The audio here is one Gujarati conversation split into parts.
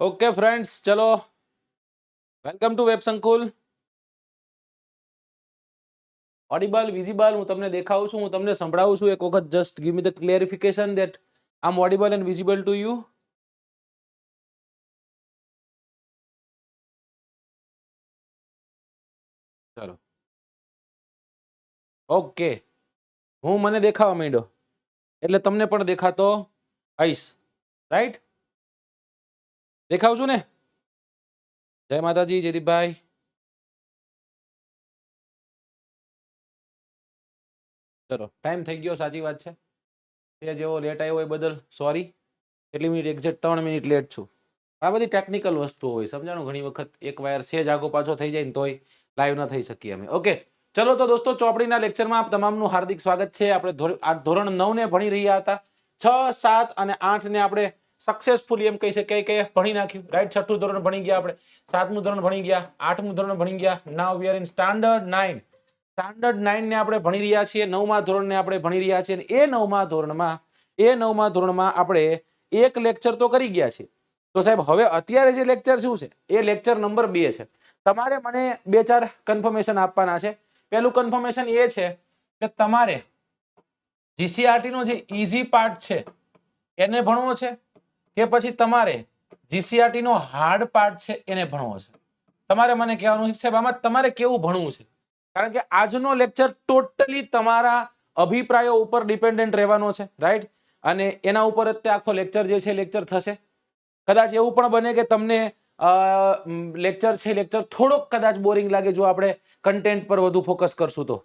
ઓકે ફ્રેન્ડ્સ, ચલો વેલકમ ટુ વેબ સંકુલ. ઓડિબલ, વિઝિબલ, હું તમને દેખાવું છું, હું તમને સંભળાવું છું. એક વખત just give me the clarification that I am audible and visible to you. ચલો ઓકે, હું મને દેખાવા માંડ્યો એટલે તમને પણ દેખાતો હઈશ, રાઈટ? દેખાવ છું ને? જય માતાજી જયદીપભાઈ. ચલો ટાઈમ થઈ ગયો, સાચી વાત છે. તે જેવો લેટ આવ્યો એ બદલ સોરી. કેટલી મિનિટ? એક્ઝેક્ટ 3 મિનિટ લેટ છું. આ બધી ટેકનિકલ વસ્તુઓ હોય, સમજાણું? ઘણી વખત એક વાયર સેજ આગો પાછો થઈ જાય ને તોય લાઈવ ન થઈ શકીએ અમે. ઓકે ચલો તો દોસ્તો, ચોપડીના લેક્ચરમાં આપ તમામનું હાર્દિક સ્વાગત છે. આપણે ધોરણ 9 ને ભણી રહ્યા હતા. 6, 7 અને 8 ને આપણે સક્સેસફુલી એમ કહી શકાય કે ભણી નાખ્યું, રાઈટ? 6થું ધોરણ ભણી ગયા આપણે, 7મું ધોરણ ભણી ગયા, 8મું ધોરણ ભણી ગયા. Now we are in standard 9. Standard 9 ને આપણે ભણી રહ્યા છીએ. 9મા ધોરણને આપણે ભણી રહ્યા છીએ. એ 9મા ધોરણમાં આપણે એક લેક્ચર તો કરી ગયા છે. તો સાહેબ હવે અત્યારે જે લેક્ચર શું છે એ લેક્ચર નંબર 2 છે. તમારે મને 2-4 કન્ફર્મેશન આપવાના છે. પહેલું કન્ફર્મેશન એ છે કે તમારે જીસીઆરટી નો જે ઈઝી પાર્ટ છે એને ભણવો છે કે પછી તમારે જીસીઆરટી નો હાર્ડ પાર્ટ છે એને ભણવો છે. તમારે મને કહેવાનું છે સાહેબ આમાં તમારે કેવું ભણવું છે, કારણ કે આજનો લેક્ચર ટોટલી તમારા અભિપ્રાયો ઉપર ડિપેન્ડન્ટ રહેવાનો છે, રાઈટ? અને એના ઉપર જ તે આખો લેક્ચર જે છે લેક્ચર થશે. કદાચ એવું પણ બને કે તમને લેક્ચર થોડોક કદાચ બોરિંગ લાગે જો આપણે કન્ટેન્ટ પર વધુ ફોકસ કરશું તો,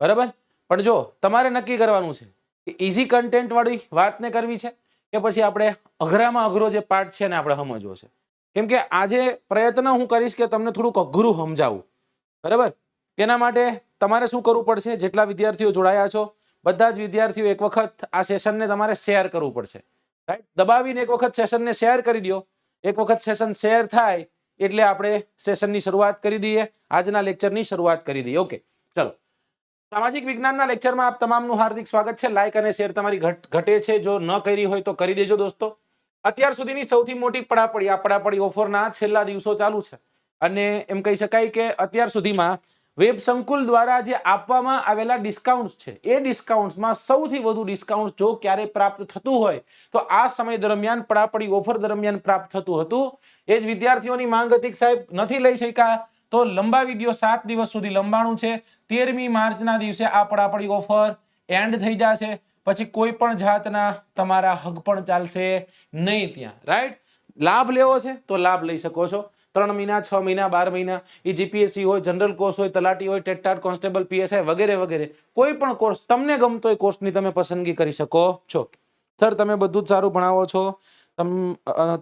બરાબર? પણ જો તમારે નક્કી કરવાનું છે કે ઈઝી કન્ટેન્ટ વાળી વાતને કરવી છે કે પછી આપણે અઘરામાં અઘરો જે પાર્ટ છે ને આપણે સમજવો છે. કેમ કે આજે પ્રયત્ન હું કરીશ કે તમને થોડુંક અઘરું સમજાવું, બરાબર? એના માટે તમારે શું કરવું પડશે? જેટલા વિદ્યાર્થીઓ જોડાયા છો બધા જ વિદ્યાર્થીઓ એક વખત આ સેશનને તમારે શેર કરવું પડશે, રાઈટ? દબાવીને એક વખત સેશનને શેર કરી દો. એક વખત સેશન શેર થાય એટલે આપણે સેશનની શરૂઆત કરી દઈએ, આજના લેક્ચરની શરૂઆત કરી દઈએ. ઓકે ચલો, સામાજિક વિજ્ઞાનના લેક્ચરમાં આપ તમામનું હાર્દિક સ્વાગત છે. લાઈક અને શેર તમારી ઘટે છે, જો ન કરી હોય તો કરી દેજો દોસ્તો. અત્યાર સુધીની સૌથી મોટી પડાપડી ઓફરના છેલ્લા દિવસો ચાલુ છે અને એમ કહી શકાય કે અત્યાર સુધીમાં વેબ સંકુલ દ્વારા જે આપવામાં આવેલા ડિસ્કાઉન્ટ છે એ ડિસ્કાઉન્ટમાં સૌથી વધુ ડિસ્કાઉન્ટ જો ક્યારે પ્રાપ્ત થતું હોય તો આ સમય દરમિયાન પડાપડી ઓફર દરમિયાન પ્રાપ્ત થતું હતું. એ જ વિદ્યાર્થીઓની માંગ હતી સાહેબ નથી લઈ શક્યા તો લંબાવી દો, 7 દિવસ સુધી લંબાણું છે. 13મી માર્ચના દિવસે આ પડાપડી ઓફર એન્ડ થઈ જશે. પછી કોઈ પણ જાતના તમારા હક પણ ચાલશે નહીં ત્યાં, રાઈટ? લાભ લેવો છે તો લાભ લઈ શકો છો. 3 મહિના, 6 મહિના, 12 મહિના, એ જીપીએસસી હોય, જનરલ કોર્સ હોય, તલાટી હોય, ટેટ કોન્સ્ટેબલ, પીએસઆઈ વગેરે વગેરે કોઈ પણ કોર્સ તમને ગમતો હોય કોર્સની તમે પસંદગી કરી શકો છો. સર તમે બધું જ સારું ભણાવો છો,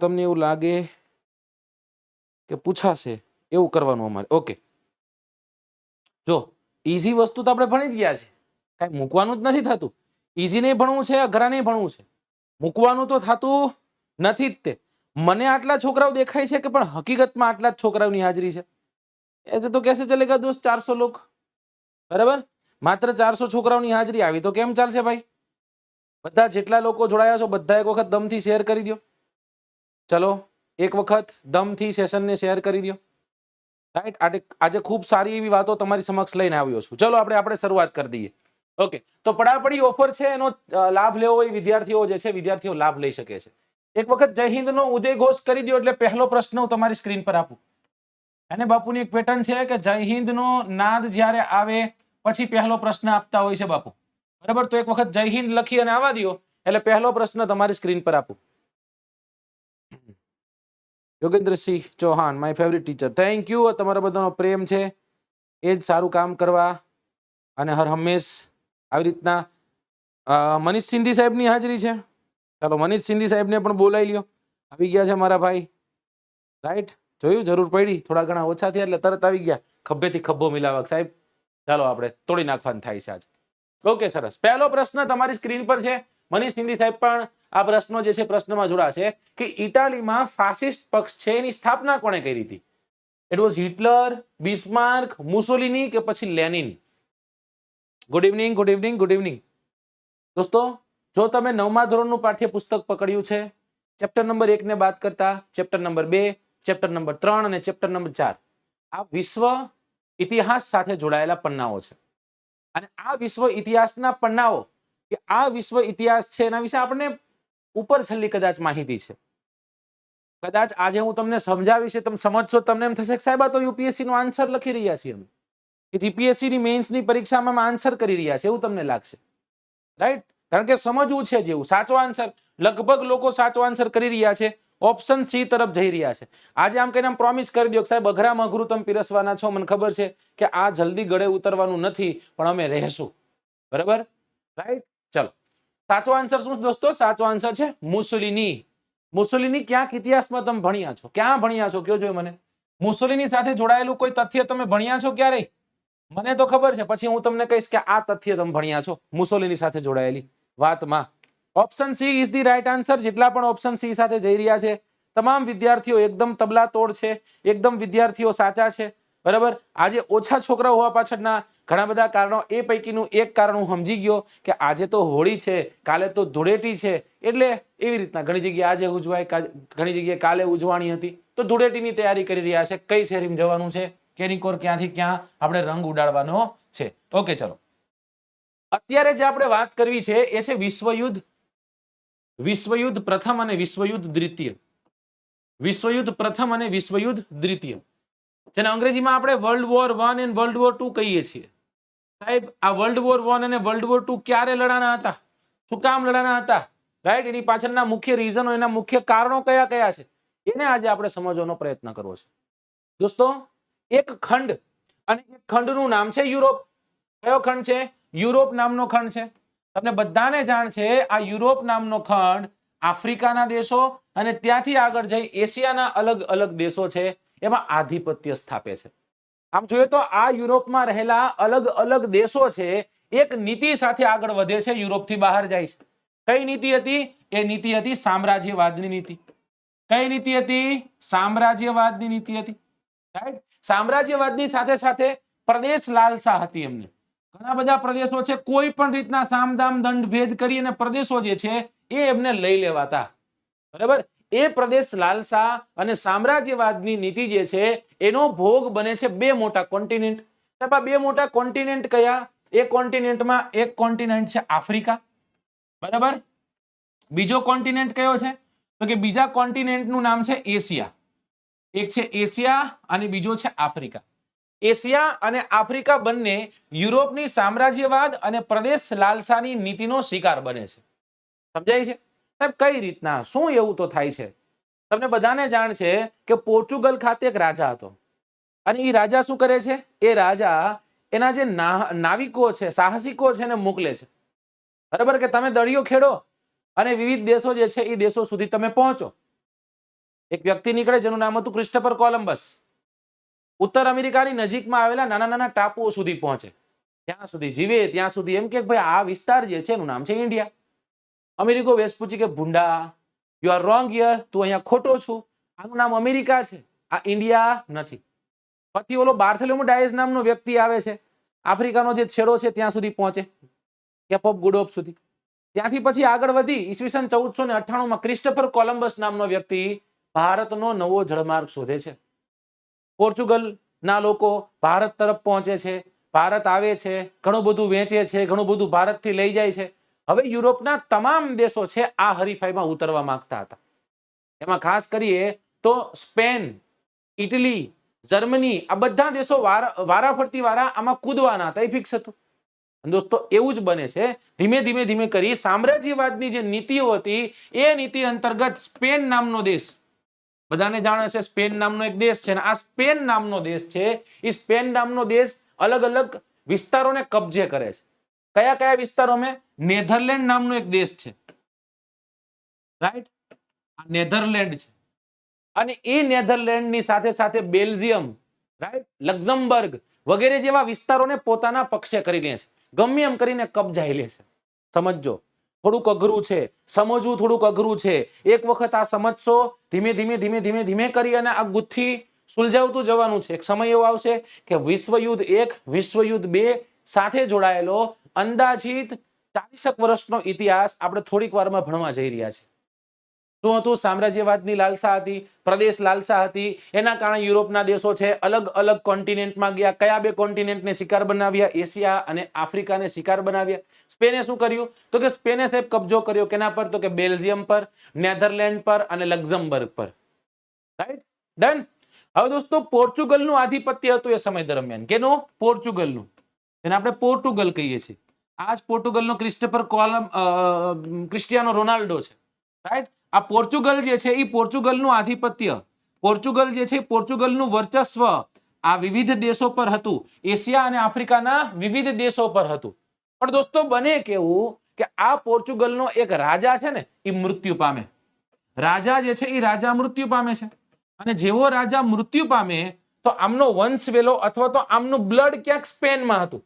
તમને એવું લાગે કે પૂછાશે એવું કરવાનું અમારે. ઓકે જો ઈઝી વસ્તુ તો આપણે ભણી જ ગયા છે, કઈ મૂકવાનું જ નથી થતું. ઈઝી નહીં ભણવું છે, અઘરા નહીં ભણવું છે, મૂકવાનું તો થતું નથી જ. તે મને આટલા છોકરાઓ દેખાય છે કે પણ હકીકતમાં આટલા જ છોકરાઓની હાજરી છે. ऐसे तो कैसे चलेगा दोस्त? 400 लोग, बराबर? मात्र 400 છોકરાઓની હાજરી આવી તો કેમ ચાલશે ભાઈ? બધા જેટલા લોકો જોડાયા છો બધા એક વખત દમથી શેર કરી દો. ચલો એક વખત દમથી સેશનને શેર કરી દો, રાઈટ? આજે ખૂબ સારી એવી વાતો તમારી સમક્ષ લઈને આવ્યો છું. ચલો આપણે શરૂઆત કરી દઈએ. ઓકે તો પડાપડી ઓફર છે એનો લાભ લેવો હોય વિદ્યાર્થીઓ જે છે વિદ્યાર્થીઓ લાભ લઈ શકે છે. એક વખત જય હિન્દ નો ઉદય ઘોષ કરી દો એટલે પહેલો પ્રશ્ન હું તમારી સ્ક્રીન પર આપું. અને બાપુની એક પેટર્ન છે કે જય હિન્દ નો નાદ જ્યારે આવે પછી પહેલો પ્રશ્ન આપતા હોય છે બાપુ, બરાબર? તો એક વખત જય હિન્દ લખી અને આવવા દો એટલે પહેલો પ્રશ્ન તમારી સ્ક્રીન પર આપું. Yogendrasinh Chauhan, my favourite teacher. Thank you, તમારા બધાનો પ્રેમ છે એ જ સારું કામ કરવા અને હર હંમેશ આવી રીતના. મનીષ સિંધી સાહેબની હાજરી છે. ચાલો મનીષ સિંધી સાહેબને પણ બોલાવી લ્યો. આવી ગયા છે મારા ભાઈ, રાઈટ? જોયું, જરૂર પડી, થોડા ઘણા ઓછા થયા એટલે તરત આવી ગયા. ખભેથી ખભો મિલાવક સાહેબ, ચાલો આપણે તોડી નાખવાનું થાય છે આજ. ઓકે સરસ. પહેલો પ્રશ્ન તમારી સ્ક્રીન પર છે. મનીષ સિંધી સાહેબ પણ આ પ્રશ્નો જે છે પ્રશ્નમાં જોડાશે કે ઇટાલીમાં ફાસિસ્ટ પક્ષ છે એની સ્થાપના કોણે કરી હતી? It was Hitler, Bismarck, Mussolini કે પછી Lenin? Good evening, good evening, good evening દોસ્તો. જો તમે 9મા ધોરણનું પાઠ્યપુસ્તક પકડ્યું છે, ચેપ્ટર નંબર 1 ને બાદ કરતા ચેપ્ટર નંબર 2, ચેપ્ટર નંબર 3 અને ચેપ્ટર નંબર 4 આ વિશ્વ ઇતિહાસ સાથે જોડાયેલા પન્નાઓ છે. અને આ વિશ્વ ઇતિહાસના પન્નાઓ કે આ વિશ્વ ઇતિહાસ છે એના વિશે આપણને ઉપર છેલ્લી કદાચ માહિતી છે. કદાચ આજે હું તમને સમજાવીશ, તમે સમજશો, તમને એમ થશે કે સાહેબ આ તો યુપીએસસી નો આન્સર લખી રહ્યા છીએ અમે, કે જીપીએસસી ની મેઇન્સ ની પરીક્ષામાં આન્સર કરી રહ્યા છે એવું તમને લાગશે, રાઈટ? કારણ કે સમજવું છે જેવું. સાચો આન્સર લગભગ લોકો સાચો આન્સર કરી રહ્યા છે, ઓપ્શન સી તરફ જઈ રહ્યા છે. આજે આમ કહીને પ્રોમિસ કરી દો કે સાહેબ અઘરામાં અઘરું તમે પીરસવાના છો, મને ખબર છે કે આ જલ્દી ગળે ઉતરવાનું નથી, પણ અમે રહેશું, બરાબર? રાઈટ? ચલો, સાચો આન્સર શું દોસ્તો? સાચો આન્સર છે મુસોલિની. મુસોલિની ક્યાંક ઇતિહાસમાં તમે ભણ્યા છો? ક્યાં ભણ્યા છો કયો જોઈ મને? મુસોલિની સાથે જોડાયેલું કોઈ તથ્ય તમે ભણ્યા છો ક્યારેય? મને તો ખબર છે, પછી હું તમને કહીશ કે આ તથ્ય તમે ભણ્યા છો મુસોલિની સાથે જોડાયેલી વાતમાં. Option she is the right answer. જેટલા પણ ઓપ્શન સી સાથે જઈ રહ્યા છે તમામ વિદ્યાર્થીઓ એકદમ તબલા તોડ છે, એકદમ વિદ્યાર્થીઓ સાચા છે, બરાબર? આજે ઓછા છોકરા હોવા પાછળના ઘણા બધા કારણો, એ પૈકીનું એક કારણ હું સમજી ગયો કે આજે તો હોળી છે, કાલે તો ધૂળેટી છે, એટલે એવી રીતના ઘણી જગ્યાએ આજે ઉજવાય, ઘણી જગ્યાએ કાલે ઉજવાણી હતી, તો ધૂળેટીની તૈયારી કરી રહ્યા છે. કઈ શેરીમાં જવાનું છે, કેરીકોર ક્યાંથી ક્યાં આપણે રંગ ઉડાડવાનો છે. ઓકે, ચલો. અત્યારે જે આપણે વાત કરવી છે એ છે વિશ્વયુદ્ધ. વિશ્વયુદ્ધ પ્રથમ અને વિશ્વયુદ્ધ દ્વિતીય. વિશ્વયુદ્ધ પ્રથમ અને વિશ્વયુદ્ધ દ્વિતીય, જેને અંગ્રેજીમાં આપણે વર્લ્ડ વોર 1 અને વર્લ્ડ વોર 2 કહીએ છીએ. સાહેબ આ વર્લ્ડ વોર 1 અને વર્લ્ડ વોર 2 ક્યારે લડાના હતા? શું કામ લડાના હતા? રાઈટ? એની પાછળના મુખ્ય રીઝનો, એના મુખ્ય કારણો કયા કયા છે, એને આજે આપણે સમજવાનો પ્રયત્ન કરવો છે. દોસ્તો, એક ખંડ, અને એક ખંડનું નામ છે યુરોપ. કયો ખંડ છે? યુરોપ નામનો ખંડ છે. તમને બધાને જાણ છે આ યુરોપ નામનો ખંડ આફ્રિકાના દેશો અને ત્યાંથી આગળ જઈ એશિયાના અલગ અલગ દેશો છે એમાં આધિપત્ય સ્થાપે છે. આમ જોઈએ તો આ યુરોપમાં રહેલા અલગ અલગ દેશો છે એક નીતિ સાથે આગળ વધે છે, યુરોપથી બહાર જાય છે. કઈ નીતિ હતી? એ નીતિ હતી સામ્રાજ્યવાદની નીતિ. કઈ નીતિ હતી? સામ્રાજ્યવાદની નીતિ હતી, રાઈટ? સામ્રાજ્યવાદની સાથે સાથે પ્રદેશ લાલસા હતી એમને. ઘણા બધા પ્રદેશો છે, કોઈ પણ રીતના સામદામ દંડ ભેદ કરી અને પ્રદેશો જે છે એ એમને લઈ લેવાતા, બરાબર? એ પ્રદેશ લાલસા અને સામ્રાજ્યવાદની નીતિ જે છે એનો ભોગ બને છે બે મોટા કોન્ટિનેન્ટ. બે મોટા કોન્ટિનેન્ટ કયા? એક કોન્ટિનેન્ટમાં એક કોન્ટિનેન્ટ છે આફ્રિકા, બરાબર? બીજો કોન્ટિનેન્ટ કયો છે? તો કે બીજા કોન્ટિનેન્ટનું નામ છે એશિયા. એક છે એશિયા અને બીજો છે આફ્રિકા. એશિયા અને આફ્રિકા બંને યુરોપની સામ્રાજ્યવાદ અને પ્રદેશ લાલસાની નીતિનો શિકાર બને છે. સમજાય છે? સાહેબ કઈ રીતના, શું એવું તો થાય છે? તમને બધાને જાણ છે કે પોર્ટુગલ ખાતે એક રાજા હતો, અને એ રાજા શું કરે છે? એ રાજા એના જે નાવિકો છે, સાહસિકો છે, એને મોકલે છે, બરાબર? કે તમે દરિયો ખેડો અને વિવિધ દેશો જે છે એ દેશો સુધી તમે પહોંચો. એક વ્યક્તિ નીકળે જેનું નામ હતું ક્રિસ્ટોફર કોલંબસ. ઉત્તર અમેરિકાની નજીકમાં આવેલા નાના નાના ટાપુઓ સુધી પહોંચે, ત્યાં સુધી જીવે ત્યાં સુધી એમ કે ભાઈ આ વિસ્તાર જે છે એનું નામ છે ઇન્ડિયા. અમેરિકો વેસ્પુચી કે ભૂંડા, યુ આર રોંગ હિયર, તું અહીંયા ખોટો છું, આનું નામ અમેરિકા છે, આ ઇન્ડિયા નથી. પછી ઓલો બાર્થોલોમ્યુ ડાયસ નામનો વ્યક્તિ આવે છે, આફ્રિકાનો જે છેડો છે ત્યાં સુધી પહોંચે, કેપ ઓફ ગુડ હોપ સુધી. ત્યાંથી પછી આગળ વધી ઈસવીસન 1498 ક્રિસ્ટોફર કોલંબસ નામનો વ્યક્તિ ભારતનો નવો જળમાર્ગ શોધે છે. પોર્ટુગલ ના લોકો ભારત તરફ પહોંચે છે, ભારત આવે છે, ઘણું બધું વેચે છે, ઘણું બધું ભારતથી લઈ જાય છે. હવે યુરોપના તમામ દેશો છે આ હરીફાઈમાં ઉતરવા માંગતા હતા. એમાં ખાસ કરીએ તો સ્પેન, ઇટલી, જર્મની, આ બધા દેશો વારાફરતી વારા આમાં કૂદવાના હતા, એ ફિક્સ હતું. દોસ્તો એવું જ બને છે, ધીમે ધીમે ધીમે કરી સામ્રાજ્યવાદની જે નીતિઓ હતી એ નીતિ અંતર્ગત સ્પેન નામનો દેશ, બધાને જાણે છે સ્પેન નામનો એક દેશ છે, આ સ્પેન નામનો દેશ છે એ સ્પેન નામનો દેશ અલગ અલગ વિસ્તારોને કબજે કરે છે. કયા કયા વિસ્તારોમાં? નેધરલેન્ડ નામનો એક દેશ છે, રાઈટ? આ નેધરલેન્ડ છે, અને એ નેધરલેન્ડની સાથે સાથે બેલ્જિયમ, રાઈટ, લક્ઝમબર્ગ વગેરે જેવા વિસ્તારોને પોતાના પક્ષે કરી લે છે, ગમે એમ કરીને કબજાઈ લે છે. સમજો, થોડુંક અઘરું છે સમજવું, થોડુંક અઘરું છે. એક વખત આ સમજશો, ધીમે ધીમે ધીમે ધીમે ધીમે કરી અને આ ગુથ્થી સુલઝાવતું જવાનું છે. એક સમય એવો આવશે કે વિશ્વયુદ્ધ 1, વિશ્વયુદ્ધ 2 સાથે જોડાયેલો અંદાજિત 40 વર્ષનો ઇતિહાસ આપણે થોડીક વારમાં ભણવા જઈ રહ્યા છીએ. શું હતું? સામ્રાજ્યવાદની લાલસા હતી, પ્રદેશ લાલસા હતી. એના કારણે યુરોપના દેશો છે અલગ અલગ કોન્ટિનેન્ટમાં ગયા. કયા બે કોન્ટિનેન્ટને શિકાર બનાવ્યા? એશિયા અને આફ્રિકાને શિકાર બનાવ્યા. સ્પેને શું કર્યું? તો કે સ્પેને સાહેબ કબજો કર્યો કેના પર? તો કે બેલ્જિયમ પર, નેધરલેન્ડ પર અને લક્ઝમબર્ગ પર. Right, done. હવે દોસ્તો પોર્ચુગલનું આધિપત્ય હતું એ સમય દરમિયાન. કેનું? પોર્ચુગલનું. એને આપણે પોર્ટુગલ કહીએ છીએ. આ જ પોર્ટુગલનો ક્રિસ્ટિયાનો રોનાલ્ડો છે. રાઈટ. આ પોર્ચુગલ જે છે એ પોર્ચુગલનું આધિપત્ય, પોર્ચુગલ જે છે પોર્ચુગલનું વર્ચસ્વ આ વિવિધ દેશો પર હતું. એશિયા અને આફ્રિકાના વિવિધ દેશો પર હતું. પણ દોસ્તો બને કેવું કે આ પોર્ચુગલનો એક રાજા છે ને એ મૃત્યુ પામે. રાજા જે છે એ રાજા મૃત્યુ પામે છે. અને જેવો રાજા મૃત્યુ પામે તો આમનો વંશ વેલો અથવા તો આમનું બ્લડ ક્યાંક સ્પેનમાં હતું.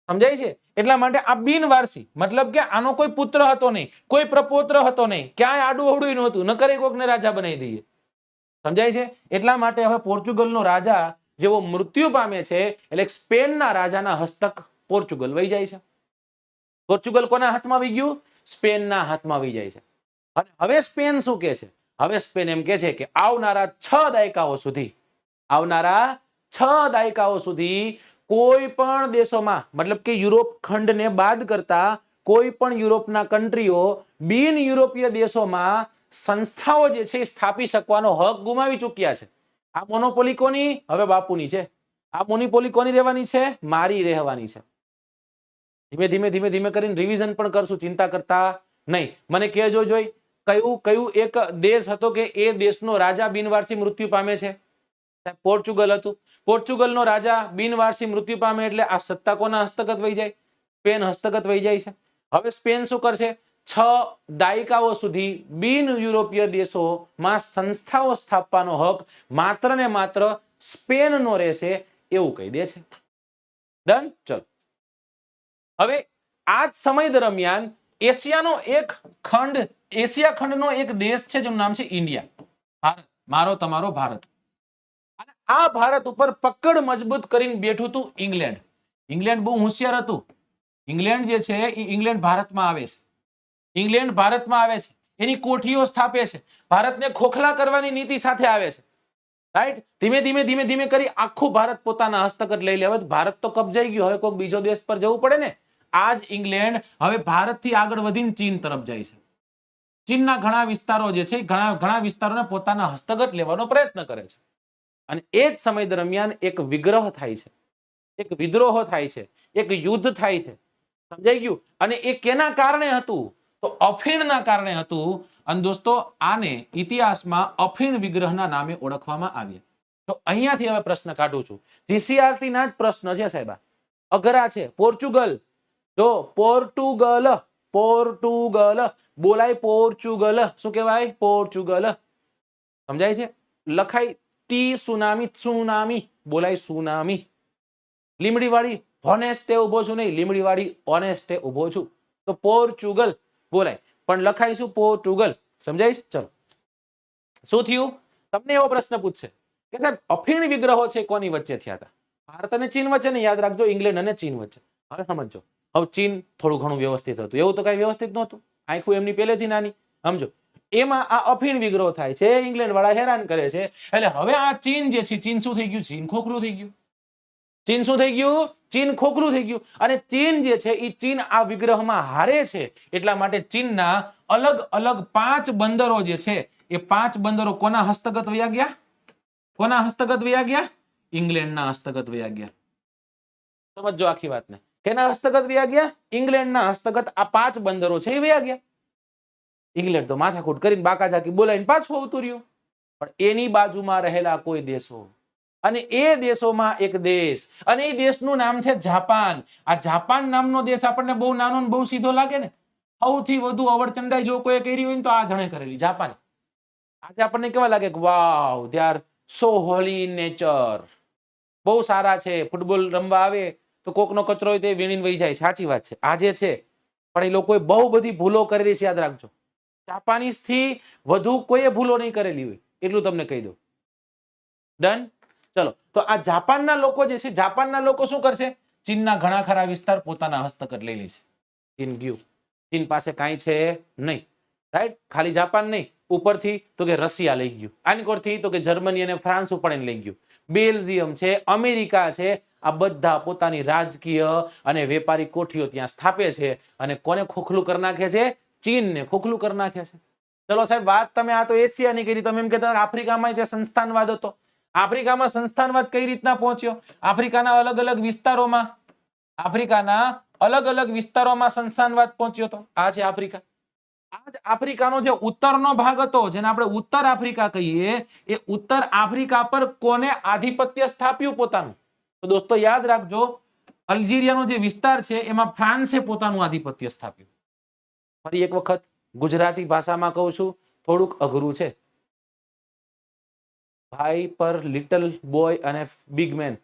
સમજાય છે? એટલા માટે આ બિનવારસી, મતલબ કે આનો કોઈ પુત્ર હતો નહીં, કોઈ પ્રપોત્ર હતો નહીં, ક્યાંય આડું અવડું નહોતું, ન કરે કોકને રાજા બનાવી દઈએ. સમજાય છે? એટલા માટે હવે પોર્ચુગલનો રાજા જેવો મૃત્યુ પામે છે એટલે સ્પેનના રાજાના હસ્તક પોર્ચુગલ વહી જાય છે. પોર્ચુગલ કોના હાથમાં આવી ગયું? સ્પેનના હાથમાં આવી જાય છે. અને હવે સ્પેન શું કે છે? હવે સ્પેન એમ કે છે કે આવનારા 6 દાયકાઓ સુધી, આવનારા 6 દાયકાઓ સુધી કોઈ પણ દેશોમાં, મતલબ કે યુરોપ ખંડને બાદ કરતા કોઈ પણ યુરોપના કન્ટ્રીઓ બિન યુરોપીય દેશોમાં સંસ્થાઓ જે છે સ્થાપી શકવાનો હક ગુમાવી ચૂક્યા છે. આ મોનોપોલી કોની? હવે બાપુની છે. આ મોનોપોલી કોની રહેવાની છે? મારી રહેવાની છે. ધીમે ધીમે ધીમે ધીમે કરીને રિવિઝન પણ કરશું, ચિંતા કરતા નહીં. મને કહેજો જોઈ કયું એક દેશ હતો કે એ દેશનો રાજા બિનવારસી મૃત્યુ પામે છે? પોર્ચુગલ હતું. પોર્ચુગલનો રાજા બિનવારસી મૃત્યુ પામે એટલે આ સત્તા કોના હસ્તગત વહી જાય? સ્પેન હસ્તગત વહી જાય છે. હવે સ્પેન શું કરશે? 6 દાયકાઓ સુધી બિન યુરોપીય દેશોમાં સંસ્થાઓ સ્થાપવાનો હક માત્ર ને માત્ર સ્પેનનો રહેશે એવું કહી દે છે. ડન. ચલો, હવે આ જ સમય દરમિયાન એશિયાનો એક ખંડ, એશિયા ખંડનો એક દેશ છે જેનું નામ છે ઇન્ડિયા. ભારત, મારો તમારો ભારત. અને આ ભારત ઉપર પકડ મજબૂત કરીને બેઠું હતું ઇંગ્લેન્ડ. ઇંગ્લેન્ડ બહુ હોશિયાર હતું. ઇંગ્લેન્ડ જે છે એ ઇંગ્લેન્ડ ભારતમાં આવે છે. ઇંગ્લેન્ડ ભારતમાં આવે છે, એની કોઠીઓ સ્થાપે છે, ભારતને ખોખલા કરવાની નીતિ સાથે આવે છે. રાઈટ. ધીમે ધીમે ધીમે ધીમે કરી આખું ભારત પોતાના હસ્તગત લઈ લે. ભારત તો કબજાઈ ગયું, હવે કોઈ બીજો દેશ પર જવું પડે ને. આ જ ઇંગ્લેન્ડ હવે ભારતથી આગળ વધીને ચીન તરફ જાય છે. ચીનના ઘણા વિસ્તારો જે છે ઘણા વિસ્તારોને પોતાના હસ્તગત લેવાનો પ્રયત્ન કરે છે. અને એ જ સમય દરમિયાન એક વિગ્રહ થાય છે, એક વિદ્રોહ થાય છે, એક યુદ્ધ થાય છે. સમજાઈ ગયું? અને એ કેના કારણે હતું? તો અફીણના કારણે હતું. અને દોસ્તો આને ઇતિહાસમાં અફીણ વિગ્રહના નામે ઓળખવામાં આવે. તો અહીંયાથી હવે પ્રશ્ન કાઢું છું. જીસીઆરટી ના જ પ્રશ્ન છે સાહેબ, અઘરા છે. પોર્ચુગલ, જો પોર્ટુગલ, પોર્ટુગલ બોલાય પોર્ચુગલ. શું કહેવાય? પોર્ચુગલ. સમજાય છે? લખાય ટી સુનામી, સુનામી બોલાય સુનામી. લીમડી વાળી હોનેસ્ટે ઉભો છું નહીં, લીમડી વાળી ઓનેસ્ટે ઉભો છું. તો પોર્ચુગલ બોલાય, પણ લખાય શું? પોર્ટુગલ. સમજાય છે? ચલો, શું થયું? તમને એવો પ્રશ્ન પૂછશે કે સાહેબ અફીણ વિગ્રહો છે કોની વચ્ચે થયા હતા? ભારત અને ચીન વચ્ચે ને, યાદ રાખજો, ઇંગ્લેન્ડ અને ચીન વચ્ચે. હવે સમજો, હવે ચીન થોડું ઘણું વ્યવસ્થિત હતું, એવું તો કઈ વ્યવસ્થિત નહોતું. આંખું એમની પહેલેથી નાની. સમજો, એમાં આ અફીણ વિગ્રહ થાય છે, ઇંગ્લેન્ડ વાળા હેરાન કરે છે. એટલે હવે આ ચીન જે છે, ચીન શું થઈ ગયું? ચીન ખોખલું થઈ ગયું. ચીન શું થઈ ગયું? ચીન ખોખલું થઈ ગયું. અને ચીન જે છે એ ચીન આ વિગ્રહમાં હારે છે. એટલા માટે ચીનના અલગ અલગ 5 બંદરો જે છે એ 5 બંદરો કોના હસ્તગત વયા ગયા? કોના હસ્તગત વયા ગયા? ઇંગ્લેન્ડના હસ્તગત વયા ગયા. સમજો આખી વાતને. કેના હસ્તગત વયા ગયા? ઇંગ્લેન્ડના હસ્તગત આ 5 બંદરો છે એ વયા ગયા. ઇંગ્લેન્ડ તો માથાકૂટ કરીને બાકાજાકી બોલાવીને પાછું આવતું રહ્યું. પણ એની બાજુમાં રહેલા કોઈ દેશો, અને એ દેશોમાં એક દેશ, અને એ દેશનું નામ છે જાપાન. આ જાપાન નામનો દેશ આપણને બહુ નાનો ને બહુ સીધો લાગે ને. સૌથી વધુ અવળચંડાઈ જો કોઈ કરી હોય ને તો આ જણે કરેલી, જાપાન. આજે આપણને કેવા લાગે કે wow, they are so holy nature, બહુ સારા છે. ફૂટબોલ રમવા આવે તો કોકનો કચરો હોય તે વીણીને વહી જાય. સાચી વાત છે, આજે છે. પણ એ લોકોએ બહુ બધી ભૂલો કરેલી છે, યાદ રાખજો. જાપાનીઝ થી વધુ કોઈએ ભૂલો નહીં કરેલી હોય, એટલું તમને કહી દઉં. ડન. ચલો, તો આ જાપાનના લોકો જે છે, જાપાનના લોકો શું કરશે? ચીનના ઘણા ખરા વિસ્તાર પોતાના હસ્તગત લઈ લેશે. ચીન ગયું, ચીન પાસે કાંઈ છે નહીં. રાઈટ? ખાલી જાપાન નહીં, ઉપરથી તો કે રશિયા લઈ ગયું, આની કોરથી તો કે જર્મની અને ફ્રાન્સ ઉપાડીને લઈ ગયું, બેલ્જિયમ છે, અમેરિકા છે, આ બધા પોતાની રાજકીય અને વેપારી કોઠીઓ ત્યાં સ્થાપે છે અને કોને ખોખલું કરી નાખે છે? ચીનને ખોખલું કરી નાખે છે. ચલો સાહેબ, વાત તમે આ તો એશિયાની કરી, તમે એમ કહેતા આફ્રિકામાં તે સંસ્થાનવાદ હતો. આફ્રિકામાં સંસ્થાનવાદ કઈ રીતના પહોંચ્યો? આફ્રિકાના અલગ અલગ વિસ્તારોમાં સંસ્થાનવાદ પહોંચ્યો હતો. આ છે આફ્રિકા. આ જ આફ્રિકાનો જે ઉત્તરનો ભાગ હતો, જેને આપણે ઉત્તર આફ્રિકા કહીએ, એ ઉત્તર આફ્રિકા પર કોને આધિપત્ય સ્થાપ્યું પોતાનું? તો દોસ્તો યાદ રાખજો, અલ્જીરિયાનો જે વિસ્તાર છે એમાં ફ્રાન્સે પોતાનું આધિપત્ય સ્થાપ્યું. ફરી એક વખત ગુજરાતી ભાષામાં કહું છું, થોડુંક અઘરું છે ભાઈ, પર લિટલ બોય અને બિગ મેન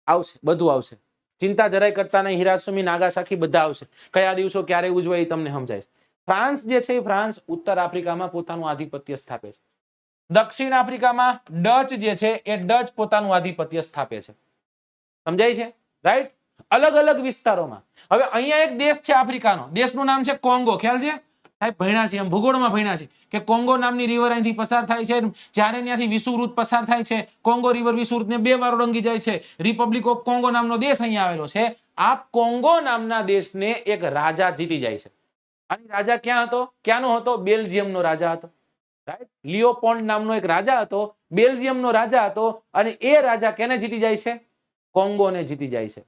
આવશે, બધું આવશે, ચિંતા જરાય કરતા નહીં. હિરાસુમી, નાગાસાકી બધા આવશે. કયા દિવસો ક્યારે ઉજવાય એ તમને સમજાય. ફ્રાન્સ જે છે, ફ્રાન્સ ઉત્તર આફ્રિકામાં પોતાનું આધિપત્ય સ્થાપે છે. દક્ષિણ આફ્રિકામાં ડચ જે છે એ ડચ પોતાનું આધિપત્ય સ્થાપે છે. સમજાય છે? રાઈટ? અલગ અલગ વિસ્તારોમાં. હવે અહીંયા એક દેશ છે આફ્રિકાનો, દેશનું નામ છે કોંગો. ખ્યાલ છે સાહેબ? ભણ્યા છે, એમ ભૂગોળમાં ભણ્યા છે કે કોંગો નામની રિવર અહીંથી પસાર થાય છે. જ્યારે ત્યાંથી વિષુવવૃત્ત પસાર થાય છે, કોંગો રિવર વિષુવવૃત્તને બે વાર ઓળંગી જાય છે. રિપબ્લિક ઓફ કોંગો નામનો દેશ અહીંયા આવેલો છે. આ કોંગો નામના દેશને એક રાજા જીતી જાય છે. અને રાજા ક્યાં હતો? ક્યાંનો હતો? બેલ્જિયમનો રાજા હતો. રાઈટ? લિયોપોલ્ડ નામનો એક રાજા હતો, બેલ્જિયમનો રાજા હતો. અને એ રાજા કેને જીતી જાય છે? કોંગોને જીતી જાય છે.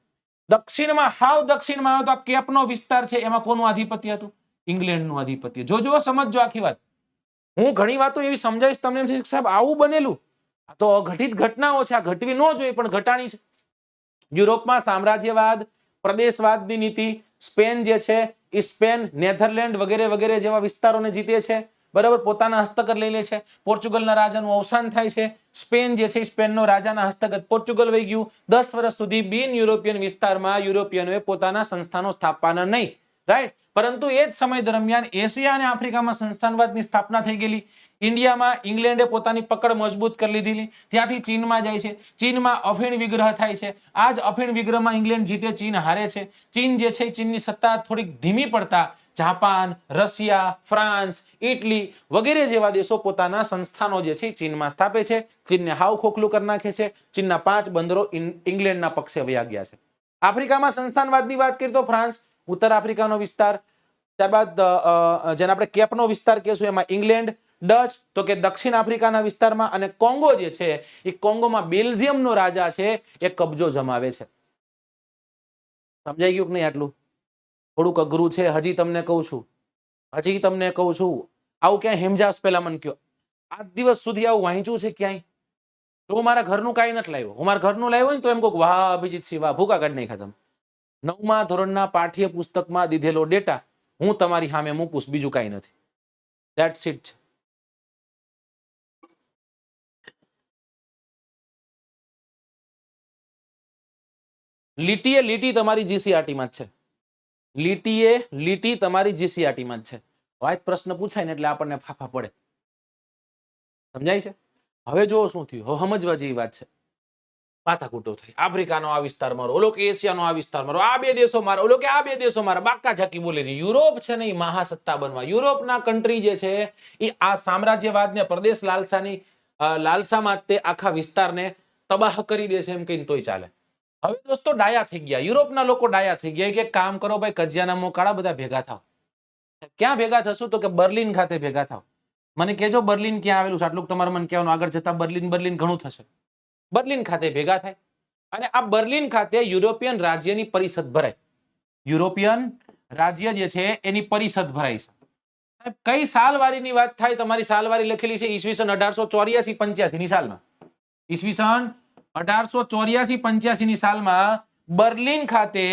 દક્ષિણમાં, હાવ દક્ષિણમાં આવ્યો તો કેપનો વિસ્તાર છે, એમાં કોનું આધિપત્ય હતું? ઇંગ્લેન્ડનું આધિપત્ય. જોજો, સમજજો આખી વાત. હું ઘણી વાતો એવી સમજાવીશ તમને, એમ સાહેબ આવું બનેલું, આ તો અઘટિત ઘટનાઓ છે, આ ઘટવી ન જોઈએ પણ ઘટાણી છે. યુરોપમાં સામ્રાજ્યવાદ, પ્રદેશવાદની નીતિ, સ્પેન જે છે એ સ્પેન, નેધરલેન્ડ વગેરે વગેરે જેવા વિસ્તારોને જીતે છે, બરાબર, પોતાના હસ્તગત લઈ લે છે. પોર્ચુગલના રાજાનું અવસાન થાય છે. સ્પેન જે છે સ્પેનનો રાજાના હસ્તગત પોર્ચુગલ વહી ગયું. 10 વર્ષ સુધી બિન યુરોપિયન વિસ્તારમાં યુરોપિયનોએ પોતાના સંસ્થાનો સ્થાપવાના નહીં. રાઈટ? પરંતુ એ જ સમય દરમિયાન એશિયા અને આફ્રિકામાં સંસ્થાનવાદની સ્થાપના થઈ ગયેલી. ઇન્ડિયામાં ઇંગ્લેન્ડે પોતાની પકડ મજબૂત કરી લીધેલી. ત્યાંથી ચીનમાં જાય છે. ચીનમાં અફીણ વિગ્રહ થાય છે. આ જ અફીણ વિગ્રહમાં ઇંગ્લેન્ડ જીતે, ચીન હારે છે. ચીન જે છે ચીનની સત્તા થોડીક ધીમી પડતા જાપાન, રશિયા, ફ્રાન્સ, ઇટલી વગેરે જેવા દેશો પોતાના સંસ્થાનો જે છે ચીનમાં સ્થાપે છે. ચીનને હાવ ખોખલું કરી નાખે છે. ચીનના 5 બંદરો ઇંગ્લેન્ડના પક્ષે વયા ગયા છે. આફ્રિકામાં સંસ્થાનવાદની વાત કરીએ તો ફ્રાન્સ, ઉત્તર આફ્રિકાનો વિસ્તાર, ત્યારબાદ જેને આપણે કેપનો વિસ્તાર કહીશું એમાં ઇંગ્લેન્ડ, ડચ તો કે દક્ષિણ આફ્રિકાના વિસ્તારમાં, અને કોંગો જે છે એ કોંગોમાં બેલ્જિયમનો રાજા છે એ કબજો જમાવે છે. સમજાઈ ગયું કે નહીં? આટલું થોડુંક અઘરું છે, હજી તમને કહું છું. આવું ક્યાંય હેમજાસ પહેલા મને કયો, આજ દિવસ સુધી આવું વાંચ્યું છે ક્યાંય? તો મારા ઘરનું કાંઈ નથી લાવ્યો. હું મારા ઘરનું લાવ્યો ને તો એમ કહું, વાહ અભિજીત સિંહ વાહ, ભૂકા કાઢી નાખ્યા તમે. 9મા ધોરણના પાઠ્ય પુસ્તકમાં દીધેલો ડેટા હું તમારી સામે મૂકું, બીજું કાંઈ નથી. That's it. લીટીએ લીટી તમારી જીસીઆરટીમાં જ છે. લીટી તમારી જીસીઆરટીમાં જ છે. વાય પ્રશ્ન પૂછાય ને એટલે આપણને ફાફા પડે. સમજાય છે? હવે જો શું થયું, હવે સમજવા જેવી વાત છે. માથાકૂટો થઈ, આફ્રિકાનો આ વિસ્તાર મારો, ઓલો કે એશિયાનો આ વિસ્તાર મારો, આ બે દેશો મારા, ઓલો કે આ બે દેશો મારા, બાકા ઝાકી બોલે રહી. યુરોપ છે ને એ મહાસત્તા બનવા, યુરોપના કન્ટ્રી જે છે એ આ સામ્રાજ્યવાદને, પ્રદેશ લાલસામાં તે આખા વિસ્તારને તબાહ કરી દેશે એમ કહીને તોય ચાલે. હવે દોસ્તો ડાયા થઈ ગયા, યુરોપના લોકો ડાયા થઈ ગયા કે કામ કરો ભાઈ, કજિયાના મોકાળા બધા ભેગા થાવ. ક્યાં ભેગા થશું? તો કે બર્લિન ખાતે ભેગા થાવ. મને કહેજો બર્લિન ક્યાં આવેલું છે, આટલું તમારે મને કહેવાનું. આગળ જતા બર્લિન ઘણું થશે. બર્લિન ખાતે ભેગા થાય અને આ બર્લિન ખાતે યુરોપિયન રાજ્યની પરિષદ ભરાય. યુરોપિયન રાજ્ય જે છે એની પરિષદ ભરાય છે. કઈ સાલવારીની વાત થાય? તમારી સાલવારી લખેલી છે ઈસવીસન 1884-85 ની સાલમાં. ઈસવીસન 1884-85 ની સાલમાં બર્લિન ખાતે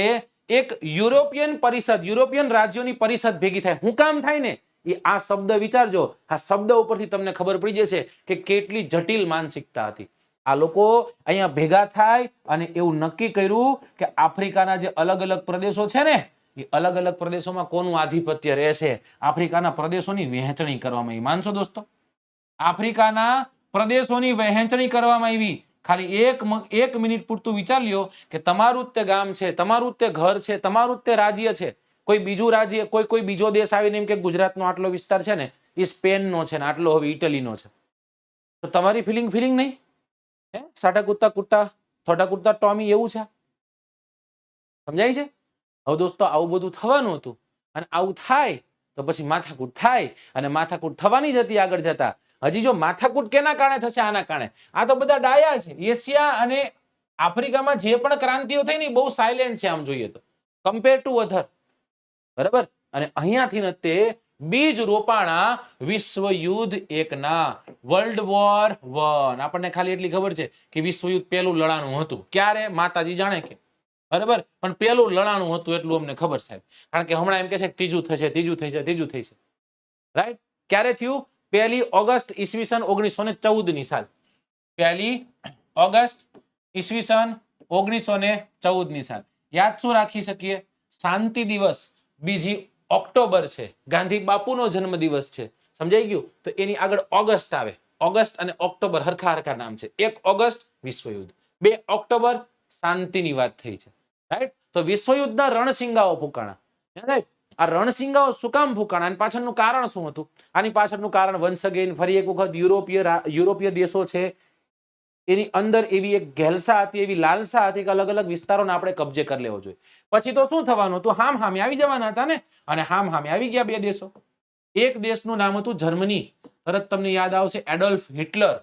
એક યુરોપિયન પરિષદ, યુરોપિયન રાજ્યોની પરિષદ ભેગી થાય. હું કામ થાય ને એ આ શબ્દ વિચારજો. આ શબ્દ ઉપરથી તમને ખબર પડી જશે કે કેટલી જટિલ માનસિકતા હતી. આ લોકો અહીંયા ભેગા થાય અને એવું નક્કી કર્યું કે આફ્રિકાના જે અલગ અલગ પ્રદેશો છે ને એ અલગ અલગ પ્રદેશોમાં કોનું આધિપત્ય રહેશે. આફ્રિકાના પ્રદેશોની વહેંચણી કરવામાં આવી. માનશો દોસ્તો? આફ્રિકાના પ્રદેશોની વહેંચણી કરવામાં આવી. ખાલી એક મિનિટ પૂરતું વિચાર લ્યો કે તમારું તે ગામ છે, તમારું તે ઘર છે, તમારું તે રાજ્ય છે. કોઈ બીજું રાજ્ય, કોઈ બીજો દેશ આવીને એમ કે ગુજરાતનો આટલો વિસ્તાર છે ને એ સ્પેનનો છે ને આટલો હવે ઇટલીનો છે. તો તમારી ફિલિંગ નહીં? હે સાટા કુત્તા કુટ્ટા થોડા કુત્તા ટોમી એવું છે? સમજાય છે? હવે દોસ્તો આવું બધું થવાનું હતું અને આવું થાય તો પછી માથાકૂટ થાય અને માથાકૂટ થવાની જ હતી આગળ જતા. હજી જો માથાકૂટ કેના કારણે થશે? આના કારણે. આ તો બધા ડાયા છે. એશિયા અને આફ્રિકામાં જે પણ ક્રાંતિઓ થઈ ને બહુ સાયલેન્ટ છે આમ જોઈએ તો કમ્પેર ટુ અધર. બરાબર? અને અહીંયાથી તે બીજ રોપાણા વિશ્વયુદ્ધ એકના વર્લ્ડ વોર 1. આપણને ખાલી એટલી ખબર છે કે વિશ્વયુદ્ધ પહેલું લડાણું હતું. ક્યારે? માતાજી જાણે કે. બરાબર? પણ પહેલું લડાણું હતું એટલું અમને ખબર સાહેબ. કારણ કે હમણાં એમ કે છે ત્રીજું થશે, ત્રીજું થશે, ત્રીજું થશે. રાઈટ? ક્યારે થયું? 1 ઓગસ્ટ ઈસવીસન 1914 ની સાલ. 1 ઓગસ્ટ ઈસવીસન 1914 ની સાલ. યાદ શું રાખી શકીએ? શાંતિ દિવસ 2 ઓક્ટોબર છે, ગાંધી બાપુનો જન્મદિવસ છે. સમજાઈ ગયું? તો એની આગળ ઓગસ્ટ આવે. ઓગસ્ટ અને ઓક્ટોબર હરખા નામ છે. 1 ઓગસ્ટ વિશ્વયુદ્ધ, 2 ઓક્ટોબર શાંતિની વાત થઈ છે. રાઈટ? તો વિશ્વયુદ્ધના રણસિંગાઓ ફૂંકાણા. આ રણસિંગાઓ શું કામ ફૂંકાણા? આની પાછળનું કારણ શું હતું? આની પાછળનું કારણ વન્સ અગેન ફરી એક વખત યુરોપીય દેશો છે એની અંદર એવી એક ઘેલસા હતી, એવી લાલસા હતી કે અલગ અલગ વિસ્તારોને આપણે કબજે કરી લેવો જોઈએ. પછી તો શું થવાનું હતું? હામ હામે આવી જવાના હતા ને. અને હામ હામે આવી ગયા 2 દેશો. એક દેશનું નામ હતું જર્મની. તરત તમને યાદ આવશે એડોલ્ફ હિટલર.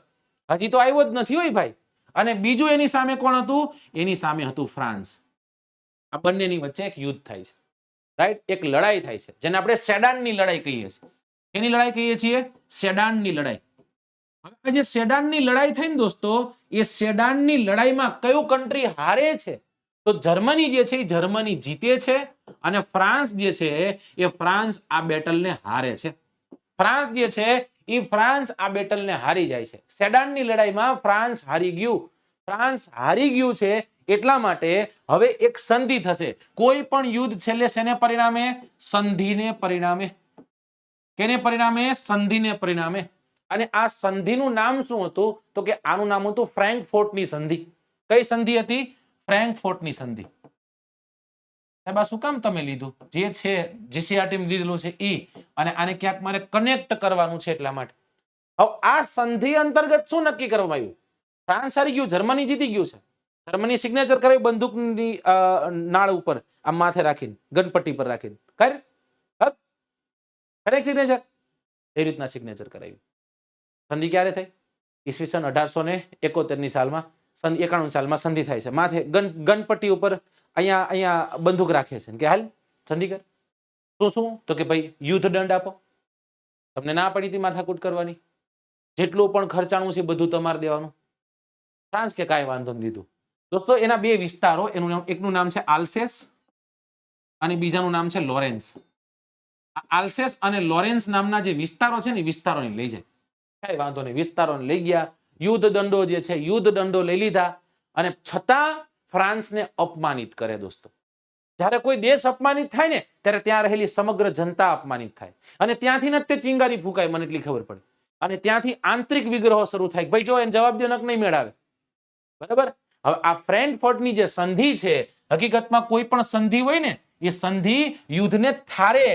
હજી તો આવ્યો જ નથી હોય ભાઈ. અને બીજું એની સામે કોણ હતું? એની સામે હતું ફ્રાન્સ. આ બંનેની વચ્ચે એક યુદ્ધ થાય છે. રાઈટ? એક લડાઈ થાય છે જેને આપણે સેડાનની લડાઈ કહીએ છીએ. એની લડાઈ કહીએ છીએ સેડાનની લડાઈ. હવે જે સેડાનની લડાઈ થઈ ને દોસ્તો, એ સેડાનની લડાઈમાં કયું કન્ટ્રી હારે છે? તો જર્મની જે છે એ જર્મની જીતે છે અને ફ્રાન્સ જે છે એ ફ્રાન્સ આ બેટલને હારે છે. ફ્રાન્સ જે છે એ ફ્રાન્સ આ બેટલને હારી જાય છે. સેડાનની લડાઈમાં ફ્રાન્સ હારી ગયું. ફ્રાન્સ હારી ગયું છે એટલા માટે હવે એક સંધિ થશે. કોઈ પણ યુદ્ધ છેલ્લે શેને પરિણામે? સંધિને પરિણામે. કેને પરિણામે? સંધિને પરિણામે. અને આ સંધિનું નામ શું હતું? તો કે આનું નામ હતું ફ્રેન્કફર્ટની સંધિ. કઈ સંધિ હતી? ફ્રેન્કફર્ટની સંધિ. સાહેબ આ શું કામ તમે લીધું? જે છે જીસીઆરટી માં લીધેલું છે ઈ, અને આને ક્યાંક મારે કનેક્ટ કરવાનું છે એટલા માટે. હવે આ સંધિ અંતર્ગત શું નક્કી કરવામાં આવ્યું? ફ્રાન્સ હારી ગયું, જર્મની જીતી ગયું છે. જર્મની સિગ્નેચર કરે બંદૂકની નાળ ઉપર આમ માથે રાખીને, ગનપટ્ટી પર રાખીને. Correct signature? એ રીતના સિગ્નેચર કરાવ્યું. સંધિ ક્યારે થઈ? ઈસવીસન 1871 ની સાલમાં, 91 સાલમાં સંધિ થાય છે. માથે ગનપટ્ટી ઉપર અહીંયા બંદૂક રાખે છે કે હાલ સંધિ કર. શું? તો કે ભાઈ યુદ્ધ દંડ આપો. તમને ના પડી હતી માથાકૂટ કરવાની. જેટલું પણ ખર્ચાણું છે બધું તમારે દેવાનું. ફ્રાન્સ કે કાંઈ વાંધો દીધું. દોસ્તો એના 2 વિસ્તારો, એકનું નામ છે આલ્સેસ અને બીજાનું નામ છે લોરેન્સ. આલ્સેસ અને લોરેન્સ નામના જે વિસ્તારો છે ને વિસ્તારોને લઈ જાય. કઈ વાંધો નહીં, વિસ્તારોને લઈ ગયા. યુદ્ધ દંડો જે છે યુદ્ધ દંડો લઈ લીધા અને છતાં ફ્રાન્સને અપમાનિત કરે. દોસ્તો જ્યારે કોઈ દેશ અપમાનિત થાય ને ત્યારે ત્યાં રહેલી સમગ્ર જનતા અપમાનિત થાય અને ત્યાંથી જ તે ચિંગારી ફૂંકાય. મને એટલી ખબર પડી. અને ત્યાંથી આંતરિક વિગ્રહો શરૂ થાય. ભાઈ જો એને જવાબજનક નહીં મેળવે. બરાબર? હવે આ ફ્રેન્કફર્ટની જે સંધિ છે, હકીકતમાં કોઈ પણ સંધિ હોય ને એ સંધિ યુદ્ધને થારે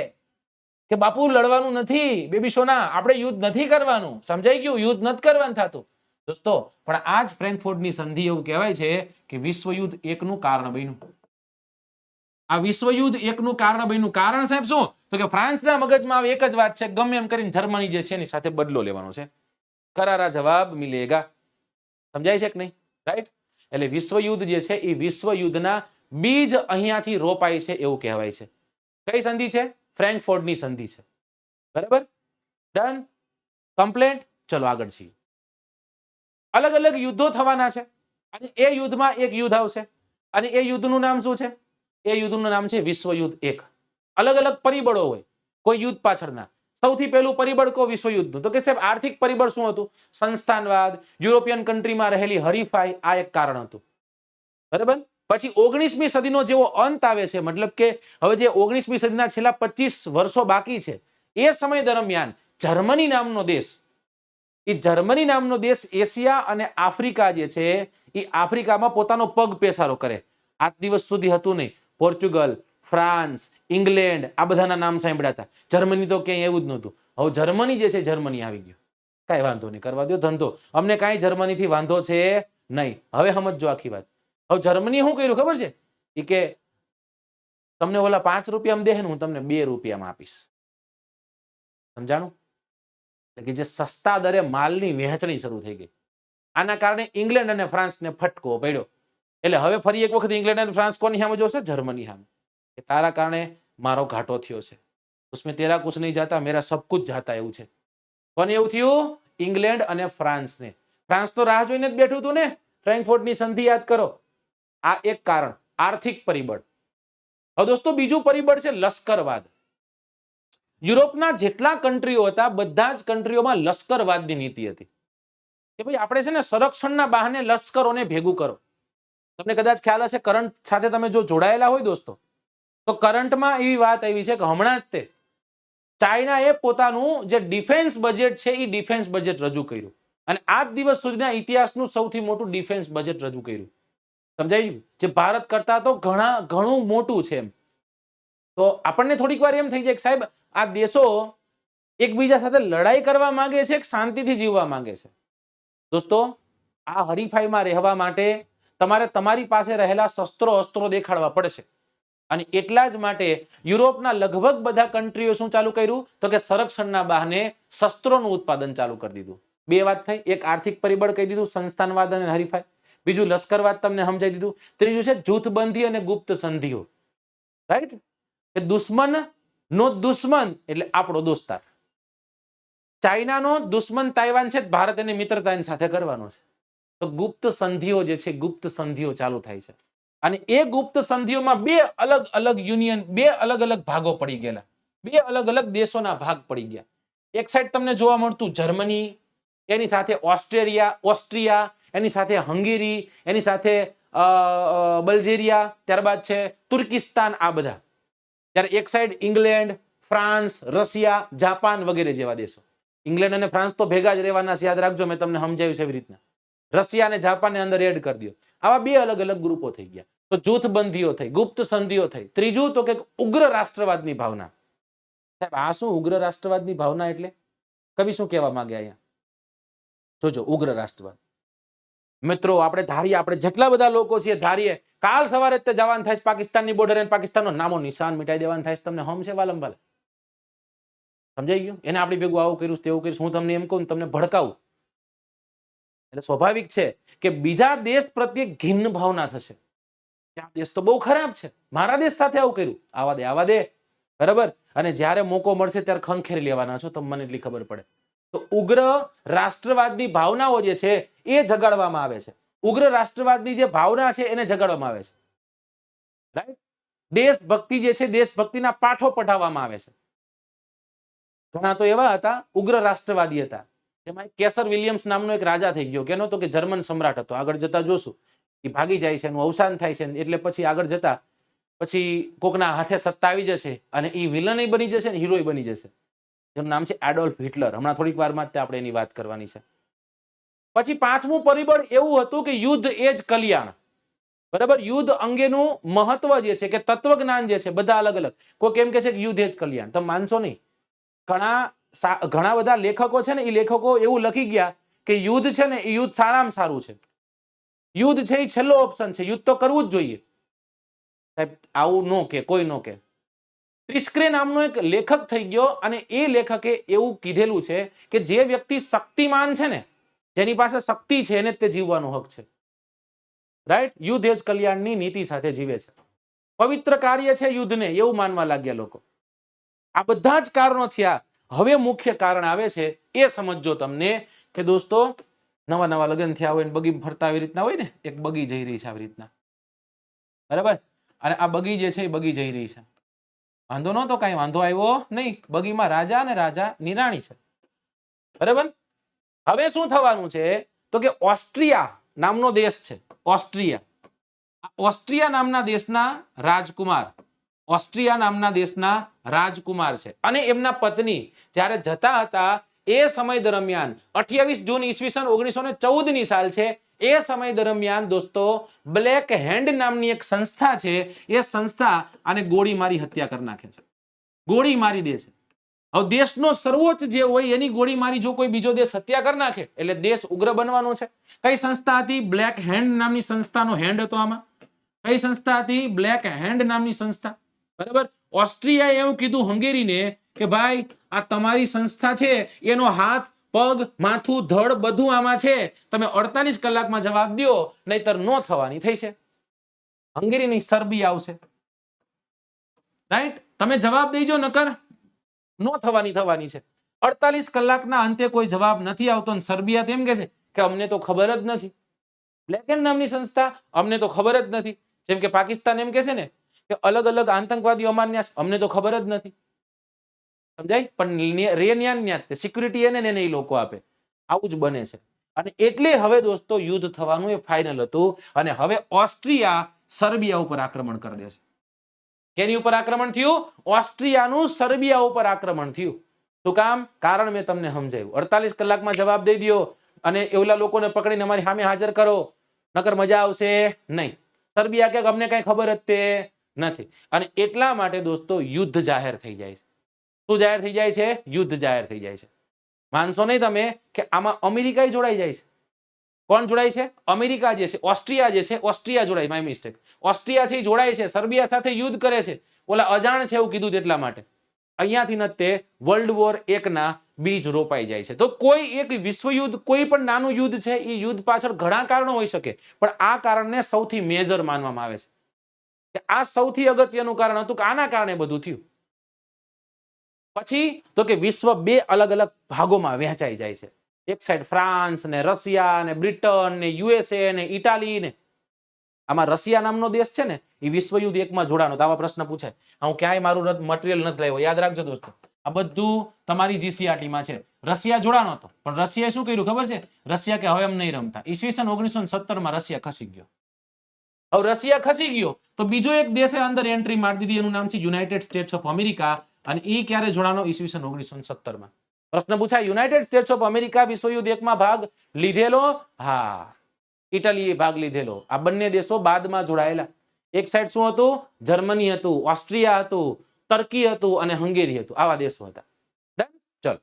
કે બાપુ લડવાનું નથી, બેબી સોના, આપણે યુદ્ધ નથી કરવાનું. સમજાઈ ગયું? યુદ્ધ નથી કરવાનું થતું દોસ્તો. પણ આ જ ફ્રેન્કફર્ટની સંધિ એવું કહેવાય છે કે વિશ્વયુદ્ધ 1 નું કારણ બન્યું. આ વિશ્વયુદ્ધ 1 નું કારણ બન્યું. કારણ સાહેબ શું? તો કે ફ્રાન્સના મગજમાં એક જ વાત છે, ગમે એમ કરીને જર્મની જે છે એની સાથે બદલો લેવાનો છે. કરારા જવાબ મિલેગા. સમજાય છે કે નહીં? રાઈટ? એટલે વિશ્વયુદ્ધ જે છે એ વિશ્વયુદ્ધના બીજ અહીંયાથી રોપાય છે એવું કહેવાય છે. કઈ સંધિ છે? ફ્રેન્કફર્ટની સંધિ છે. બરાબર? ડન? કમ્પ્લેટ? ચલો આગળ છીએ. અલગ અલગ યુદ્ધો થવાના છે અને એ યુદ્ધમાં એક યુદ્ધ આવશે અને એ યુદ્ધનું નામ શું છે? એ યુદ્ધનું નામ છે વિશ્વયુદ્ધ 1. અલગ અલગ પરિબળો હોય કોઈ યુદ્ધ પાછળના. સૌથી પહેલું પરિબળ કો વિશ્વયુદ્ધનું, તો કે સાહેબ આર્થિક પરિબળ શું હતું? સંસ્થાનવાદ, યુરોપિયન કન્ટ્રીમાં રહેલી હરીફાઈ, આ એક કારણ હતું. બરાબર? પછી 19મી સદીનો જેવો અંત આવે છે, મતલબ કે હવે જે 19મી સદીના છેલ્લા 25 વર્ષો બાકી છે એ સમય દરમિયાન જર્મની નામનો દેશ, એ જર્મની નામનો દેશ એશિયા અને આફ્રિકા જે છે એ આફ્રિકામાં પોતાનો પગ પેસારો કરે. આજ દિવસ સુધી હતું નહીં. પોર્ચુગલ, ફ્રાન્સ, ઇંગ્લેન્ડ આ બધાના નામ સાંભળ્યા હતા. જર્મની તો ક્યાંય એવું જ નહોતું. હવે જર્મની જે છે જર્મની આવી ગયું, કાંઈ વાંધો નહીં, કરવા દો ધંધો, અમને કાંઈ જર્મનીથી વાંધો છે નહીં. હવે સમજો આખી વાત. હવે જર્મની શું કર્યું ખબર છે? ઈ કે તમને ઓલા 5 રૂપિયામાં દે ને, હું તમને 2 રૂપિયામાં આપીશ. સમજાણું? એટલે કે જે સસ્તા દરે માલની વહેંચણી શરૂ થઈ ગઈ. આના કારણે ઇંગ્લેન્ડ અને ફ્રાન્સને ફટકો પડ્યો. એટલે હવે ફરી એક વખત ઇંગ્લેન્ડ અને ફ્રાન્સ કોની સામે જોશે? જર્મની સામે. કે તારા કારણે મારો ઘાટો થયો છે, ઉસમેં તેરા કુછ નહીં જાતા, મેરા સબ કુછ જાતા, એવું છે. કોને એવું થયું? ઇંગ્લેન્ડ અને ફ્રાન્સને. ફ્રાન્સ તો રાહ જોઈને જ બેઠું હતું ને, ફ્રેન્કફર્ટની સંધિ યાદ કરો. આ એક કારણ, આર્થિક પરિબળ. હવે દોસ્તો બીજું પરિબળ છે લશ્કરવાદ. યુરોપના જેટલા કન્ટ્રીઓ હતા બધા જ કન્ટ્રીઓમાં લશ્કરવાદની નીતિ હતી કે ભાઈ આપણે છે ને સંરક્ષણના બહાને લશ્કરોને ભેગું કરો. તમને કદાચ ખ્યાલ હશે, કરંટ સાથે તમે જો જોડાયેલા હોય દોસ્તો, તો કરંટમાં એવી વાત આવી છે કે હમણાં જ તે ચાઇનાએ પોતાનું જે ડિફેન્સ બજેટ છે એ ડિફેન્સ બજેટ રજૂ કર્યું અને આજ દિવસ સુધીના ઇતિહાસનું સૌથી મોટું ડિફેન્સ બજેટ રજૂ કર્યું. સમજાય? જે ભારત કરતા તો ઘણું મોટું છે એમ. તો આપણને થોડીક વાર એમ થઈ જાય કે સાહેબ આ દેશો એકબીજા સાથે લડાઈ કરવા માંગે છે કે શાંતિથી જીવવા માંગે છે? દોસ્તો આ હરીફાઈમાં રહેવા માટે તમારે તમારી પાસે રહેલા શસ્ત્રો અસ્ત્રો દેખાડવા પડશે અને એટલા જ માટે યુરોપના લગભગ બધા કન્ટ્રીઓ શું ચાલુ કર્યું? તો કે સંરક્ષણના બહાને શસ્ત્રોનું ઉત્પાદન ચાલુ કરી દીધું. બે વાત થઈ, એક આર્થિક પરિબળ કહી દીધું, સંસ્થાનવાદ અને હરીફાઈ. બીજું લશ્કરવાદ તમને સમજાઈ દીધું. ત્રીજું છે જૂથબંધી અને ગુપ્ત સંધિઓ. રાઈટ? કે દુશ્મન નો દુશ્મન એટલે આપણો દોસ્તાર. ચાઇનાનો દુશ્મન તાઇવાન છે, ભારત એની મિત્રતાની સાથે કરવાનો છે. તો ગુપ્ત સંધિઓ જે છે, ગુપ્ત સંધિઓ ચાલુ થાય છે અને એ ગુપ્ત સંધિઓમાં બે અલગ અલગ યુનિયન, બે અલગ અલગ ભાગો પડી ગયેલા, બે અલગ અલગ દેશોના ભાગ પડી ગયા. એક સાઈડ તમને જોવા મળતું જર્મની, એની સાથે ઓસ્ટ્રિયા, એની સાથે હંગેરી, એની સાથે બલ્ગેરિયા, ત્યારબાદ છે તુર્કિસ્તાન, આ બધા. ત્યારે એક side England, France, Russia, Japan વગેરે જેવા દેશો. ઇંગ્લેન્ડ અને ફ્રાન્સ તો ભેગા જ રહેવાના છે, યાદ રાખજો, મેં તમને સમજાવ્યું છે એવી રીતના. રશિયા અને જાપાનને અંદર એડ કરી દો. આવા બે અલગ અલગ ગ્રુપો થઈ ગયા. તો જૂથબંધીઓ થઈ, ગુપ્ત સંધિઓ થઈ. ત્રીજું તો કે ઉગ્ર રાષ્ટ્રવાદની ભાવના. સાહેબ આ શું ઉગ્ર રાષ્ટ્રવાદની ભાવના એટલે? કવિ શું કહેવા માંગે અહીંયા? જોજો, ઉગ્ર રાષ્ટ્રવાદ. મિત્રો આપણે ધારીએ, આપણે જેટલા બધા લોકો છીએ ધારીએ કાલ સવારે તે જવાન થાય પાકિસ્તાનની બોર્ડર અને પાકિસ્તાનનો નામો નિશાન મિટાઈ દેવાનું થાય. તમને હમ છે વાલમ વાલે? સમજાઈ ગયું? એને આપણી ભેગું આવું કર્યું, તેવું કર્યું. હું તમને એમ કહું, તમને ભડકાવું એટલે સ્વાભાવિક છે કે બીજા દેશ પ્રત્યે ઘિન્ન ભાવના થશે. આ દેશ તો બહુ ખરાબ છે, મારા દેશ સાથે આવું કર્યું, આવા દે બરાબર. અને જ્યારે મોકો મળશે ત્યારે ખંખેરી લેવાના છો, તમને મને એટલી ખબર પડે. તો ઉગ્ર રાષ્ટ્રવાદની ભાવનાઓ જે છે એ જગાડવામાં આવે છે. ઉગ્ર રાષ્ટ્રવાદની જે ભાવના છે એને જગાડવામાં આવે છે. રાઈટ? દેશભક્તિ જે છે, દેશભક્તિના પાઠો પઢાવવામાં આવે છે. ઘણા તો એવા હતા ઉગ્ર રાષ્ટ્રવાદી હતા, એમાં કેસર વિલિયમ્સ નામનો એક રાજા થઈ ગયો. કેનો? તો કે જર્મન સમ્રાટ હતો. આગળ જતા જોશું એ ભાગી જાય છે, એનું અવસાન થાય છે, એટલે પછી આગળ જતા પછી કોકના હાથે સત્તા આવી જશે અને એ વિલન બની જશે ને હીરો બની જશે. જેનું નામ છે એડોલ્ફ હિટલર. હમણાં થોડીક વારમાં આપણે એની વાત કરવાની છે. પછી પાંચમું પરિબળ એવું હતું કે યુદ્ધ એ જ કલ્યાણ. બરાબર? યુદ્ધ અંગેનું મહત્વ જે છે કે તત્વજ્ઞાન જે છે બધા અલગ અલગ. કોઈ કેમ કે છે કે યુદ્ધ એ જ કલ્યાણ. તમે માનશો નહીં, ઘણા બધા લેખકો છે ને, એ લેખકો એવું લખી ગયા કે યુદ્ધ છે ને એ યુદ્ધ સારામાં સારું છે. યુદ્ધ છે એ છેલ્લો ઓપ્શન છે, યુદ્ધ તો કરવું જ જોઈએ. સાહેબ આવું નો કે કોઈ નો કે. ત્રિસ્ક્રે નામનો એક લેખક થઈ ગયો અને એ લેખકે એવું કીધેલું છે કે જે વ્યક્તિ શક્તિમાન છે ને, જેની પાસે શક્તિ છે, એને તે જીવવાનો હક છે. રાઈટ? યુદ્ધ એ જ કલ્યાણની નીતિ સાથે જીવે છે. પવિત્ર કાર્ય છે યુદ્ધને, એવું માનવા લાગ્યા લોકો. આ બધા જ કારણો થયા. હવે મુખ્ય કારણ આવે છે એ સમજો તમને કે દોસ્તો નવા નવા લગ્ન થયા હોય ને બગી ફરતા આવી રીતના હોય ને, એક બગી જઈ રહી છે આવી રીતના, બરાબર? અને આ બગી જે છે એ બગી જઈ રહી છે. વાંધો નતો, કઈ વાંધો આવ્યો નહીં. બગીમાં રાજા અને રાજા નિરાણી છે, બરાબર? હવે શું થવાનું છે તો કે ઓસ્ટ્રિયા નામનો દેશ છે, ઓસ્ટ્રિયા. ઓસ્ટ્રિયા નામના દેશના રાજકુમાર, ઓસ્ટ્રિયા નામના દેશના રાજકુમાર છે અને એમના પત્ની જ્યારે જતા હતા એ સમય દરમિયાન 28 જૂન ઈસવીસન 1914 ની સાલ છે. એ સમય દરમિયાન દોસ્તો બ્લેક હેન્ડ નામની એક સંસ્થા છે, એ સંસ્થા આને ગોળી મારી હત્યા કરી નાખે છે, ગોળી મારી દે છે. હવે દેશનો સર્વોચ્ચ જે હોય એની ગોળી મારી જો કોઈ બીજો દેશ હત્યા કરી નાખે એટલે દેશ ઉગ્ર બનવાનો છે. કઈ સંસ્થા હતી? બ્લેક હેન્ડ નામની સંસ્થાનો હેન્ડ હતો આમાં. કઈ સંસ્થા હતી? બ્લેક હેન્ડ નામની સંસ્થા. બરાબર. ઓસ્ટ્રિયાએ એવું કીધું હંગેરીને કે ભાઈ આ તમારી સંસ્થા છે એનો હાથ, પગ, માથું, ધડ બધું આમાં છે, તમે 48 કલાકમાં જવાબ દો નહીતર નો થવાની થઈ છે. હંગેરીની સર્બિયા આવશે. રાઈટ. તમે જવાબ દેજો નકર નો થવાની છે. 48 કલાકના અંતે કોઈ જવાબ નથી આવતો અને સર્બિયા તેમ કહે છે કે અમને તો ખબર જ નથી. બ્લેક હેન્ડ નામની સંસ્થા અમને તો ખબર જ નથી. જેમ કે પાકિસ્તાન એમ કહે છે ને કે અલગ અલગ આતંકવાદીઓ અમારન્યા અમને તો ખબર જ નથી. સમજાય? પણ સિક્યુરિટી એને ને એ લોકો આપે. આવું જ બને છે. અને એટલે હવે દોસ્તો યુદ્ધ થવાનું એ ફાઇનલ હતું અને હવે ઓસ્ટ્રિયા સર્બિયા ઉપર આક્રમણ કરી દેશે. કેની ઉપર આક્રમણ થયું? ઓસ્ટ્રિયાનું સર્બિયા ઉપર આક્રમણ થયું. શું કામ? કારણ મેં તમને સમજાવ્યું. 48 કલાકમાં જવાબ દઈ દો અને એવલા લોકોને પકડીને અમારી સામે હાજર કરો નકર મજા આવશે નહીં. સર્બિયા કે અમને કઈ ખબર જ તે નથી. અને એટલા માટે દોસ્તો યુદ્ધ જાહેર થઈ જાય છે. શું જાહેર થઈ જાય છે? યુદ્ધ જાહેર થઈ જાય છે. માનશો નહીં તમે કે આમાં અમેરિકા જોડાઈ જાય છે. કોણ જોડાય છે? અમેરિકા જે છે, ઓસ્ટ્રિયા જે છે, ઓસ્ટ્રિયા જોડાય. My mistake. ઓસ્ટ્રિયા છે જોડાય છે, સર્બિયા સાથે યુદ્ધ કરે છે. ઓલા અજાણ છે એવું કીધું એટલા માટે. અહીંયાથી ન તે વર્લ્ડ વોર 1 ના બીજ રોપાઈ જાય છે. તો કોઈ એક વિશ્વયુદ્ધ, કોઈ પણ નાનું યુદ્ધ છે એ યુદ્ધ પાછળ ઘણા કારણો હોઈ શકે, પણ આ કારણને સૌથી મેજર માનવામાં આવે છે કે આ સૌથી અગત્યનું કારણ હતું કે આના કારણે બધું થયું. પછી તો કે વિશ્વ 2 અલગ અલગ ભાગોમાં વહેંચાઈ જાય છે. એક સાઈડ ફ્રાન્સ ને રશિયા ને બ્રિટન ને યુએસએ ને ઇટાલી ને. આમાં રશિયા નામનો દેશ છે ને એ વિશ્વયુદ્ધ 1 માં જોડાનો. તો આવા પ્રશ્ન પૂછાય. હું ક્યાંય મારું મટીરિયલ નથી લાવ્યો, યાદ રાખજો દોસ્તો. આ બધું તમારી જીસીઆરટી માં છે. રશિયા જોડાનો હતો પણ રશિયાએ શું કર્યું ખબર છે? રશિયા કે હવે એમ નહીં રમતા. ઈસવીસન 1917 માં રશિયા ખસી ગયો. હવે રશિયા ખસી ગયો તો બીજો એક દેશે અંદર એન્ટ્રી મારી દીધી. એનું નામ છે યુનાઇટેડ સ્ટેટ્સ ઓફ અમેરિકા. અને એ ક્યારે જોડાનો? ઈસવીસન 1917 માં. પ્રશ્ન પૂછાય યુનાઇટેડ સ્ટેટ્સ ઓફ અમેરિકા વિશ્વયુદ્ધ 1 માં ભાગ લીધેલો? હા, ઇટાલીએ ભાગ લીધેલો. આ બંને દેશો બાદમાં જોડાયેલા. એક સાઈડ શું હતું? જર્મની હતું, ઓસ્ટ્રિયા હતું, ટર્કી હતું અને હંગેરી હતું. આવા દેશો હતા. ડન? ચલો,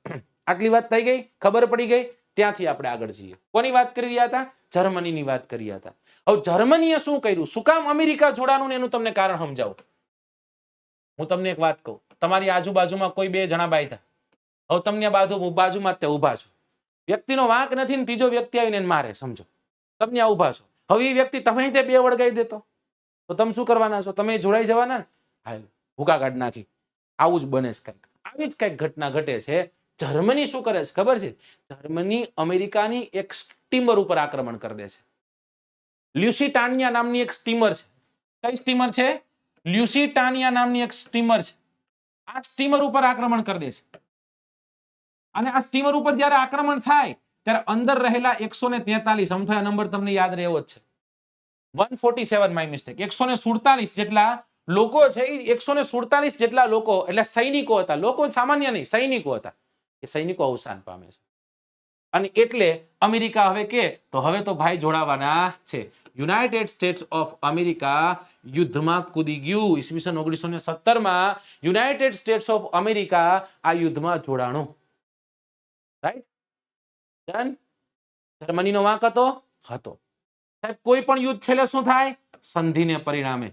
આટલી વાત થઈ ગઈ, ખબર પડી ગઈ. ત્યાંથી આપણે આગળ જઈએ. કોની વાત કરી રહ્યા હતા? જર્મનીની વાત કરી રહ્યા હતા. હવે જર્મનીએ શું કર્યું? શું કામ અમેરિકા જોડાનું? એનું તમને કારણ સમજાવું. હું તમને એક વાત કહું. તમારી આજુબાજુમાં કોઈ 2 જણા બાયતા. હવે તમને બાજુમાં જ તે ઊભા છો. વ્યક્તિનો વાંક નથી ને ત્રીજો વ્યક્તિ આવીને મારે, સમજો. તમે આ ઊભા છો. હવે એ વ્યક્તિ તમે તે 2 વળગાઈ દેતો તો તમે શું કરવાના છો? તમે જોડાઈ જવાના ને. હા, ભૂકા કાઢ નાખી. આવું જ બને છે કંઈક. આવી જ કંઈક ઘટના ઘટે છે. જર્મની શું કરે છે ખબર છે? જર્મની અમેરિકાની એક સ્ટીમર ઉપર આક્રમણ કરી દે છે. લ્યુસિટાનિયા નામની એક સ્ટીમર છે. કઈ સ્ટીમર છે? લ્યુસિટાનિયા નામની એક સ્ટીમર છે. આ સ્ટીમર ઉપર આક્રમણ કરી દે છે. અને આ સ્ટીમર ઉપર જ્યારે આક્રમણ થાય ત્યારે અંદર રહેલા 143, સમજો આ નંબર તમને યાદ રહેવો જ છે. 147 માય મિસ્ટેક. 147 જેટલા લોકો છે. 147 જેટલા લોકો એટલે સૈનિકો હતા. લોકો સામાન્ય નહીં, સૈનિકો હતા. એ સૈનિકો અવસાન પામે છે. અને એટલે અમેરિકા હવે કે તો હવે તો ભાઈ જોડાવાના છે. યુનાઇટેડ સ્ટેટ્સ ઓફ અમેરિકા યુદ્ધમાં કૂદી ગયું. ઈસવીસન 1917 માં યુનાઇટેડ સ્ટેટ્સ ઓફ અમેરિકા આ યુદ્ધમાં જોડાણું. રાઈટ? ડન? જર્મનીનો વાંક હતો? હતો. સાહેબ કોઈ પણ યુદ્ધ છેલ્લે શું થાય? સંધિને પરિણામે.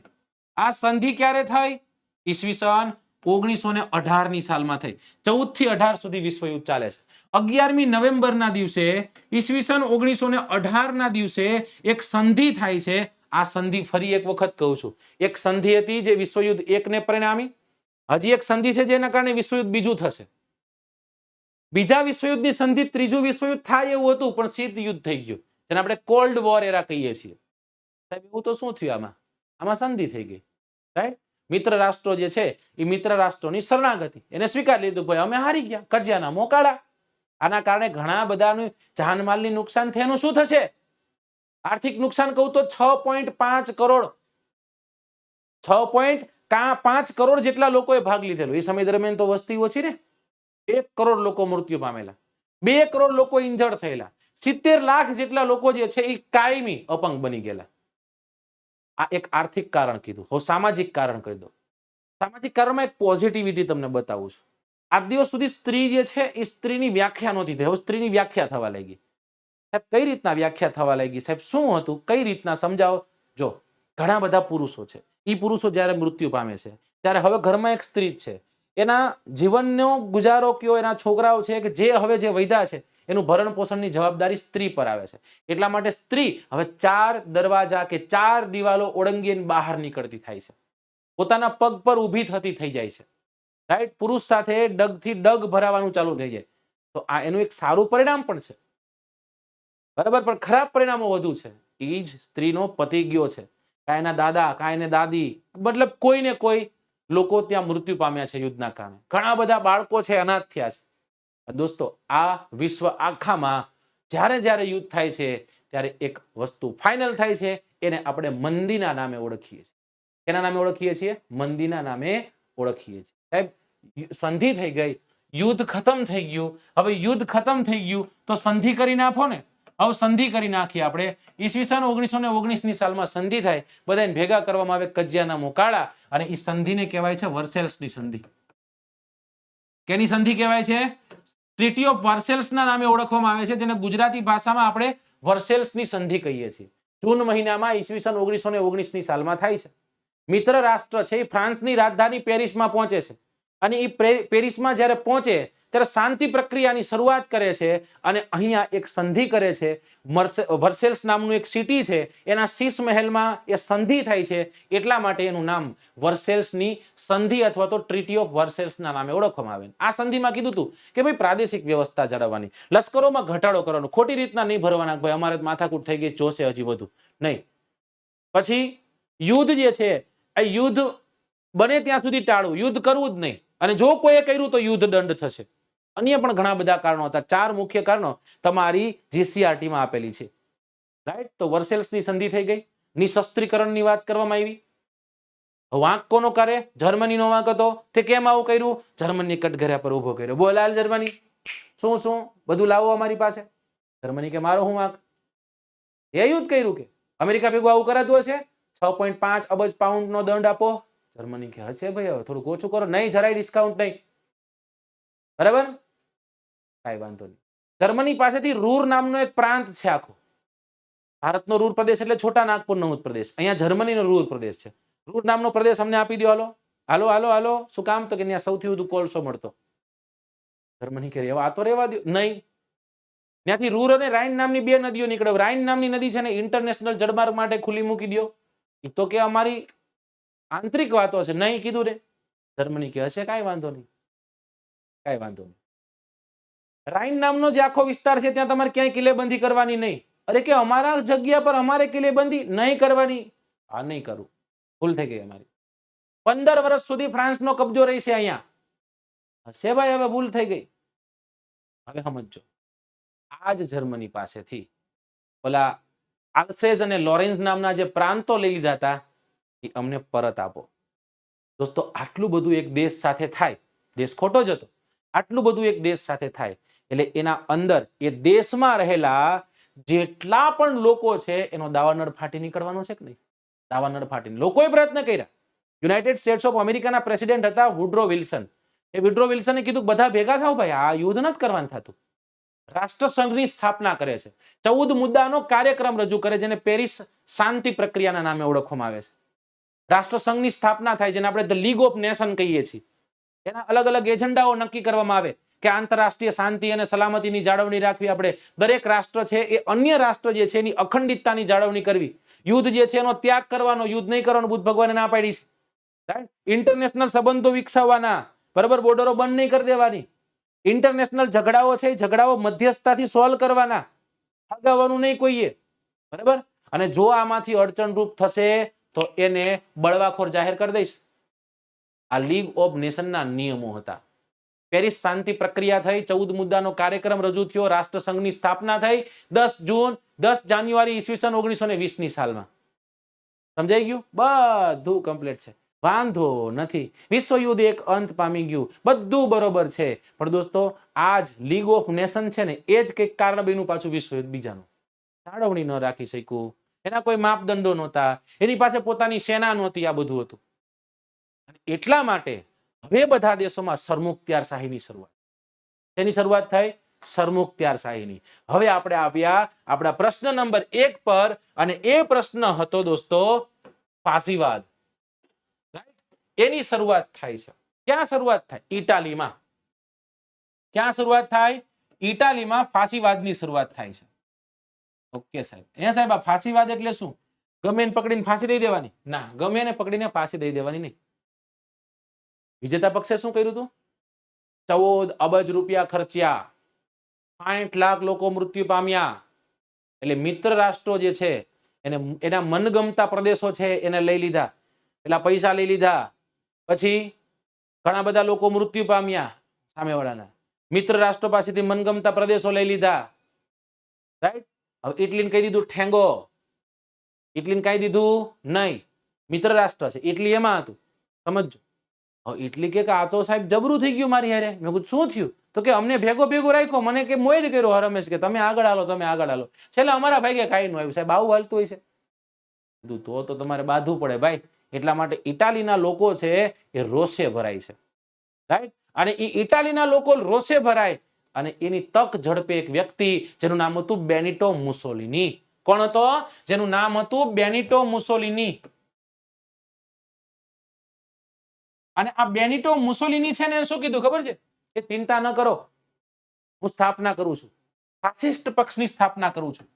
આ સંધિ ક્યારે થઈ? ઈસવીસન 1918 ની સાલમાં થઈ. 14 થી 18 સુધી વિશ્વયુદ્ધ ચાલે છે. 11મી નવેમ્બરના દિવસે ઈસવીસન 1918 ના દિવસે એક સંધિ થાય છે. આ સંધિ ફરી એક વખત કહું છું, એક સંધિ હતી જે વિશ્વયુદ્ધ 1 ને પરિણામી. હજી એક સંધિ છે જેના કારણે વિશ્વયુદ્ધ બીજું થશે. બીજા વિશ્વયુદ્ધની સંધિ ત્રીજું વિશ્વયુદ્ધ થાય એવું હતું પણ શીત યુદ્ધ થઈ ગયું, જેને આપણે કોલ્ડ વોર એરા કહીએ છીએ. સાહેબ એવું તો શું થયું? આમાં સંધિ થઈ ગઈ. રાઈટ? મિત્ર રાષ્ટ્રો જે છે એ મિત્ર રાષ્ટ્રોની શરણાગતિ એને સ્વીકારી લીધું. ભાઈ અમે હારી ગયા, કજિયાના મોકાળા. આના કારણે ઘણા બધાનું જાનમાલની નુકસાન થયાનું શું થશે? આર્થિક નુકસાન કહું તો 6.5 કરોડ 6.5 કરોડ જેટલા લોકોએ ભાગ લીધેલો. એ સમય દરમિયાન તો વસ્તી ઓછી ને. 1 કરોડ લોકો મૃત્યુ પામેલા, 2 કરોડ લોકો ઇન્જર્ડ થયેલા, 70 લાખ જેટલા લોકો જે છે એ કાયમી અપંગ બની ગયેલા. આ એક આર્થિક કારણ કીધું. હવે સામાજિક કારણ કહી દો. સામાજિક કારણમાં એક પોઝિટિવિટી તમને બતાવું છું. આજ દિવસ સુધી સ્ત્રી જે છે એ સ્ત્રીની વ્યાખ્યા નહોતી થઈ, હવે સ્ત્રીની વ્યાખ્યા થવા લાગી. સાહેબ કઈ રીતના વ્યાખ્યા થવા લાગી? સાહેબ શું હતું, કઈ રીતના સમજાવો? જો ઘણા બધા પુરુષો છે, એ પુરુષો જ્યારે મૃત્યુ પામે છે ત્યારે હવે ઘરમાં એક સ્ત્રી છે, એના જીવનનો ગુજારો કયો, એના છોકરાઓ છે કે જે હવે જે વૈધા છે એનું ભરણ પોષણની જવાબદારી સ્ત્રી પર આવે છે. એટલા માટે સ્ત્રી હવે 4 દરવાજા કે 4 દિવાલો ઓળંગીને બહાર નીકળતી થાય છે, પોતાના પગ પર ઊભી થતી થઈ જાય છે. રાઈટ? પુરુષ સાથે ડગથી ડગ ભરાવાનું ચાલુ થઈ જાય. તો આ એનું એક સારું પરિણામ પણ છે, બરાબર, પણ ખરાબ પરિણામો વધુ છે. એ જ સ્ત્રીનો પતિ ગયો છે, કાંઈ એના દાદા, કાંઈ એને દાદી, મતલબ કોઈને કોઈ લોકો ત્યાં મૃત્યુ પામ્યા છે યુદ્ધના કારણે. ઘણા બધા બાળકો છે અનાથ થયા છે. દોસ્તો આ વિશ્વ આખામાં જ્યારે જ્યારે યુદ્ધ થાય છે ત્યારે એક વસ્તુ ફાઇનલ થાય છે, એને આપણે મંદીના નામે ઓળખીએ છીએ. કેના નામે ઓળખીએ છીએ? મંદીના નામે ઓળખીએ છીએ. સાહેબ સંધિ થઈ ગઈ, યુદ્ધ ખતમ થઈ ગયું. હવે યુદ્ધ ખતમ થઈ ગયું તો સંધિ કરી નાખો ને. હવે સંધિ કરી નાખીએ આપણે. ઈસવીસન 1919 ની સાલમાં સંધિ થાય, બધાને ભેગા કરવામાં આવે કજિયાના મોકાળા, અને એ સંધિને કહેવાય છે વર્સેલ્સની સંધિ. કેની સંધિ કહેવાય છે? ટ્રીટી ઓફ વર્સેલ્સના નામે ઓળખવામાં આવે છે, જેને ગુજરાતી ભાષામાં આપણે વર્સેલ્સની સંધિ કહીએ છીએ. જૂન મહિનામાં ઈસવીસન 1919 ની સાલમાં થાય છે. મિત્ર રાષ્ટ્ર છે એ ફ્રાન્સની રાજધાની પેરિસમાં પહોંચે છે, અને એ પેરિસમાં જ્યારે પહોંચે ત્યારે શાંતિ પ્રક્રિયાની શરૂઆત કરે છે, અને અહીંયા એક સંધિ કરે છે. વર્સેલ્સ નામનું એક સિટી છે, એના શીશ મહેલમાં એ સંધિ થાય છે, એટલા માટે એનું નામ વર્સેલ્સની સંધિ અથવા તો ટ્રીટી ઓફ વર્સેલ્સના નામે ઓળખવામાં આવે. આ સંધિમાં કીધું હતું કે ભાઈ પ્રાદેશિક વ્યવસ્થા જાળવવાની, લશ્કરોમાં ઘટાડો કરવાનો, ખોટી રીતના નહીં ભરવાના, ભાઈ અમારે માથાકૂટ થઈ ગઈ, જોશે હજી વધુ નહીં. પછી યુદ્ધ જે છે એ યુદ્ધ બને ત્યાં સુધી ટાળવું, યુદ્ધ કરવું જ નહીં, અને જો કોઈએ કર્યું તો યુદ્ધ દંડ થશે. અન્ય પણ ઘણા બધા કારણો હતા. 4 મુખ્ય કારણો તમારી જીસીઆરટી માં આપેલી છે. રાઈટ? તો વર્સેલ્સની સંધિ થઈ ગઈ. નિશસ્ત્રીકરણની વાત કરવામાં આવી. વાંક કોનો કરે? જર્મનીનો વાંક હતો. તે કેમ આવું કર્યું? જર્મની કટઘરા પર ઉભો કર્યો. બોલાલ જર્મની, શું શું બધું લાવો અમારી પાસે. જર્મની કે મારો હું વાંક? એ યુદ્ધ કર્યું કે અમેરિકા ભેગું આવું કરાતું હશે? 6.5 અબજ પાઉન્ડનો દંડ આપો. જર્મની કે હશે ભાઈ, હવે થોડું ઓછું કરો. નહીં, જરાય ડિસ્કાઉન્ટ નહીં. બરાબર, કઈ વાંધો નહીં. જર્મની પાસેથી રૂર નામનો એક પ્રાંત છે આખો. ભારતનો રૂર પ્રદેશ એટલે છોટા નાગપુરનો પ્રદેશ, અહીંયા જર્મનીનો રૂર પ્રદેશ છે. રૂર નામનો પ્રદેશ અમને આપી દો. હાલો હાલો હાલો હાલો. શું કામ? તો કે ત્યાં સૌથી વધુ કોલસો મળતો. જર્મની કે આ તો રહેવા દો. નહીં, ત્યાંથી રૂર અને રાઇન નામની 2 નદીઓ નીકળે. રાઇન નામની નદી છે ને ઇન્ટરનેશનલ જળમાર્ગ માટે ખુલ્લી મૂકી દો. એ તો કે અમારી આંતરિક વાતો છે. નહીં કીધું રે. જર્મની કે હશે, કાંઈ વાંધો નહીં, કાંઈ વાંધો નહીં. રાઇન નામનો જે આખો વિસ્તાર છે ત્યાં તમારે ક્યાંય કિલ્લેબંધી કરવાની નહીં. અરે કે અમારા જગ્યા પર અમારે કિલ્લેબંધી નહીં કરવાની. આ નહીં કરું, ભૂલ થઈ ગઈ અમારી. 15 વર્ષ સુધી ફ્રાન્સનો કબજો રહેશે અહીંયા. હશે ભાઈ, હવે ભૂલ થઈ ગઈ. હવે સમજો, આ જ જર્મની પાસેથી ઓલા આલ્સેઝ અને લોરેન્સ નામના જે પ્રાંતો લઈ લીધા હતા એ અમને પરત આપો. દોસ્તો આટલું બધું એક દેશ સાથે થાય, દેશ ખોટો જ હતો, આટલું બધું એક દેશ સાથે થાય એટલે એના અંદર એ દેશમાં રહેલા જેટલા પણ લોકો છે એનો દાવાનળ ફાટી નીકળવાનો છે કે નહીં? દાવાનળ ફાટી. લોકોએ પ્રયત્ન કર્યા. યુનાઇટેડ સ્ટેટ્સ ઓફ અમેરિકાના પ્રેસિડેન્ટ હતા વુડ્રો વિલ્સન. એ વુડ્રો વિલ્સને કીધું બધા ભેગા થાવ ભાઈ, આ યુદ્ધ નથી કરવાનું થતું. રાષ્ટ્રસંઘની સ્થાપના કરે છે. 14 મુદ્દાનો કાર્યક્રમ રજૂ કરે, જેને પેરિસ શાંતિ પ્રક્રિયાના નામે ઓળખવામાં આવે છે. રાષ્ટ્રસંઘની સ્થાપના થાય, જેને આપણે ધ લીગ ઓફ નેશન કહીએ છીએ. એના અલગ અલગ એજન્ડાઓ નક્કી કરવામાં આવે કે આંતરરાષ્ટ્રીય શાંતિ અને સલામતીની જાળવણી રાખવી. આપણે દરેક રાષ્ટ્ર છે એ અન્ય રાષ્ટ્ર જે છે એની અખંડિતતાની જાળવણી કરવી. યુદ્ધ જે છે એનો ત્યાગ કરવાનો, યુદ્ધ નહીં કરવાનો બુદ્ધ ભગવાને ના પાડી છે. ઇન્ટરનેશનલ સંબંધો વિકસાવવાના, બરાબર, બોર્ડરો બંધ નહીં કરી દેવાની. ઇન્ટરનેશનલ ઝઘડાઓ છે ઝઘડાઓ મધ્યસ્થતાથી સોલ્વ કરવાના, ફગાવવાનું નહીં કોઈએ, બરાબર. અને જો આમાંથી અડચણરૂપ થશે તો એને બળવાખોર જાહેર કરી દઈશ. આ લીગ ઓફ નેશનના નિયમો હતા. પેરિસ શાંતિ પ્રક્રિયા થઈ, 14 મુદ્દાનો કાર્યક્રમ રજૂ થયો, રાષ્ટ્રસંઘની સ્થાપના થઈ 10 જાન્યુઆરી ઈસવીસન 1920 ની સાલમાં. સમજાઈ ગયું? બધું કમ્પ્લીટ છે, વાંધો નથી. વિશ્વયુદ્ધ એક અંત પામી ગયું, બધું બરોબર છે. પણ દોસ્તો આ જ લીગ ઓફ નેશન છે ને, એ જ કંઈક કારણ બન્યું પાછું વિશ્વયુદ્ધ બીજાનું. જાળવણી ન રાખી શક્યું, એના કોઈ માપદંડો નહોતા, એની પાસે પોતાની સેના નહોતી, આ બધું હતું. એટલા માટે હવે બધા દેશોમાં સરમુખત્યારશાહીની શરૂઆત. તેની શરૂઆત થઈ સરમુખત્યારશાહીની. હવે આપણે આવ્યા આપણા પ્રશ્ન નંબર 1 પર, અને એ પ્રશ્ન હતો દોસ્તો ફાસીવાદ. એની શરૂઆત થાય છે. ક્યાં શરૂઆત થાય? ઇટાલીમાં. ક્યાં શરૂઆત થાય? ઇટાલીમાં ફાસીવાદની શરૂઆત થાય છે. ઓકે સાહેબ. એ સાહેબ, આ ફાસીવાદ એટલે શું? ગમે એને પકડીને ફાંસી દઈ દેવાની? ના, ગમે એને પકડીને ફાંસી દઈ દેવાની નહીં. વિજેતા પક્ષે શું કર્યું હતું? 14 અબજ રૂપિયા ખર્ચ્યા, 60 લાખ લોકો મૃત્યુ પામ્યા. એટલે મિત્ર રાષ્ટ્રો જે છે એને એના મનગમતા પ્રદેશો છે એને લઈ લીધા, પેલા પૈસા લઈ લીધા, પછી ઘણા બધા લોકો મૃત્યુ પામ્યા. સામેવાળાના મિત્ર રાષ્ટ્રો પાસેથી મનગમતા પ્રદેશો લઈ લીધા. રાઈટ. હવે ઇટલીને કહી દીધું ઠેંગો. ઇટલીને કહી દીધું નહીં, મિત્ર રાષ્ટ્ર છે. ઇટલી એમાં હતું. સમજો. ઇટલી કે આ તો સાહેબ જબરું થઈ ગયું મારી હારે. મેં કીધું શું થયું? તો કે અમને ભેગો રાખ્યો, મને કે મોય કર્યો હરમેશ કે તમે આગળ હાલો, તમે આગળ હાલો. છેલ્લે અમારા ભાગે કાંઈ ન આવ્યું. સાહેબ આવું હાલતું હોય છે? કીધું તો તમારે બાંધવું પડે ભાઈ. એટલા માટે ઇટાલીના લોકો છે એ રોષે ભરાય છે. રાઈટ. અને એ ઇટાલીના લોકો રોષે ભરાય અને એની તક ઝડપે એક વ્યક્તિ જેનું નામ હતું બેનિટો મુસોલિની. કોણ હતો? જેનું નામ હતું બેનિટો મુસોલિની. અને આ બેનિટો મુસોલિની છે ને શું કીધું ખબર છે? કે ચિંતા ન કરો, હું સ્થાપના કરું છું, ફાસિસ્ટ પક્ષની સ્થાપના કરું છું.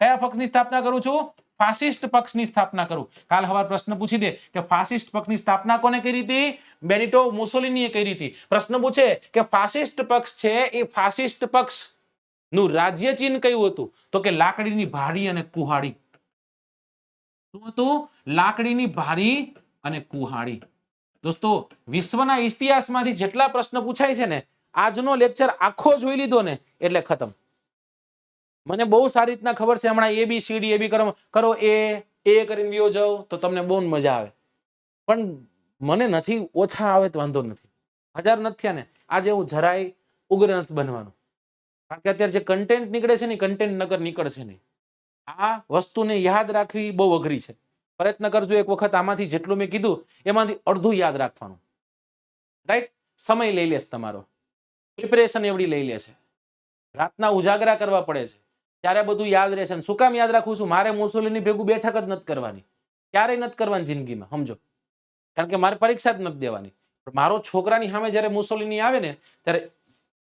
કયા પક્ષની સ્થાપના કરું છું? ફાસિસ્ટ પક્ષની સ્થાપના કરું. કાલ સવાર પ્રશ્ન પૂછી દે કે ફાસિસ્ટ પક્ષની સ્થાપના કોને કરી હતી? બેનિટો મુસોલિનીએ કરી હતી. પ્રશ્ન પૂછે કે ફાસિસ્ટ પક્ષ છે એ ફાસિસ્ટ પક્ષ નું રાજ્ય ચિહ્ન કયું હતું? તો કે લાકડીની ભારી અને કુહાડી. શું હતું? લાકડીની ભારી અને કુહાડી. દોસ્તો, વિશ્વના ઇતિહાસમાંથી જેટલા પ્રશ્ન પૂછાય છે ને, આજનો લેક્ચર આખો જોઈ લીધો ને એટલે ખતમ. મને બહુ સારી રીતના ખબર છે. હમણાં ABCD એબી કરો, એ કરીને વિયો જાવ તો તમને બહુ મજા આવે. પણ મને નથી, ઓછા આવે તો વાંધો નથી. 1000 નથી થયા ને, આજે હું જરાય ઉગ્ર નથી બનવાનું. કારણ કે અત્યારે જે કન્ટેન્ટ નીકળે છે ને, કન્ટેન્ટ નગર નીકળશે નહીં. આ વસ્તુને યાદ રાખવી બહુ અઘરી છે. પ્રયત્ન કરજો એક વખત આમાંથી જેટલું મેં કીધું એમાંથી અડધું યાદ રાખવાનું. રાઈટ. સમય લઈ લેશે તમારો, પ્રિપેરેશન એવડી લઈ લે છે, રાતના ઉજાગરા કરવા પડે છે, ત્યારે બધું યાદ રહેશે. શું કામ યાદ રાખું છું? મારે મુસોલિની ભેગું બેઠક જ નથી કરવાની, ક્યારેય નથી કરવાની જિંદગીમાં. સમજો. કારણ કે મારે પરીક્ષા જ નથી દેવાની. મારો છોકરાની સામે જયારે મુસોલિની આવે ને ત્યારે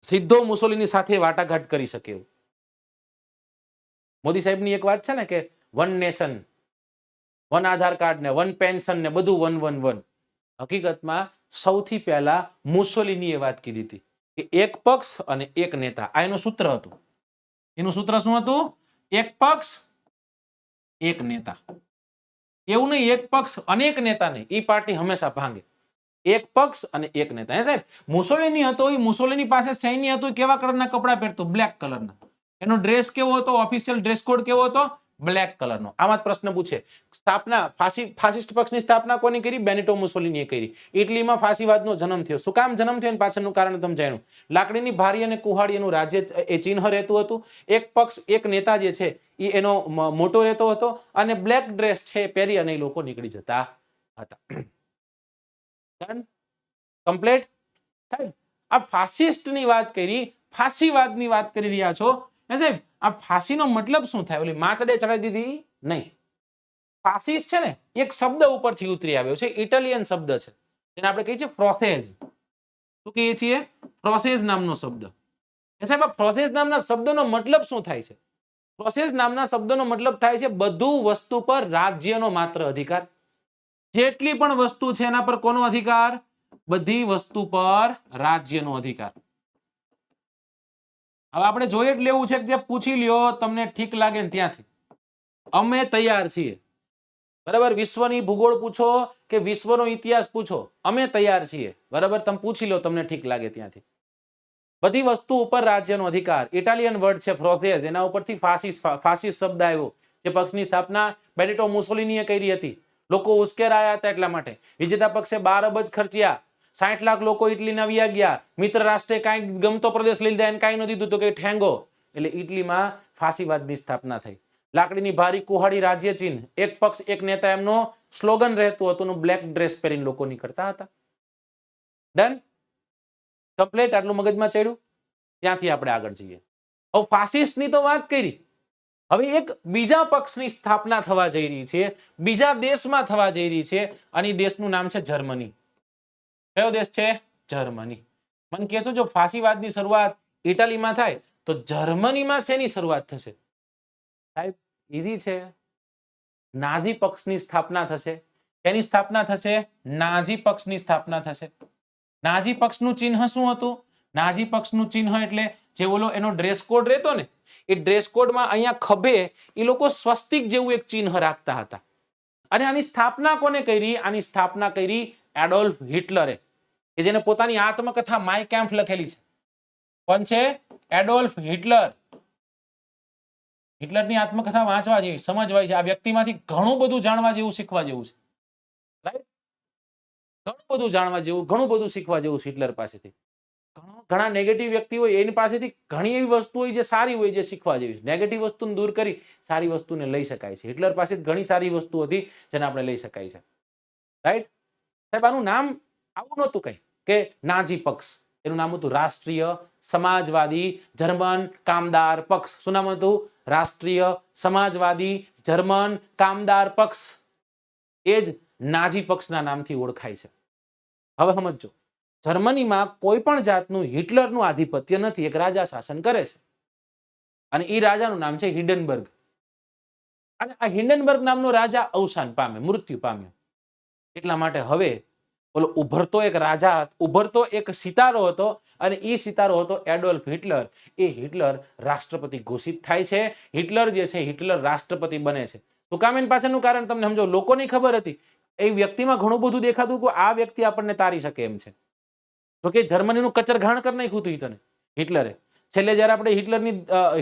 સીધો મુસોલિની સાથે વાટાઘાટ કરી શકે એવું. મોદી સાહેબની એક વાત છે ને કે 1 નેશન, 1 આધાર કાર્ડ ને 1 પેન્શન ને બધું 1. હકીકતમાં સૌથી પહેલા મુસોલિનીએ વાત કીધી હતી કે એક પક્ષ અને એક નેતા. આ એનું સૂત્ર હતું. એનું સૂત્ર શું હતું? એક પક્ષ એક નેતા. એવું નહીં એક પક્ષ અનેક નેતા નહીં, એ પાર્ટી હંમેશા ભાંગે. એક પક્ષ અને એક નેતા. હે સાહેબ, મુસોલિની હતો, એ મુસોલિની પાસે સૈન્ય હતું, કેવા કલરના કપડા પહેરતો? બ્લેક કલરના. એનો ડ્રેસ કેવો હતો? ઓફિશિયલ ડ્રેસ કોડ કેવો હતો? બ્લેક કલરનો. આમાં પ્રશ્ન પૂછે સ્થાપના ફાસિસ્ટ પક્ષની સ્થાપના કોની કરી? બેનિટો મુસોલિનીએ કરી. ઇટલીમાં ફાસીવાદનો જન્મ થયો. શું કામ જન્મ થયો? પાછળનું કારણ તમે જાણ્યું. લાકડીની ભારી અને કુહાડી એનું રાજ્ય એ ચિહ્ન રહેતું હતું. એક પક્ષ એક નેતા જે છે એ એનો મોટો રહેતો હતો અને બ્લેક ડ્રેસ છે પહેરી અને એ લોકો નીકળી જતા હતા. ડન? કમ્પ્લીટ? સાહેબ, આ ફાસિસ્ટની વાત કરી, ફાસીવાદની વાત કરી રહ્યા છો. સાહેબ, આ ફાંસીનો મતલબ શું થાય? ઓલી માથડે ચડાવી દીધી નહીં. ફાસિસ્ટ છે ને એક શબ્દ ઉપરથી ઉતરી આવ્યો છે, ઇટાલિયન શબ્દ છે, જેને આપણે કહીએ છીએ પ્રોસેસ. શું કહીએ છીએ? પ્રોસેસ નામનો શબ્દ. સાહેબ, આ પ્રોસેસ નામના શબ્દનો મતલબ શું થાય છે? પ્રોસેસ નામના શબ્દનો મતલબ થાય છે બધું વસ્તુ પર રાજ્યનો માત્ર અધિકાર. જેટલી પણ વસ્તુ છે એના પર કોનો અધિકાર? બધી વસ્તુ પર રાજ્યનો અધિકાર. હવે આપણે જોઈ જ લેવું છે કે જે પૂછી લ્યો તમને ઠીક લાગે ને ત્યાંથી. અમે તૈયાર છીએ. બરાબર? વિશ્વની ભૂગોળ પૂછો કે વિશ્વનો ઇતિહાસ પૂછો, અમે તૈયાર છીએ. બરાબર? તમે પૂછી લો તમને ઠીક લાગે ત્યાંથી. બધી વસ્તુ ઉપર રાજ્યનો અધિકાર. ઇટાલિયન વર્ડ છે પ્રોસેસ, એના ઉપરથી ફાસિસ્ટ શબ્દ આવ્યો. જે પક્ષની સ્થાપના બેનિટો મુસોલિનીએ કરી હતી. લોકો ઉશ્કેરાયા હતા એટલા માટે. વિજેતા પક્ષે 12 અબજ ખર્ચ્યા, 60 લાખ લોકો ઇટલીના વ્યા ગયા. મિત્ર રાષ્ટ્રે કાંઈ ગમતો પ્રદેશ લઈ લીધા, એને કાંઈ ન દીધું તો કે ઠેંગો. એટલે ઇટલીમાં ફાસીવાદની સ્થાપના થઈ. લાકડીની ભારી કુહાડી રાજ્ય ચિહ્ન, એક પક્ષ એક નેતા એમનો સ્લોગન રહેતું હતું. બ્લેક ડ્રેસ પહેરીને લોકો નીકળતા હતા. ડન, કમ્પ્લીટ, આટલું મગજમાં ચડ્યું. ત્યાંથી આપણે આગળ જઈએ. હવે ફાસિસ્ટની તો વાત કરી, હવે એક બીજા પક્ષની સ્થાપના થવા જઈ રહી છે, બીજા દેશમાં થવા જઈ રહી છે, અને દેશનું નામ છે જર્મની. કયો દેશ છે? જર્મની. મને કહેશો જો ફાસીવાદની શરૂઆત ઇટાલીમાં થાય તો જર્મનીમાં શેની શરૂઆત થશે? સાહેબ ઈઝી છે, નાઝી પક્ષની સ્થાપના થશે. એની સ્થાપના થશે? નાઝી પક્ષની સ્થાપના થશે. નાઝી પક્ષનું ચિહ્ન શું હતું? નાઝી પક્ષનું ચિહ્ન એટલે જે ઓલો એનો ડ્રેસ કોડ રહેતો ને, એ ડ્રેસ કોડમાં અહીંયા ખભે એ લોકો સ્વસ્તિક જેવું એક ચિહ્ન રાખતા હતા. અને આની સ્થાપના કોને કરી? આની સ્થાપના કરી એડોલ્ફ હિટલરે, કે જેને પોતાની આત્મકથા માય કેમ્પ લખેલી છે. કોણ છે? Adolf Hitler. હિટલરની આત્મકથા વાંચવા જેવી, સમજવા છે. આ વ્યક્તિમાંથી ઘણું બધું જાણવા જેવું, શીખવા જેવું છે. રાઈટ? ઘણું બધું જાણવા જેવું, ઘણું બધું શીખવા જેવું છે હિટલર પાસેથી. ઘણા નેગેટિવ વ્યક્તિ હોય એની પાસેથી ઘણી એવી વસ્તુ હોય જે સારી હોય, જે શીખવા જેવી છે. નેગેટિવ વસ્તુને દૂર કરી સારી વસ્તુને લઈ શકાય છે. હિટલર પાસે ઘણી સારી વસ્તુ હતી જેને આપણે લઈ શકાય છે. રાઈટ? સાહેબ આનું નામ આવું નહોતું કઈ કે નાઝી પક્ષ. એનું નામ હતું રાષ્ટ્રીય સમાજવાદી જર્મન કામદાર પક્ષ. શું નામ હતું? રાષ્ટ્રીય સમાજવાદી જર્મન કામદાર પક્ષ. એ જ નાઝી પક્ષના નામથી ઓળખાય છે. હવે સમજો, જર્મનીમાં કોઈ પણ જાતનું હિટલરનું આધિપત્ય નથી. એક રાજા શાસન કરે છે અને એ રાજાનું નામ છે હિન્ડનબર્ગ. અને આ હિન્ડનબર્ગ નામનો રાજા અવસાન પામે, મૃત્યુ પામ્યો. એટલા માટે હવે ઓલો ઉભરતો એક રાજા, ઉભરતો એક સિતારો હતો, અને એ સિતારો હતો એડોલ્ફ હિટલર. એ હિટલર રાષ્ટ્રપતિ ઘોષિત થાય છે. હિટલર જે છે, હિટલર રાષ્ટ્રપતિ બને છે. શું કામ? એનું પાછળનું કારણ તમને સમજો. લોકોની ખબર હતી, એ વ્યક્તિમાં ઘણું બધું દેખાતું કે આ વ્યક્તિ આપણને તારી શકે એમ છે. તો કે જર્મનીનું કચરઘાણ કરી નાખ્યું હતું હિટલરે. છેલ્લે જયારે આપણે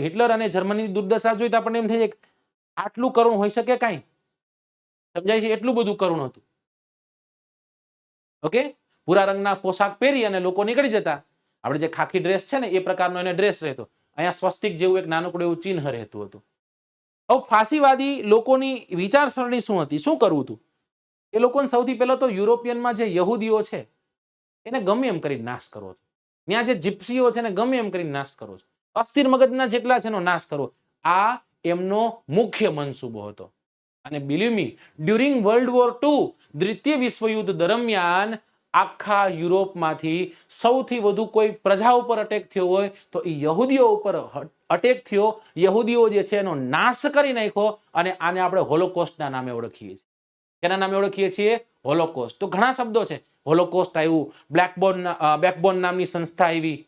હિટલર અને જર્મનીની દુર્દશા જોઈ તો આપણને એમ થઈ જાય આટલું કરુણ હોઈ શકે કાંઈ? સમજાય છે? એટલું બધું કરુણ હતું. ઓકે, ભૂરા રંગના પોશાક પહેરી અને લોકો નીકળી જતા. આપણે જે ખાખી ડ્રેસ છે ને એ પ્રકારનો એને ડ્રેસ રહેતો. અહીંયા સ્વસ્તિક જેવું એક નાનકડું એવું ચિહ્ન રહેતું હતું. હવે ફાસીવાદી લોકોની વિચારસરણી શું હતી? શું કરવું હતું? એ લોકોને સૌથી પહેલા તો યુરોપિયનમાં જે યહૂદીઓ છે એને ગમે એમ કરીને નાશ કરવો છે. ત્યાં જે જીપ્સીઓ છે ને ગમે એમ કરીને નાશ કરવો છે. અસ્થિર મગજના જેટલા છે એનો નાશ કરવો. આ એમનો મુખ્ય મનસૂબો હતો. અને believe me, during world war II, દ્વિતીય વિશ્વયુદ્ધ દરમિયાન આખા યુરોપમાંથી સૌથી વધુ કોઈ પ્રજા ઉપર અટેક થયો હોય તો એ યહૂદીઓ ઉપર અટેક થયો. યહૂદીઓ જે છે એનો નાશ કરી નાખ્યો, અને આને આપણે હોલોકોસ્ટના નામે ઓળખીએ છીએ. કેના નામે ઓળખીએ છીએ? હોલોકોસ્ટ. તો ઘણા શબ્દો છે. હોલોકોસ્ટ આવ્યું, બેકબોન નામની સંસ્થા આવી.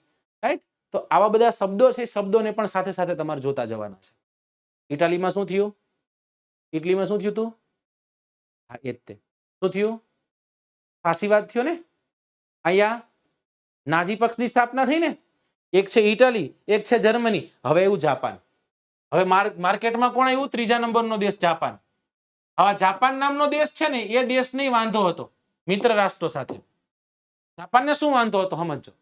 રાઈટ? તો આવા બધા શબ્દો છે, શબ્દોને પણ સાથે સાથે તમારે જોતા જવાના છે. ઇટાલીમાં શું થયું? ઇટલીમાં શું થયું હતું? હા, એ જ તે. શું થયું? ફાસીવાદ થયો ને. અહીંયા નાઝી પક્ષની સ્થાપના થઈ ને. એક છે ઇટાલી, એક છે જર્મની, હવે એવું જાપાન. હવે માર્કેટમાં કોણ આવ્યું? ત્રીજા નંબરનો દેશ જાપાન. હવે જાપાન નામનો દેશ છે ને, એ દેશને વાંધો હતો મિત્ર રાષ્ટ્રો સાથે. જાપાનને શું વાંધો હતો સમજો.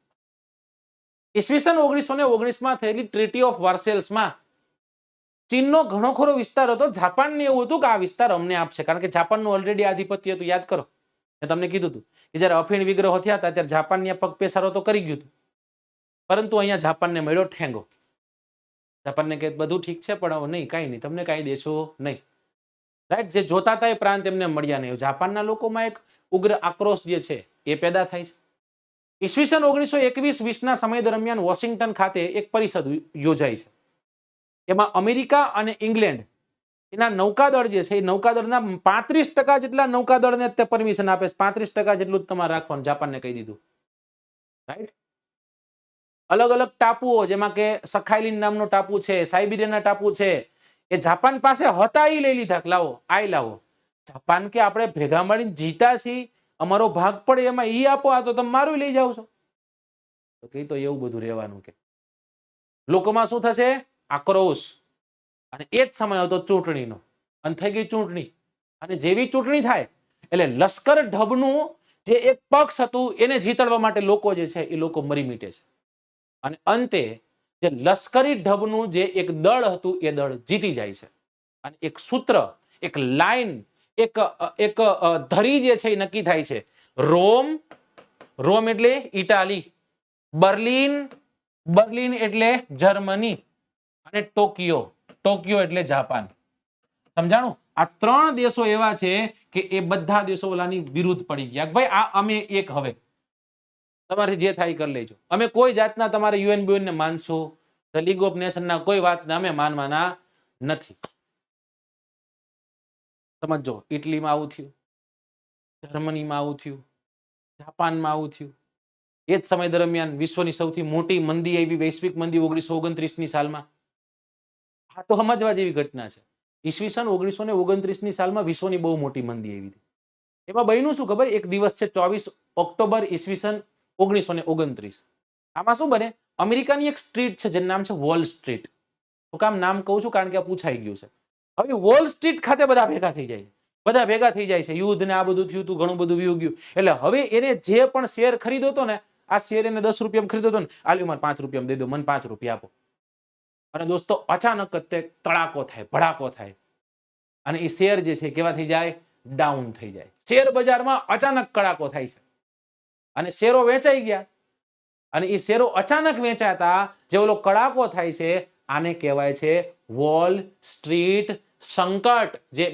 ઈસવીસન 1919માં થયેલી ટ્રીટી ઓફ વર્સેલ્સમાં ચીનનો ઘણો ખરો વિસ્તાર હતો. જાપાનને એવું હતું કે આ વિસ્તાર અમને આપશે, કારણ કે જાપાનનું ઓલરેડી આધિપત્ય હતું. યાદ કરો, મેં તમને કીધું હતું કે જયારે અફીણ વિગ્રહો થયા હતા ત્યારે જાપાનને પગ પેસારો તો કરી ગયું હતું, પરંતુ અહીંયા જાપાનને મળ્યો ઠેંગો. જાપાનને કે બધું ઠીક છે પણ નહીં, કાંઈ નહીં, તમને કાંઈ દેશો નહીં. રાઈટ? જે જોતા હતા એ પ્રાંત એમને મળ્યા નહીં. જાપાનના લોકોમાં એક ઉગ્ર આક્રોશ જે છે એ પેદા થાય છે. ઈસવીસન 1921-20ના સમય દરમિયાન વોશિંગ્ટન ખાતે એક પરિષદ યોજાઈ છે. એમાં અમેરિકા અને ઇંગ્લેન્ડ એના નૌકાદળ જે છે એ નૌકાદળના 35% જેટલા નૌકાદળને તે પરમિશન આપે છે. 35% જેટલું જ તમારે રાખવાનું, જાપાનને કહી દીધું. રાઈટ? અલગ અલગ ટાપુઓ, જેમાં કે સખાલિન નામનો ટાપુ છે, સાઇબિરિયાના ટાપુ છે, એ જાપાન પાસે હતા એ લઈ લીધા. લાવો, આઈ લાવો. જાપાન કે આપણે ભેગા મળીને જીતા છીએ, અમારો ભાગ પડે એમાં ઈ આપો, આ તો તમે મારું લઈ જાવ છો. તો કે તો એવું બધું રહેવાનું. કે લોકોમાં શું થશે? આક્રોશ. અને એ જ સમય હતો ચૂંટણીનો, અને થઈ ગઈ ચૂંટણી. અને જેવી ચૂંટણી થાય એટલે લશ્કર ઢબનું જે એક પક્ષ હતું એને જીતાડવા માટે લોકો જે છે એ લોકો મરી મીટે છે. અને અંતે જે લશ્કરી ઢબનું જે એક દળ હતું એ દળ જીતી જાય છે. અને એક સૂત્ર, એક લાઈન, એક ધરી જે છે એ નક્કી થાય છે. રોમ રોમ એટલે ઇટાલી, બર્લિન એટલે જર્મની અને ટોક્યો એટલે જાપાન. સમજાણું? આ 3 દેશો એવા છે કે એ બધા દેશો ઓલાની વિરુદ્ધ પડી ગયા. ભાઈ આ અમે એક, હવે તમારે જે થાય કરી લેજો. અમે કોઈ જાતના તમારે યુએન ને માનશો, ધ લીગ ઓફ નેશન ના કોઈ વાતને અમે માનવાના નથી. સમજો, ઇટલીમાં આવું થયું, જર્મનીમાં આવું થયું, જાપાનમાં આવું થયું. એ જ સમય દરમિયાન વિશ્વની સૌથી મોટી મંદી આવી, વૈશ્વિક મંદી 1929ની સાલમાં. આ તો સમજવા જેવી ઘટના છે. ઈસવીસન 1929ની સાલમાં વિશ્વની બહુ મોટી મંદી આવી હતી. એમાં બન્યું શું ખબર? એક દિવસ છે 24 ઓક્ટોબર ઈસવીસન 1929. આમાં શું બને? અમેરિકાની એક સ્ટ્રીટ છે જેનું નામ છે વોલ સ્ટ્રીટ. તો કામ નામ કહું છું કારણ કે આ પૂછાઈ ગયું છે. હવે વોલ સ્ટ્રીટ ખાતે બધા ભેગા થઈ જાય, યુદ્ધ ને આ બધું થયું હતું, ઘણું બધું વયું ગયું. એટલે હવે એને જે પણ શેર ખરીદો હતો ને, આ શેર એને 10 રૂપિયામાં ખરીદો હતો ને, આલ્યું મને 5 રૂપિયામાં દઈ દો, મને 5 રૂપિયા આપો. અને દોસ્તો અચાનક જ તે તડાકો થાય, ભડાકો થાય અને એ શેર જે છે કેવા થઈ જાય? ડાઉન થઈ જાય. શેર બજારમાં અચાનક કડાકો થાય છે અને શેરો વેચાઈ ગયા. અને એ શેરો અચાનક વેચાતા જે ઓલો કડાકો થાય છે, આને કહેવાય છે વોલ સ્ટ્રીટ સંકટ, જે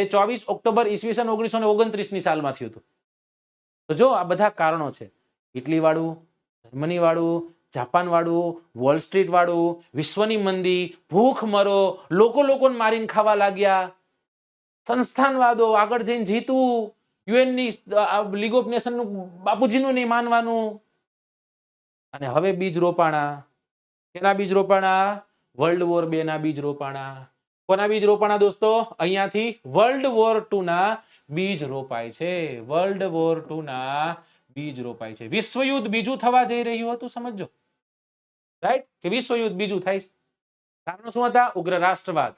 24 ઓક્ટોબર ઈસવીસન 1929ની સાલમાં થયું હતું. તો જો આ બધા કારણો છે. ઇટલી વાળું, જર્મની વાળું, જાપાન વાળું, વોલ સ્ટ્રીટ વાળું, વિશ્વની મંદી, ભૂખ મરો, લોકોને મારીને ખાવા લાગ્યા, સંસ્થાનવાદો, આગળ જઈને જીતવું, યુએનની લીગ ઓફ નેશનનું બાપુજીનું નહીં માનવાનું. અને હવે બીજ રોપાણા. કેના બીજ રોપાણા? વર્લ્ડ વોર 2 ના બીજ રોપાણા. કોના બીજ રોપાણા દોસ્તો? અહીંયાથી વર્લ્ડ વોર 2 ના બીજ રોપાય છે. વર્લ્ડ વોર 2 ના બીજ રોપાય છે. વિશ્વયુદ્ધ બીજું થવા જઈ રહ્યું હતું, સમજો. રાઈટ? કે વિશ્વયુદ્ધ બીજું થાય છે. કારણો શું હતા? ઉગ્ર રાષ્ટ્રવાદ.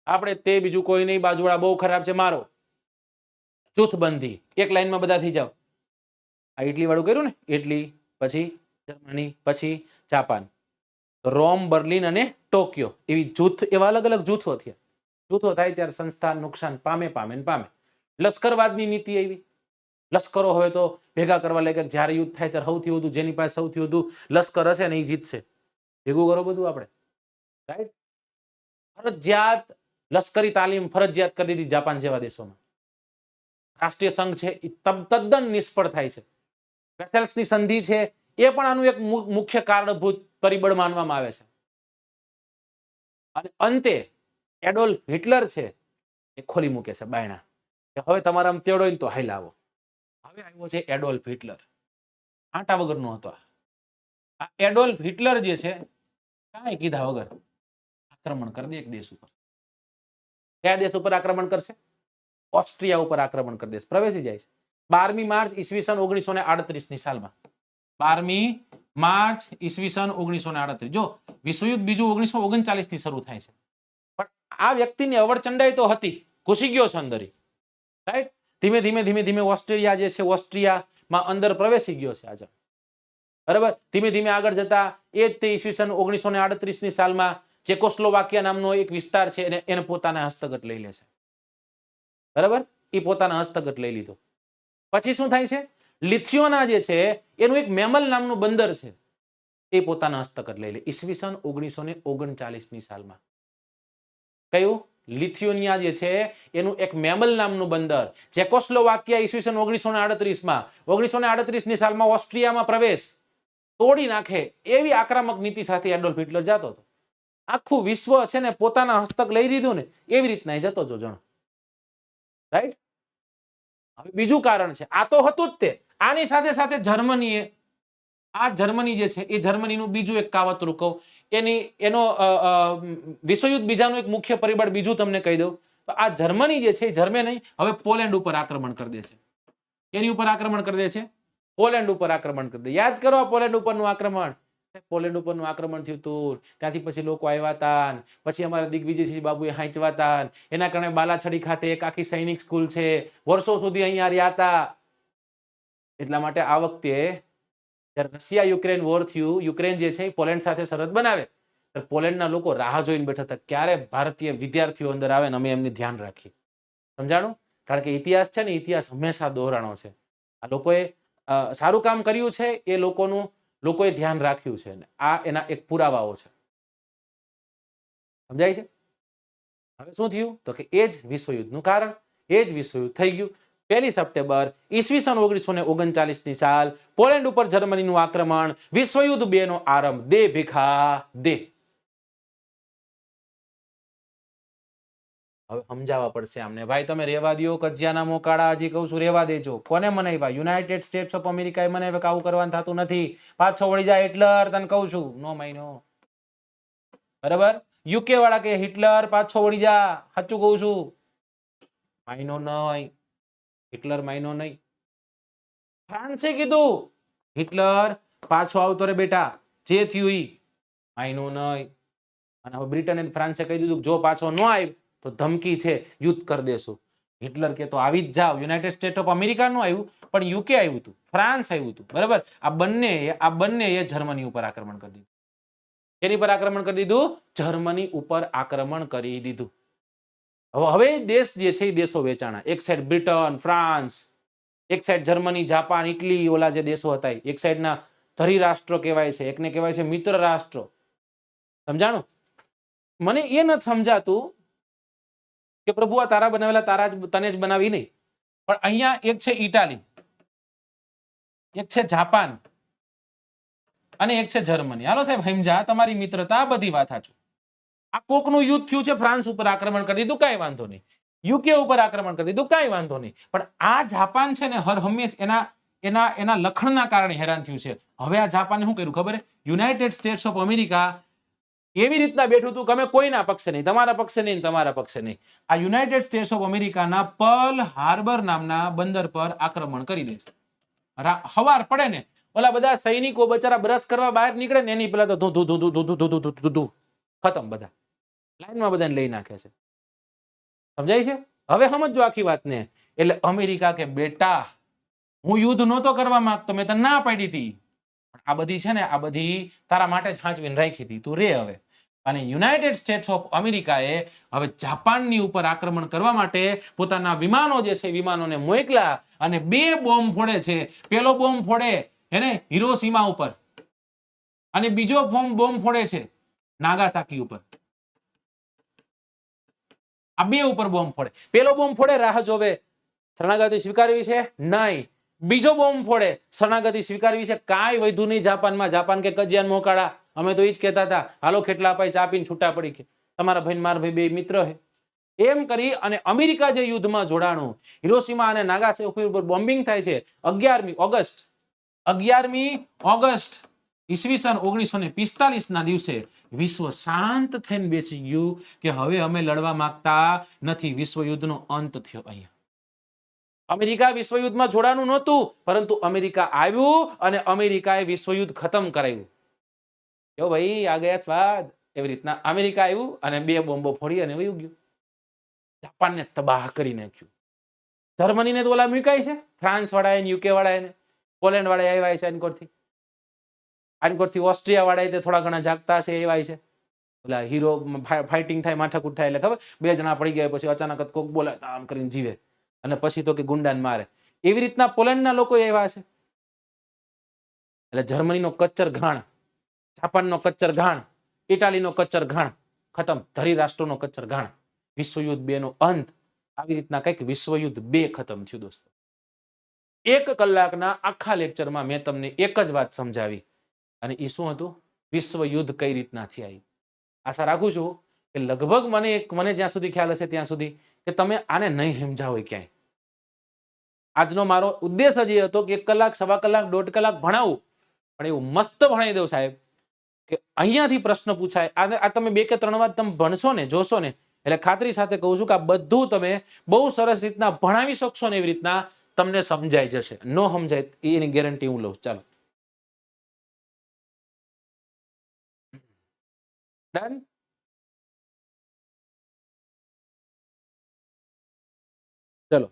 આપણે તે બીજું કોઈ નહીં, બાજુવાળા બહુ ખરાબ છે, મારો. જૂથબંધી, એક લાઈનમાં બધા થઈ જાવ. આ ઇટલી વાળું કર્યું ને, ઇટલી, પછી જર્મની, પછી જાપાન, રોમ, બર્લિન અને ટોક્યો, એવા અલગ અલગ જૂથો થયા. જૂથો થાય ત્યારે સંસ્થા નુકસાન પામે. લશ્કરવાદની નીતિ આવી. લશ્કરો હવે તો ભેગા કરવા લાગ્યા. જ્યારે યુદ્ધ થાય ત્યારે સૌથી વધુ, જેની પાસે સૌથી વધુ લશ્કર હશે ને એ જીતશે. ભેગું કરો બધું આપણે. રાઈટ? ફરજિયાત લશ્કરી તાલીમ ફરજિયાત કરી દીધી જાપાન જેવા દેશોમાં. રાષ્ટ્રીય સંઘ છે એ તદ્દન નિષ્ફળ થાય છે. વેસેલ્સની સંધિ છે એ પણ આનું એક મુખ્ય કારણભૂત પરિબળ માનવામાં આવે છે. અને અંતે એડોલ્ફ હિટલર છે એ ખોલી મૂકે છે બાયણા કે હવે તમારા આમ તેડો હોય તો હાલ આવો. હવે આવ્યો છે એડોલ્ફ હિટલર. આંટા વગરનો હતો. આ એડોલ્ફ હિટલર જે છે કાંઈ કીધા વગર આક્રમણ કરી દે એક દેશ ઉપર. કયા દેશ ઉપર આક્રમણ કરશે? ઓસ્ટ્રિયા ઉપર આક્રમણ કરી દેશે. પ્રવેશી જાય છે 12મી માર્ચ ઈસવીસન 1938ની સાલમાં. 12મી માર્ચ ઈસવીસન 1938. જો વિશ્વયુદ્ધ બીજું 1939 થી શરૂ થાય છે. પણ આ વ્યક્તિની અવળચંડાઈ તો હતી, ઘૂસી ગયો છે અંદર. રાઈટ? ધીમે ધીમે ઓસ્ટ્રેલિયા જે છે, ઓસ્ટ્રિયામાં અંદર પ્રવેશી ગયો છે આજે. બરાબર? ધીમે ધીમે આગળ જતા એ જ તે ઈસવીસન 1938ની સાલમાં ચેકોસ્લોવાકિયા નામનો એક વિસ્તાર છે એને પોતાના હસ્તગત લઈ લે છે. બરાબર? એ પોતાના હસ્તગત લઈ લીધો. પછી શું થાય છે? લિથિયોના જે છે એનું એક મેમલ નામનું બંદર છે એ પોતાના હસ્તગત લઈ લે ઈસવીસન 1939ની સાલમાં. કયું? લિથિયોનિયા જે છે એનું એક મેમલ નામનું બંદર. ચેકોસ્લોવાકિયા ઈસવીસન 1938માં 1938ની સાલમાં ઓસ્ટ્રિયામાં પ્રવેશ તોડી નાખે એવી આક્રમક નીતિ સાથે એડોલ્ફ હિટલર જતો હતો. આખું વિશ્વ છે ને પોતાના હસ્તક લઈ લીધું ને એવી રીતના જતો જો જણો. રાઈટ? હવે બીજું કારણ છે, આ તો હતું જ તે. આની સાથે સાથે જર્મનીએ, આ જર્મની જે છે એ જર્મનીનું બીજું એક કાવતરું કહું, એનો વિશ્વયુદ્ધ બીજાનું એક મુખ્ય પરિબળ બીજું તમને કહી દઉં તો આ જર્મની જે છે જર્મની હવે પોલેન્ડ ઉપર આક્રમણ કરી દે છે. એની ઉપર આક્રમણ કરી દે છે? પોલેન્ડ ઉપર આક્રમણ કરી દે. યાદ કરો પોલેન્ડ ઉપરનું આક્રમણ. પોલેન્ડ ઉપરનું આક્રમણ થયું હતું, ત્યાંથી પછી લોકો આવ્યા હતા, પછી અમારા દિગ્વિજયસિંહ બાબુએ હાંચવા હતા, એના કારણે બાલાછડી ખાતે એક આખી સૈનિક સ્કૂલ છે, વર્ષો સુધી અહીંયા રહ્યા હતા. એટલા માટે આ વખતે જ્યારે રશિયા યુક્રેન વોર થયું, યુક્રેન જે છે પોલેન્ડ સાથે સરહદ બનાવે, પોલેન્ડના લોકો રાહ જોઈને બેઠા હતા ક્યારે ભારતીય વિદ્યાર્થીઓ અંદર આવે ને અમે એમની ધ્યાન રાખીએ. સમજાણું? કારણ કે ઇતિહાસ છે ને, ઇતિહાસ હંમેશા દોહરાણો છે. આ લોકોએ સારું કામ કર્યું છે એ લોકોએ ધ્યાન રાખ્યું છે. આ એના એક પુરાવાઓ છે. સમજાય છે? હવે શું થયું તો કે એ જ વિશ્વયુદ્ધનું કારણ, એ જ વિશ્વયુદ્ધ થઈ ગયું. 1 સપ્ટેમ્બર ઈસવીસન 1939 ની સાલ, પોલેન્ડ ઉપર જર્મનીનું આક્રમણ, વિશ્વયુદ્ધ 2 નો આરંભ. દે ભીખા દે. હવે સમજાવવા પડશે આમને. ભાઈ તમે રેવા દો, કજિયાના મોકાળા, હજી કહું છું રેવા દેજો. કોને મનાવ્યા? યુનાઇટેડ સ્ટેટ્સ ઓફ અમેરિકાએ મનાવ્યા કે આવું કરવાનું થતું નથી. પાછો વળી જાય હિટલર, તને કહું છું. નો માયનો. બરાબર? યુકે વાળા કે હિટલર પાછો વળી જા. સાચું કહું છું. માયનો નહીં. હિટલર માયનો નહીં. ફ્રાન્સે કીધું હિટલર પાછો આવતો રે બેટા, જે થયું ઈ માયનો નહીં. અને હવે બ્રિટન અને ફ્રાન્સે કહી દીધું જો પાછો ન આવ્યો તો ધમકી છે, યુદ્ધ કરી દેશું. હિટલર કે તો આવી જ જાવ. યુનાઇટેડ સ્ટેટ ઓફ અમેરિકા નું આવ્યું, પણ યુકે આવ્યું હતું, ફ્રાન્સ આવ્યું હતું. બરાબર? આ બંનેએ જર્મની ઉપર આક્રમણ કરી દીધું. એની પર આક્રમણ કરી દીધું? જર્મની ઉપર આક્રમણ કરી દીધું. હવે દેશ જે છે એ દેશો વેચાણા. એક સાઈડ બ્રિટન, ફ્રાન્સ, એક સાઈડ જર્મની, જાપાન, ઇટલી, ઓલા જે દેશો હતા એક સાઈડના ધરી રાષ્ટ્રો કહેવાય છે, એકને કહેવાય છે મિત્ર રાષ્ટ્રો. સમજાણું? મને એ નથી સમજાતું કે પ્રભુ આ તારા બનાવેલા તને જ બનાવી નહીં, પણ અહીંયા એક છે ઇટાલી, એક છે જાપાન અને એક છે જર્મની. હાલો સાહેબ સમજા, તમારી મિત્રતા, બધી વાત સાચું. આ કોકનું યુદ્ધ થયું છે, ફ્રાન્સ ઉપર આક્રમણ કરી દીધું, કાંઈ વાંધો નહીં. યુકે ઉપર આક્રમણ કરી દીધું, કાંઈ વાંધો નહીં. પણ આ જાપાન છે ને હર હંમેશ એના લખણના કારણે હેરાન થયું છે. હવે આ જાપાને શું કર્યું ખબર? યુનાઇટેડ સ્ટેટ્સ ઓફ અમેરિકા એવી રીતના બેઠું હતું કે અમે કોઈના પક્ષે નહીં, તમારા પક્ષે નહીં, તમારા પક્ષે નહીં. આ યુનાઇટેડ સ્ટેટ્સ ઓફ અમેરિકાના પર્લ હાર્બર નામના બંદર પર આક્રમણ કરી દે છે. હવાર પડે ને ઓલા બધા સૈનિકો બચારા બ્રશ કરવા બહાર નીકળે ને એની પેલા તો ધુ ખતમ. બધા લાઈનમાં બધાને લઈ નાખે છે. સમજાય છે? હવે સમજો આખી વાતને. એટલે અમેરિકા કે બેટા હું યુદ્ધ નહોતો કરવા માંગતો, મેં તને ના પાડી હતી. આ બધી છે ને, આ બધી તારા માટે જ સાચવીને રાખી હતી, તું રે હવે. અને યુનાઇટેડ સ્ટેટ્સ ઓફ અમેરિકાએ હવે જાપાનની ઉપર આક્રમણ કરવા માટે પોતાના વિમાનો જે છે વિમાનોને મોકલા અને 2 બોમ્બ ફોડે છે. પેલો બોમ્બ ફોડે એને હિરોશીમા ઉપર અને બીજો બોમ્બ ફોડે છે નાગાસાકી ઉપર. આ 2 ઉપર બોમ્બ ફોડે. પેલો બોમ્બ ફોડે રાહ જોવે, શરણાગતિ સ્વીકારવી છે નહીં. બીજો બોમ્બ ફોડે, શરણાગતિ સ્વીકારવી છે. કાંઈ વધુ નહીં જાપાનમાં. જાપાન કે કજિયાન મોકાળા, અમે તો એ જ કહેતા હતા હાલો ખેટલા અપાઈ ચા પીને છૂટા પડી કે તમારા ભાઈ મારા ભાઈ બે મિત્ર હે. એમ કરી અને અમેરિકા જે યુદ્ધમાં જોડાણું, હિરોશીમા અને નાગાસાકી ઉપર બોમ્બિંગ થાય છે 11મી ઓગસ્ટ ઈસવીસન 1945 ના દિવસે વિશ્વ શાંત થઈને બેસી ગયું કે હવે અમે લડવા માંગતા નથી. વિશ્વયુદ્ધનો અંત થયો. અહીંયા અમેરિકા વિશ્વયુદ્ધમાં જોડાનું નહોતું, પરંતુ અમેરિકા આવ્યું અને અમેરિકાએ વિશ્વયુદ્ધ ખતમ કરાવ્યું. જો ભાઈ આ ગયા સ્વાદ. એવી રીતના અમેરિકા આવ્યું અને 2 બોમ્બો ફોડી અને વયું ગયું. જાપાનને તબાહ કરી નાખ્યું. જર્મનીને તો ઓલા મૂકાય છે, ફ્રાન્સ વાળા યુકે વાળા પોલેન્ડ વાળા આવ્યા છે, આનકોરથી ઓસ્ટ્રિયા વાળા થોડા ઘણા જાગતા છે એવા છે. ઓલા હીરો ફાઇટિંગ થાય, માથાકૂટ થાય એટલે ખબર 2 જણા પડી ગયા પછી અચાનક કોક બોલે આમ કરીને જીવે અને પછી તો કે ગુંડાને મારે. એવી રીતના પોલેન્ડના લોકો એવા છે. એટલે જર્મનીનો કચ્ચર ઘાણ, જાપાનનો કચ્ચર ઘાણ, ઇટાલીનો કચ્ચર ઘાણ, ખતમ. ધરી રાષ્ટ્રોનો કચ્ચર ઘાણ. વિશ્વયુદ્ધ 2 નો અંત. આવી રીતના કઈક વિશ્વયુદ્ધ 2 ખતમ થયું દોસ્તો. 1 કલાકના આખા લેક્ચરમાં મેં તમને એક જ વાત સમજાવી અને એ શું હતું? વિશ્વયુદ્ધ કઈ રીતના થયા. આશા રાખું છું કે લગભગ મને જ્યાં સુધી ખ્યાલ હશે ત્યાં સુધી કે તમે આને નહીં સમજાવો ક્યાંય. આજનો મારો ઉદ્દેશ જ એ હતો કે 1 કલાક, 1.25 કલાક, 1.5 કલાક ભણાવું, પણ એવું મસ્ત ભણાવી દઉં સાહેબ કે અહીંયાથી પ્રશ્ન પૂછાય. આ તમે 2 કે 3 વાર તમે ભણશો ને, જોશો ને, એટલે ખાતરી સાથે કહું છું કે આ બધું તમે બહુ સરસ રીતના ભણાવી શકશો ને એવી રીતના તમને સમજાઈ જશે. નો સમજાય એની ગેરંટી હું લઉં. ચાલો ડન. ચલો,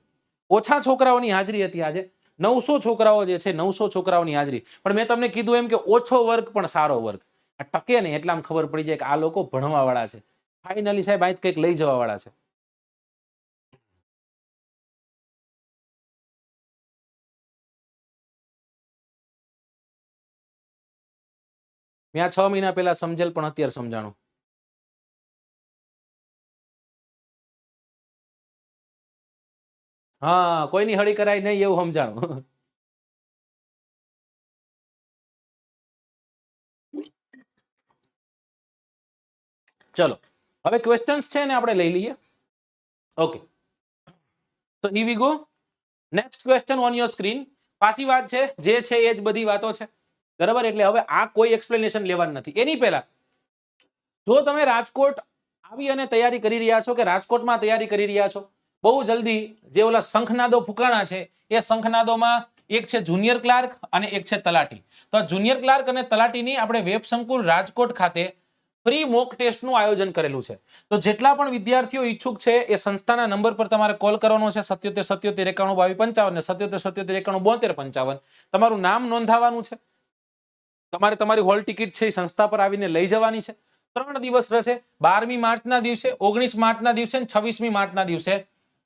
ઓછા છોકરાઓની હાજરી હતી આજે. 900 છોકરાઓ જે છે, 900 છોકરાઓની હાજરી. પણ મેં તમને કીધું એમ કે ઓછો વર્ગ પણ સારો વર્ગ. આ ટકે ને એટલામાં ખબર પડી જાય કે આ લોકો ભણવા વાળા છે. ફાઇનલી સાહેબ આ કંઈક લઈ જવા વાળા છે. મેં આ 6 મહિના પહેલા સમજેલ પણ અત્યારે સમજાણું. હા, કોઈની હળી કરાય નહીં એવું સમજાણું. ચલો હવે ક્વેશ્ચન્સ છે ને આપણે લઈ લઈએ. ઓકે, તો here we go. Next question on your screen. પાછી વાત છે, જે છે એ જ બધી વાતો છે, બરાબર. એટલે હવે આ કોઈ એક્સપ્લેનેશન લેવાનું નથી. એની પહેલા જો તમે રાજકોટ આવી અને તૈયારી કરી રહ્યા છો કે રાજકોટમાં તૈયારી કરી રહ્યા છો, બહુ જલ્દી જે ઓલા શંખનાદો ફૂંકાણા છે એ શંખનાદોમાં એક છે જુનિયર ક્લાર્ક અને એક છે તલાટી. તો જુનિયર ક્લાર્ક અને તલાટીની આપણે વેબ સંકુલ રાજકોટ ખાતે ફ્રી મોક ટેસ્ટનું આયોજન કરેલું છે. તો જેટલા પણ વિદ્યાર્થીઓ ઈચ્છુક છે એ સંસ્થાના નંબર પર તમારે કોલ કરવાનો છે 77 77 91 22 55 ને 77 77 91 72 55. તમારું નામ નોંધાવાનું છે, તમારે તમારી હોલ ટિકિટ છે એ સંસ્થા પર આવીને લઈ જવાની છે. 3 દિવસ રહેશે, 12મી માર્ચના દિવસે, 19 માર્ચના દિવસે અને 26મી માર્ચના દિવસે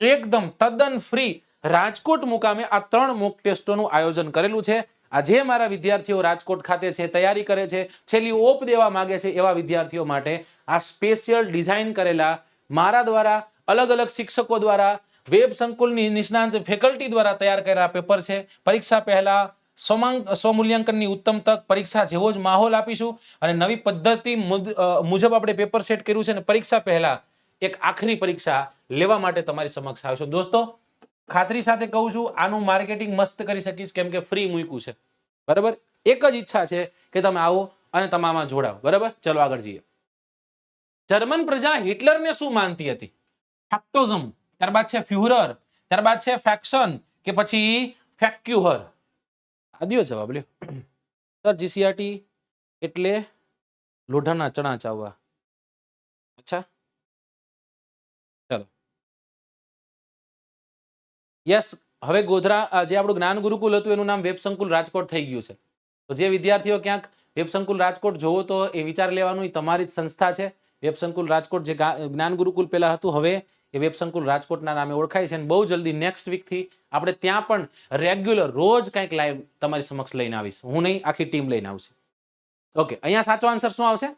એકદમ તદ્દન ફ્રી રાજકોટ મુકામે આ 3 મોક ટેસ્ટોનું આયોજન કરેલું છે. આ જે મારા વિદ્યાર્થીઓ રાજકોટ ખાતે છે, તૈયારી કરે છે, છેલ્લી ઓપ દેવા માંગે છે, એવા વિદ્યાર્થીઓ માટે આ સ્પેશિયલ ડિઝાઇન કરેલા મારા દ્વારા, અલગ અલગ શિક્ષકો દ્વારા, વેબ સંકુલની નિષ્ણાંત ફેકલ્ટી દ્વારા તૈયાર કરેલા પેપર છે. પરીક્ષા પહેલા સ્વમૂલ્યાંકનની ઉત્તમ તક, પરીક્ષા જેવો જ માહોલ આપીશું અને નવી પદ્ધતિ મુજબ આપણે પેપર સેટ કર્યું છે અને પરીક્ષા પહેલા એક આખરી પરીક્ષા લેવા માટે તમારી સમક્ષ આવ્યો છું. દોસ્તો, ખાતરી સાથે કહું છું, આનું માર્કેટિંગ મસ્ત કરી શકીશ કેમ કે ફ્રી મૂક્યું છે, બરાબર. એક જ ઈચ્છા છે કે તમે આવો અને તમામાં જોડાઓ, બરાબર. ચલો આગળ જઈએ. જર્મન પ્રજા હિટલરને શું માનતી હતી? ફેક્ટોઝમ, ત્યારબાદ છે ફ્યુહરર, ત્યારબાદ છે ફેક્શન કે પછી ફેક્યુહર? આદિયો જવાબ લ્યો. સર જીસીઆરટી એટલે લોઢાના ચણા ચાવવા. અચ્છા, ચલો. યસ, હવે ગોધરા જે આપણું જ્ઞાન ગુરુકુલ હતું એનું નામ વેબ સંકુલ રાજકોટ થઈ ગયું છે. તો જે વિદ્યાર્થીઓ ક્યાંક વેબ સંકુલ રાજકોટ જોવો તો એ વિચાર લેવાનું, તમારી જ સંસ્થા છે વેબ સંકુલ રાજકોટ. જે જ્ઞાન ગુરુકુલ પહેલા હતું, હવે એ વેબ સંકુલ રાજકોટના નામે ઓળખાય છે. અને બહુ જલ્દી નેક્સ્ટ વીક થી આપણે ત્યાં પણ રેગ્યુલર રોજ કંઈક લાઈવ તમારી સમક્ષ લઈને આવીશ. હું નહીં, આખી ટીમ લઈને આવશે. ઓકે, અહીંયા સાચો આન્સર શું આવશે?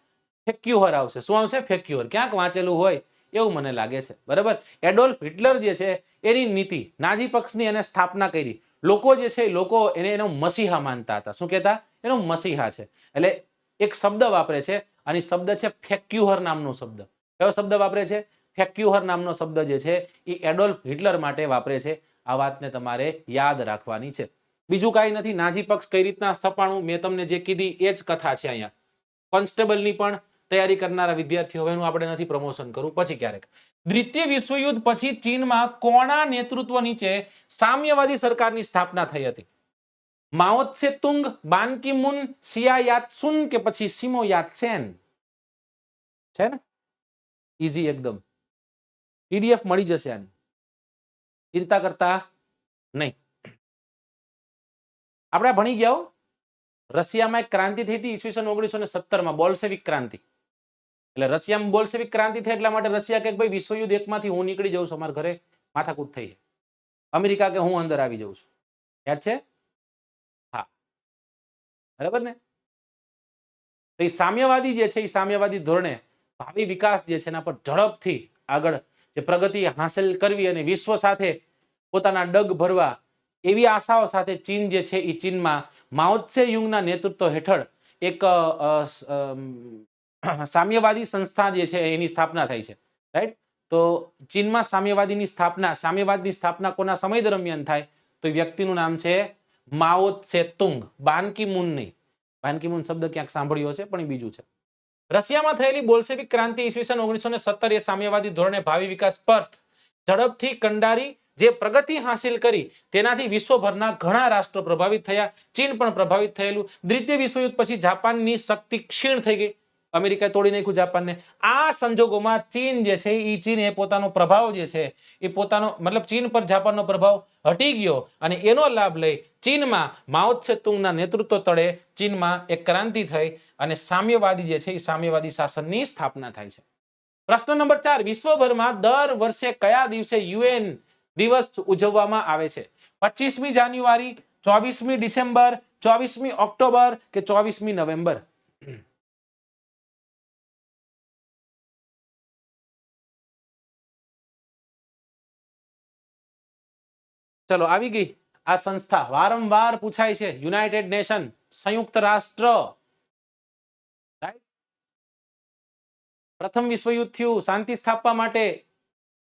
ફેક્યુહર આવશે. શું આવશે? ફેક્યુહર. ક્યાંક વાંચેલું હોય એવું મને લાગે છે, બરાબર. એડોલ્ફ હિટલર જે છે એની નીતિ, નાઝી પક્ષની એને સ્થાપના કરી. લોકો જે છે લોકો એનો મસીહા માનતા હતા. શું કહેતા? એનો મસીહા છે. એટલે એક શબ્દ વાપરે છે અને શબ્દ છે ફેક્યુહર નામનો શબ્દ. કયો શબ્દ વાપરે છે? ફેક્યુહર નામનો શબ્દ જે છે એ એડોલ્ફ હિટલર માટે વાપરે છે. આ વાતને તમારે યાદ રાખવાની છે. બીજું કાંઈ નથી. નાઝી પક્ષ કઈ રીતના સ્થપાણું, મેં તમને જે કીધી એ જ કથા છે. અહીંયા કોન્સ્ટેબલની પણ તૈયારી કરનારા વિદ્યાર્થીઓ, હવે આપણે નથી પ્રમોશન કરવું, પછી ક્યારેક. દ્વિતીય વિશ્વયુદ્ધ પછી ચીનમાં કોના નેતૃત્વ નીચે સામ્યવાદી સરકારની સ્થાપના થઈ હતી? માઓ ત્સે-તુંગ, બાન કી મૂન, સિયા યાત્સુન કે પછી સિમો યાત્સેન? છે ને, ઈઝી એકદમ. પીડીએફ મળી જશે આની, ચિંતા કરતા નહીં. આપણે ભણી ગયા. રશિયામાં એક ક્રાંતિ થઈ હતી ઈસવીસન 1917માં, બોલ્શેવિક ક્રાંતિ. એટલે રશિયામાં બોલ્શેવિક ક્રાંતિ થઈ એટલા માટે રશિયા કે ભાઈ વિશ્વયુદ્ધ એકમાંથી હું નીકળી જાઉં છું, અમારા ઘરે માથાકૂટ થઈ. અમેરિકા કે હું અંદર આવી જાઉં છું. યાદ છે? હા, બરાબર ને. તો એ સામ્યવાદી જે છે એ સામ્યવાદી ધોરણે ભાવિ વિકાસ જે છે એના પર ઝડપથી આગળ જે પ્રગતિ હાંસલ કરવી અને વિશ્વ સાથે પોતાના ડગ ભરવા એવી આશાઓ સાથે ચીન જે છે એ ચીનમાં માઓ ત્સે-તુંગના નેતૃત્વ હેઠળ એક સામ્યવાદી સંસ્થા જે છે એની સ્થાપના થઈ છે, રાઈટ. તો ચીનમાં સામ્યવાદની સ્થાપના કોના સમય દરમિયાન થાય? તો વ્યક્તિનું નામ છે માઓ ત્સે-તુંગ. બાન કી મૂન નહીં. બાન કી મૂન શબ્દ ક્યાંક સાંભળ્યો છે પણ એ બીજું છે. રશિયામાં થયેલી બોલ્શેવિક ક્રાંતિ ઈસવીસન 1917 એ સામ્યવાદી ધોરણે ભાવિ વિકાસ પર ઝડપથી કંડારી જે પ્રગતિ હાંસિલ કરી તેનાથી વિશ્વભરના ઘણા રાષ્ટ્રો પ્રભાવિત થયા. ચીન પણ પ્રભાવિત થયેલું. દ્વિતીય વિશ્વયુદ્ધ પછી જાપાનની શક્તિ ક્ષીણ થઈ ગઈ. અમેરિકાએ તોડી નાખ્યું જાપાનને. આ સંજોગોમાં ચીન જે છે એ ચીને પોતાનો પ્રભાવ જે છે એ પોતાનો મતલબ ચીન પર જાપાનનો પ્રભાવ હટી ગયો અને એનો લાભ લઈ ચીનમાં માઓ ત્સે-તુંગના નેતૃત્વ તળે ચીનમાં એક ક્રાંતિ થઈ અને સામ્યવાદી જે છે એ સામ્યવાદી શાસનની સ્થાપના થાય છે. પ્રશ્ન નંબર 4, વિશ્વભરમાં દર વર્ષે કયા દિવસે યુએન દિવસ ઉજવવામાં આવે છે? 25મી જાન્યુઆરી, 24મી ડિસેમ્બર, 24મી ઓક્ટોબર કે 24મી નવેમ્બર? ચલો આવી ગઈ આ સંસ્થા, વારંવાર પૂછાય છે, યુનાઇટેડ નેશન, સંયુક્ત રાષ્ટ્ર, રાઈટ? પ્રથમ વિશ્વયુદ્ધ થયું, શાંતિ સ્થાપવા માટે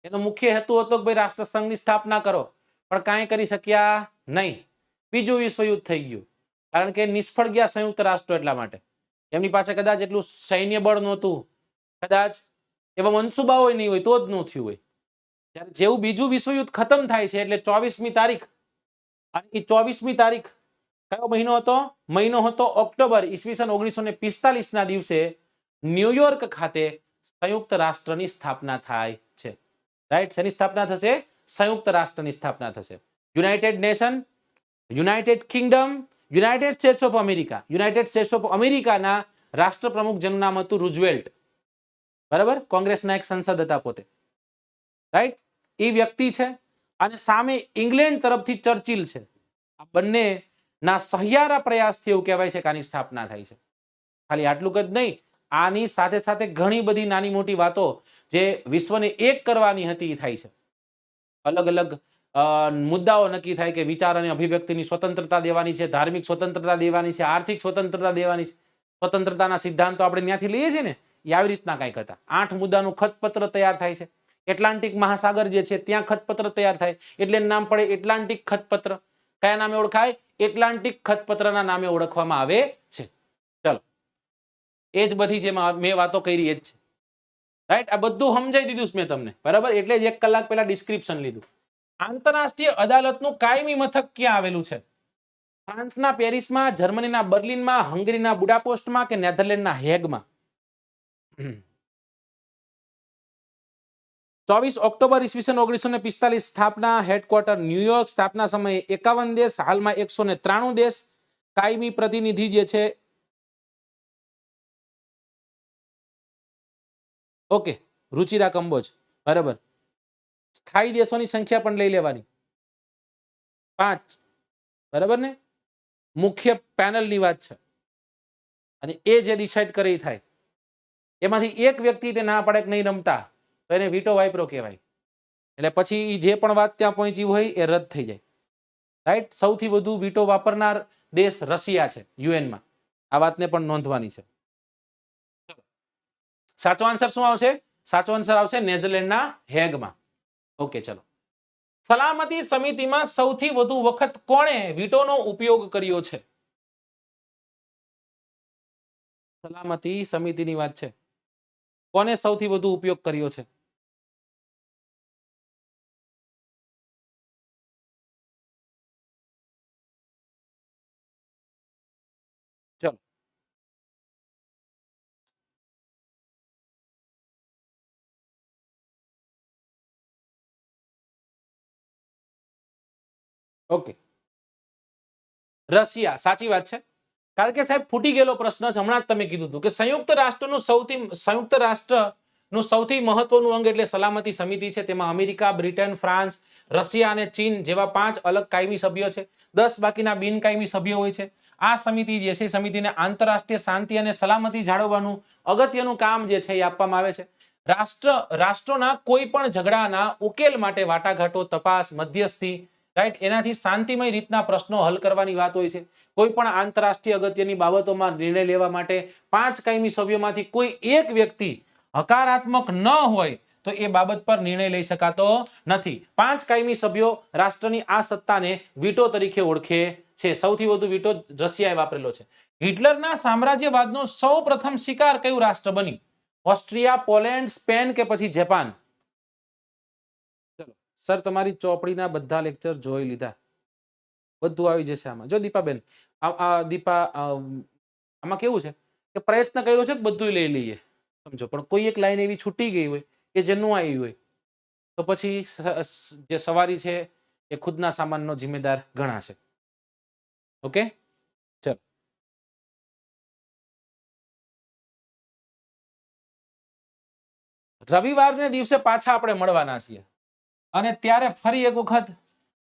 એનો મુખ્ય હેતુ હતો કે ભાઈ રાષ્ટ્રસંઘની સ્થાપના કરો, પણ કાંઈ કરી શક્યા નહીં. બીજું વિશ્વયુદ્ધ થઈ ગયું, કારણ કે નિષ્ફળ ગયા સંયુક્ત રાષ્ટ્રો. એટલા માટે એમની પાસે કદાચ એટલું સૈન્ય બળ નહોતું, કદાચ એવા મનસુબાઓ નહીં હોય તો જ ન થયું હોય. ત્યારે જેવું બીજું વિશ્વયુદ્ધ ખતમ થાય છે એટલે 24મી તારીખ, અને એ 24મી તારીખ કયો મહિનો હતો? મહિનો હતો ઓક્ટોબર, ઈસવીસન 1945 ના દિવસે ન્યુયોર્ક ખાતે સંયુક્ત રાષ્ટ્રની સ્થાપના થાય છે. રાઈટ? શેની સ્થાપના થશે? સંયુક્ત રાષ્ટ્રની સ્થાપના થશે. United nation, United Kingdom, United states of America. United states of અમેરિકાના રાષ્ટ્ર પ્રમુખ જેનું નામ હતું રૂઝવેલ્ટ, બરાબર? કોંગ્રેસના એક સંસદ હતા પોતે, રાઈટ? એ વ્યક્તિ છે. અને સામે ઇંગ્લેન્ડ તરફથી ચર્ચિલ છે. આ બંને ના સહિયારા પ્રયાસથી એવું કહેવાય છે કે આની સ્થાપના થાય છે. ખાલી આટલું જ નહીં, આની સાથે સાથે ઘણી બધી નાની મોટી વાતો જે વિશ્વને એક કરવાની હતી એ થાય છે. અલગ અલગ મુદ્દાઓ નક્કી થાય કે વિચાર અને અભિવ્યક્તિની સ્વતંત્રતા દેવાની છે, ધાર્મિક સ્વતંત્રતા દેવાની છે, આર્થિક સ્વતંત્રતા દેવાની છે. સ્વતંત્રતાના સિદ્ધાંતો આપણે ત્યાંથી લઈએ છીએ ને, એ આવી રીતના કંઈક હતા. 8 મુદ્દાનું ખતપત્ર તૈયાર થાય છે. એટલાન્ટિક મહાસાગર જે છે ત્યાં ખતપત્ર તૈયાર થાય એટલે નામ પડે એટલાન્ટિક ખતપત્ર. કયા નામે ઓળખાય? એટલાન્ટિક ખતપત્રના નામે ઓળખવામાં આવે છે. ચલો, એ જ બધી જે મેં વાતો કરી એ જ છે, રાઈટ? આ બધું સમજાઈ દીધું મેં તમને, બરાબર? એટલે જ 1 કલાક પહેલા ડિસ્ક્રિપ્શન લીધું. આંતરરાષ્ટ્રીય અદાલતનું કાયમી મથક ક્યાં આવેલું છે? ફ્રાન્સના પેરિસમાં, જર્મનીના બર્લિનમાં, હંગરીના બુડાપેસ્ટમાં કે નેધરલેન્ડના હેગમાં? 24 ઓક્ટોબર ઈસવીસન 1945 સ્થાપના, હેડક્વાર્ટર ન્યુયોર્ક, સ્થાપના સમયે 51 દેશ, હાલમાં 193 દેશ. કાયમી પ્રતિનિધિ જે છે, ઓકે, રુચિરા કંબોજ, બરાબર. સ્થાયી દેશોની સંખ્યા પણ લઈ લેવાની, 5, બરાબર ને? મુખ્ય પેનલની વાત છે, અને એ જે ડિસાઈડ કરે એ થાય. એમાંથી એક વ્યક્તિ તે ના પાડે કે નહીં રમતા, તો એને વીટો વાઇપરો કહેવાય. એટલે પછી જે પણ વાત ત્યાં પહોંચી હોય એ રદ થઈ જાય, રાઈટ? સૌથી વધુ વીટો વાપરનાર દેશ રશિયા છે યુએનમાં. આ વાતને પણ નોંધવાની છે. સાચો આન્સર શું આવશે? સાચો આન્સર આવશે નેધરલેન્ડના હેગમાં. ઓકે, ચલો. સલામતી સમિતિમાં સૌથી વધુ વખત કોણે વીટોનો ઉપયોગ કર્યો છે? સલામતી સમિતિની વાત છે, કોને સૌથી વધુ ઉપયોગ કર્યો છે? ચલો, ઓકે, રશિયા. સાચી વાત છે. કારણ કે સાહેબ ફૂટી ગયેલો પ્રશ્ન છે, હમણાં જ તમે કીધું હતું કે સંયુક્ત રાષ્ટ્રનું સૌથી મહત્વનું અંગ એટલે સલામતી સમિતિ છે. તેમાં અમેરિકા, બ્રિટન, ફ્રાન્સ, રશિયા અને ચીન જેવા 5 અલગ કાયમી સભ્યો છે. 10 બાકીના બિનકાયમી સભ્યો હોય છે. આ સમિતિ જે છે, સમિતિને આંતરરાષ્ટ્રીય શાંતિ અને સલામતી જાળવવાનું અગત્યનું કામ જે છે એ આપવામાં આવે છે. રાષ્ટ્રોના કોઈ પણ ઝઘડાના ઉકેલ માટે વાટાઘાટો, તપાસ, મધ્યસ્થી, રાઈટ, એનાથી શાંતિમય રીતના પ્રશ્નો હલ કરવાની વાત હોય છે. કોઈ પણ આંતરરાષ્ટ્રીય અગત્યની બાબતોમાં નિર્ણય લેવા માટે 5 કાયમી સભ્યોમાંથી કોઈ એક વ્યક્તિ હકારાત્મક ન હોય તો એ બાબત પર નિર્ણય લઈ શકાતો નથી. 5 કાયમી સભ્યો રાષ્ટ્રની આ સત્તાને વીટો તરીકે ઓળખે છે. સૌથી વધુ વીટો રશિયાએ વાપરેલો છે. હિટલરના સામ્રાજ્યવાદનો સૌ પ્રથમ શિકાર કયું રાષ્ટ્ર બન્યું? ઓસ્ટ્રિયા, પોલેન્ડ, સ્પેન કે પછી જાપાન? ચલો સર, તમારી ચોપડીના બધા લેક્ચર જોઈ લીધા, બધું આવી જશે આમાં. જો દીપાબેન, દીપા, આમાં કેવું છે કે પ્રયત્ન કર્યો છે કે બધું લઈ લઈએ, સમજો, પણ કોઈ એક લાઈન એવી છૂટી ગઈ હોય કે જે ન આવી હોય તો પછી જે સવારી છે એ ખુદના સામાનનો જિમ્મેદાર ગણાશે. ઓકે, ચલો. રવિવારને દિવસે પાછા આપણે મળવાના છીએ અને ત્યારે ફરી એક વખત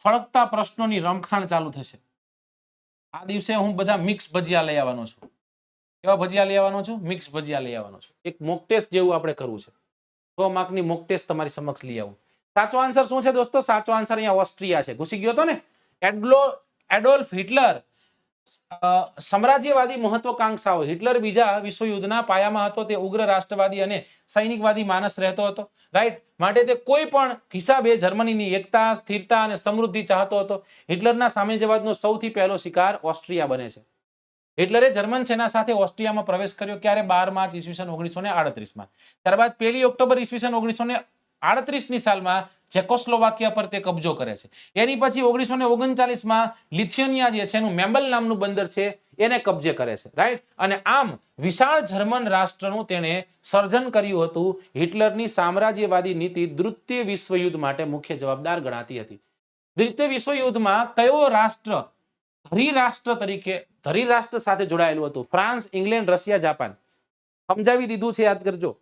ફળકતા પ્રશ્નોની રમખાણ ચાલુ થશે. આ દિવસે હું બધા મિક્સ ભજીયા લઈ આવવાનો છું. કેવા ભજીયા લઈ આવવાનો છું? મિક્સ ભજીયા લઈ આવવાનો છું. એક મોક ટેસ્ટ જેવું આપણે કરવું છે. 100 માર્કની મોક ટેસ્ટ તમારી સમક્ષ લઈ આવું. સાચો આન્સર શું છે દોસ્તો? સાચો આન્સર અહીંયા ઓસ્ટ્રિયા છે. ઘૂસી ગયો હતો ને? એડોલ્ફ હિટલર સામ્રાજ્યવાદી મહત્વકાંક્ષાઓ. હિટલર બીજા વિશ્વયુદ્ધના પાયામાં હતો. તે ઉગ્ર રાષ્ટ્રવાદી અને સૈનિકવાદી માણસ રહેતો હતો. રાઈટ. માટે તે કોઈ પણ હિસાબે જર્મનીની એકતા, સ્થિરતા અને સમૃદ્ધિ ચાહતો હતો. હિટલરના સામ્રાજ્યવાદનો સૌથી પહેલો શિકાર ઓસ્ટ્રિયા બને છે. હિટલરે જર્મન સેના સાથે ઓસ્ટ્રિયામાં પ્રવેશ કર્યો ક્યારે? 12 માર્ચ ઈસવીસન 1938 ત્યારબાદ 1 ઓક્ટોબર ઈસવીસન 1938ની સાલમાં ચેકોસ્લોવાકિયા પર તે કબજો કરે છે. એની પછી 1939માં લિથિયનિયા જે છે એનું મેમ્બલ નામનું બંદર છે એને કબજે કરે છે. રાઈટ. અને આમ વિશાળ જર્મન રાષ્ટ્રનું તેણે સર્જન કર્યું હતું. હિટલરની સામ્રાજ્યવાદી નીતિ દ્વિતીય વિશ્વયુદ્ધ માટે મુખ્ય જવાબદાર ગણાતી હતી. દ્વિતીય વિશ્વયુદ્ધમાં કયો રાષ્ટ્ર ધરી રાષ્ટ્ર સાથે જોડાયેલું હતું? France, England, Russia, Japan. સમજાવી દીધું છે, યાદ કરજો.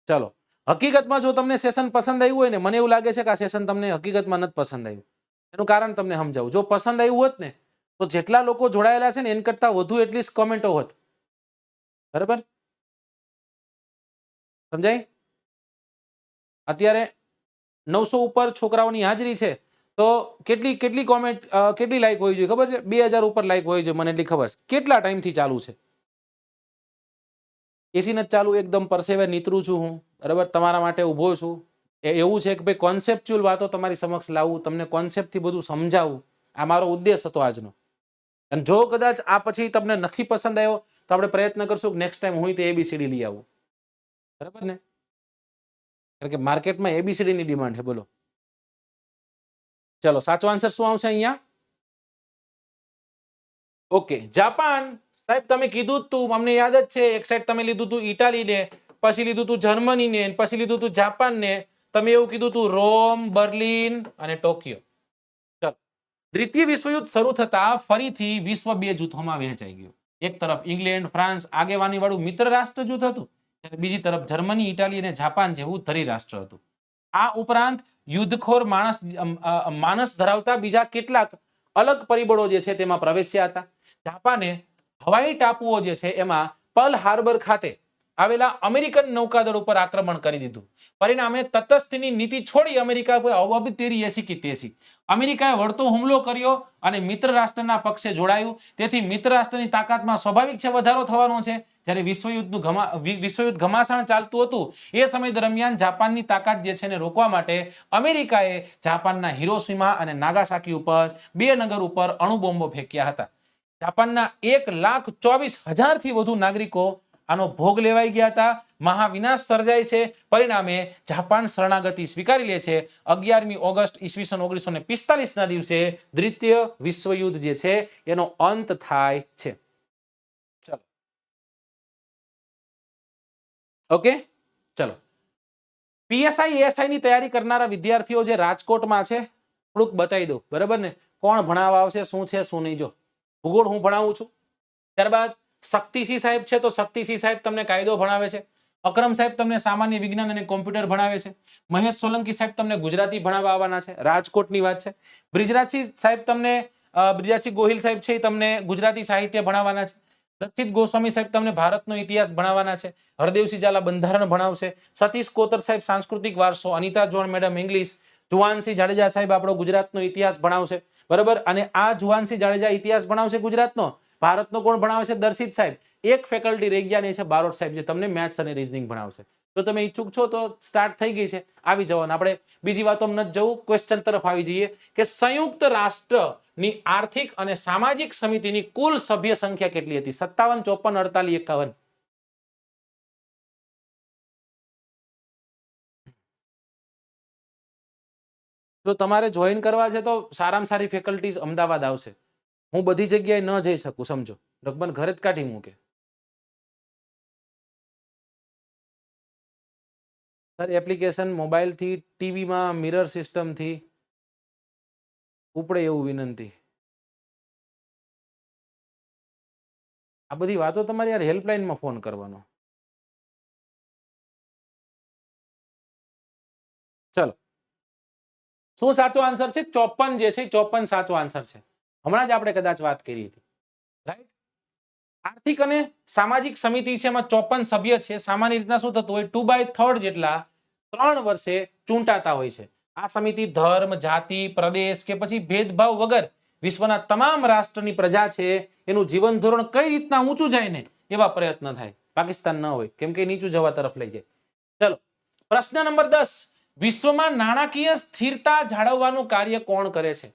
ચલો, હકીકતમાં જો તમને સેશન પસંદ આવ્યું હોય ને, મને એવું લાગે છે કે આ સેશન તમને હકીકતમાં નથી પસંદ આવ્યું. એનું કારણ તમને સમજાવું. જો પસંદ આવ્યું હોત ને તો જેટલા લોકો જોડાયેલા છે ને એન કરતા વધુ એટલીસ્ટ કોમેન્ટો હોત. બરાબર? સમજાય? અત્યારે 900 ઉપર છોકરાઓની હાજરી છે તો કેટલી કોમેન્ટ, કેટલી લાઈક હોવી જોઈએ ખબર છે? 2000 ઉપર લાઈક હોવી જોઈએ, મને એટલી ખબર છે. કેટલા ટાઈમથી ચાલુ છે? એસી નથી ચાલુ, એકદમ પરસેવે નીતરું છું હું. બરાબર? તમારા માટે ઊભો છું. એવું છે કે ભાઈ કોન્સેપ્ચ્યુઅલ વાતો તમારી સમક્ષ લાવું, તમને કોન્સેપ્ટથી બધું સમજાવું. આ મારો ઉદ્દેશ હતો આજનો. અને જો કદાચ આ પછી તમને નથી પસંદ આવ્યો તો આપણે પ્રયત્ન કરશું કે નેક્સ્ટ ટાઈમ હું તે એબીસીડી લઈ આવું. બરાબર ને? કારણ કે માર્કેટમાં એબીસીડી ની ડિમાન્ડ છે. બોલો. ચલો, સાચો આન્સર શું આવશે અહીંયા? Okay, Japan. સાહેબ તમે કીધું તું, અમને યાદ જ છે. એક સાઈડ તમે લીધું તું ઇટાલીને, પછી લીધું તું જર્મનીને, પછી લીધું તું જાપાનને. તમે એવું કીધું તું રોમ, બર્લિન અને ટોક્યો. ચલો, દ્વિતીય વિશ્વયુદ્ધ શરૂ થતા ફરીથી વિશ્વ બે જૂથોમાં વહેંચાઈ ગયું. એક તરફ ઇંગ્લેન્ડ, ફ્રાન્સ આગેવાની વાળું મિત્ર રાષ્ટ્ર જૂથ હતું, ત્યારે બીજી તરફ જર્મની, ઇટાલી અને જાપાન જેવું ધરી રાષ્ટ્ર હતું. આ ઉપરાંત યુદ્ધખોર માનસ ધરાવતા બીજા કેટલાક અલગ પરિબળો જે છે તેમાં પ્રવેશ્યા હતા. જાપાને હવાઈ ટાપુઓ જે છે એમાં પર્લ હાર્બર ખાતે આવેલા અમેરિકન નૌકાદળ ઉપર આક્રમણ કરી દીધું. પરિણામે તટસ્થની નીતિ છોડી અમેરિકા અબ તેરી એસી કી તેસી. અમેરિકાએ વળતો હુમલો કર્યો અને મિત્ર રાષ્ટ્રના પક્ષે જોડાયું. તેથી મિત્ર રાષ્ટ્રની તાકાતમાં સ્વાભાવિક છે વધારો થવાનો છે. જ્યારે વિશ્વયુદ્ધ ઘમાસાણ ચાલતું હતું એ સમય દરમિયાન જાપાનની તાકાત જે છે એને રોકવા માટે અમેરિકાએ જાપાનના હિરોશીમા અને નાગાસાકી ઉપર 2 નગર ઉપર અણુબોમ્બો ફેંક્યા હતા. જાપાનના 1,24,000 થી વધુ નાગરિકો આનો ભોગ લેવાઈ ગયા હતા. મહાવિનાશ સર્જાય છે. પરિણામે જાપાન શરણાગતિ સ્વીકારી લે છે. 11મી ઓગસ્ટ ઈસવીસન 1945 ના દિવસે દ્વિતીય વિશ્વયુદ્ધ જે છે એનો અંત થાય છે. ચલો, ઓકે. ચલો, પીએસઆઈ એએસઆઈ ની તૈયારી કરનારા વિદ્યાર્થીઓ જે રાજકોટમાં છે થોડુંક બતાવી દો. બરાબર ને? કોણ ભણાવવા આવશે, શું છે શું નહીં. જો ભૂગોળ હું ભણાવું છું. ત્યારબાદ શક્તિસિંહ સાહેબ છે તો શક્તિસિંહ સાહેબ તમને કાયદો ભણાવે છે. અકરમ સાહેબ તમને સામાન્ય વિજ્ઞાન અને કોમ્પ્યુટર ભણાવે છે. મહેશ સોલંકી સાહેબ તમને ગુજરાતી ભણાવવા આવવાના છે. રાજકોટની વાત છે. બ્રિજરાજસિંહ સાહેબ તમને બ્રિજરાજસિંહ ગોહિલ સાહેબ છે તમને ગુજરાતી સાહિત્ય ભણાવવાના છે. દક્ષિત ગોસ્વામી સાહેબ તમને ભારતનો ઇતિહાસ ભણાવવાના છે. હરદેવસિંહ ઝાલા બંધારણ ભણાવશે. સતીશ કોતર સાહેબ સાંસ્કૃતિક વારસો, Anita John madam English, Juvansinh Jadeja સાહેબ આપણો ગુજરાતનો ઇતિહાસ ભણાવશે. બરાબર? અને આ જુવાનસિંહ જાડેજા ઇતિહાસ ભણાવશે ગુજરાતનો. ભારતનો કોણ ભણાવે છે? દર્શિત સાહેબ. એક ફેકલ્ટી રહી ગયા છે બારોટ સાહેબ, જે તમને મેથ્સ અને રીઝનિંગ ભણાવશે. તો તમે ઈચ્છુક છો તો સ્ટાર્ટ થઈ ગઈ છે, આવી જવાનું. આપણે બીજી વાતોમાં નથી જવું, ક્વેશ્ચન તરફ આવી જઈએ કે સંયુક્ત રાષ્ટ્રની આર્થિક અને સામાજિક સમિતિની કુલ સભ્ય સંખ્યા કેટલી હતી? 57, 54, 48, 51. જો તમારે જોઈન કરવા છે તો સારામાં સારી ફેકલ્ટીઝ અમદાવાદ આવશે. હું બધી જગ્યાએ ન જઈ શકું, સમજો. લગભગ ઘરે જ કાઢી મૂકે. સર એપ્લિકેશન મોબાઈલથી, ટીવીમાં, મિરર સિસ્ટમથી ઉપડે એવું વિનંતી. આ બધી વાતો તમારી યાર હેલ્પલાઇનમાં ફોન કરવાનો. ચલો, શું સાચો આન્સર છે? 54 જે છે 54 સાચો આન્સર છે. હમણાં જ આપણે કદાચ વાત કરી હતી. રાઈટ? આર્થિક અને સામાજિક સમિતિ છે એમાં 54 સભ્ય છે. સામાન્ય રીતના શું થતું હોય 2/3 જેટલા 3 વર્ષે ચૂંટાતા હોય છે. આ સમિતિ ધર્મ, જાતિ, પ્રદેશ કે પછી ભેદભાવ વગર વિશ્વના તમામ રાષ્ટ્રની પ્રજા છે એનું જીવન ધોરણ કઈ રીતના ઊંચું જાય ને એવા પ્રયત્ન થાય. પાકિસ્તાન ન હોય કેમ કે નીચું જવા તરફ લઈ જાય. ચલો પ્રશ્ન નંબર 10. વિશ્વમાં નાણાકીય સ્થિરતા જાળવવાનું કાર્ય કોણ કરે છે?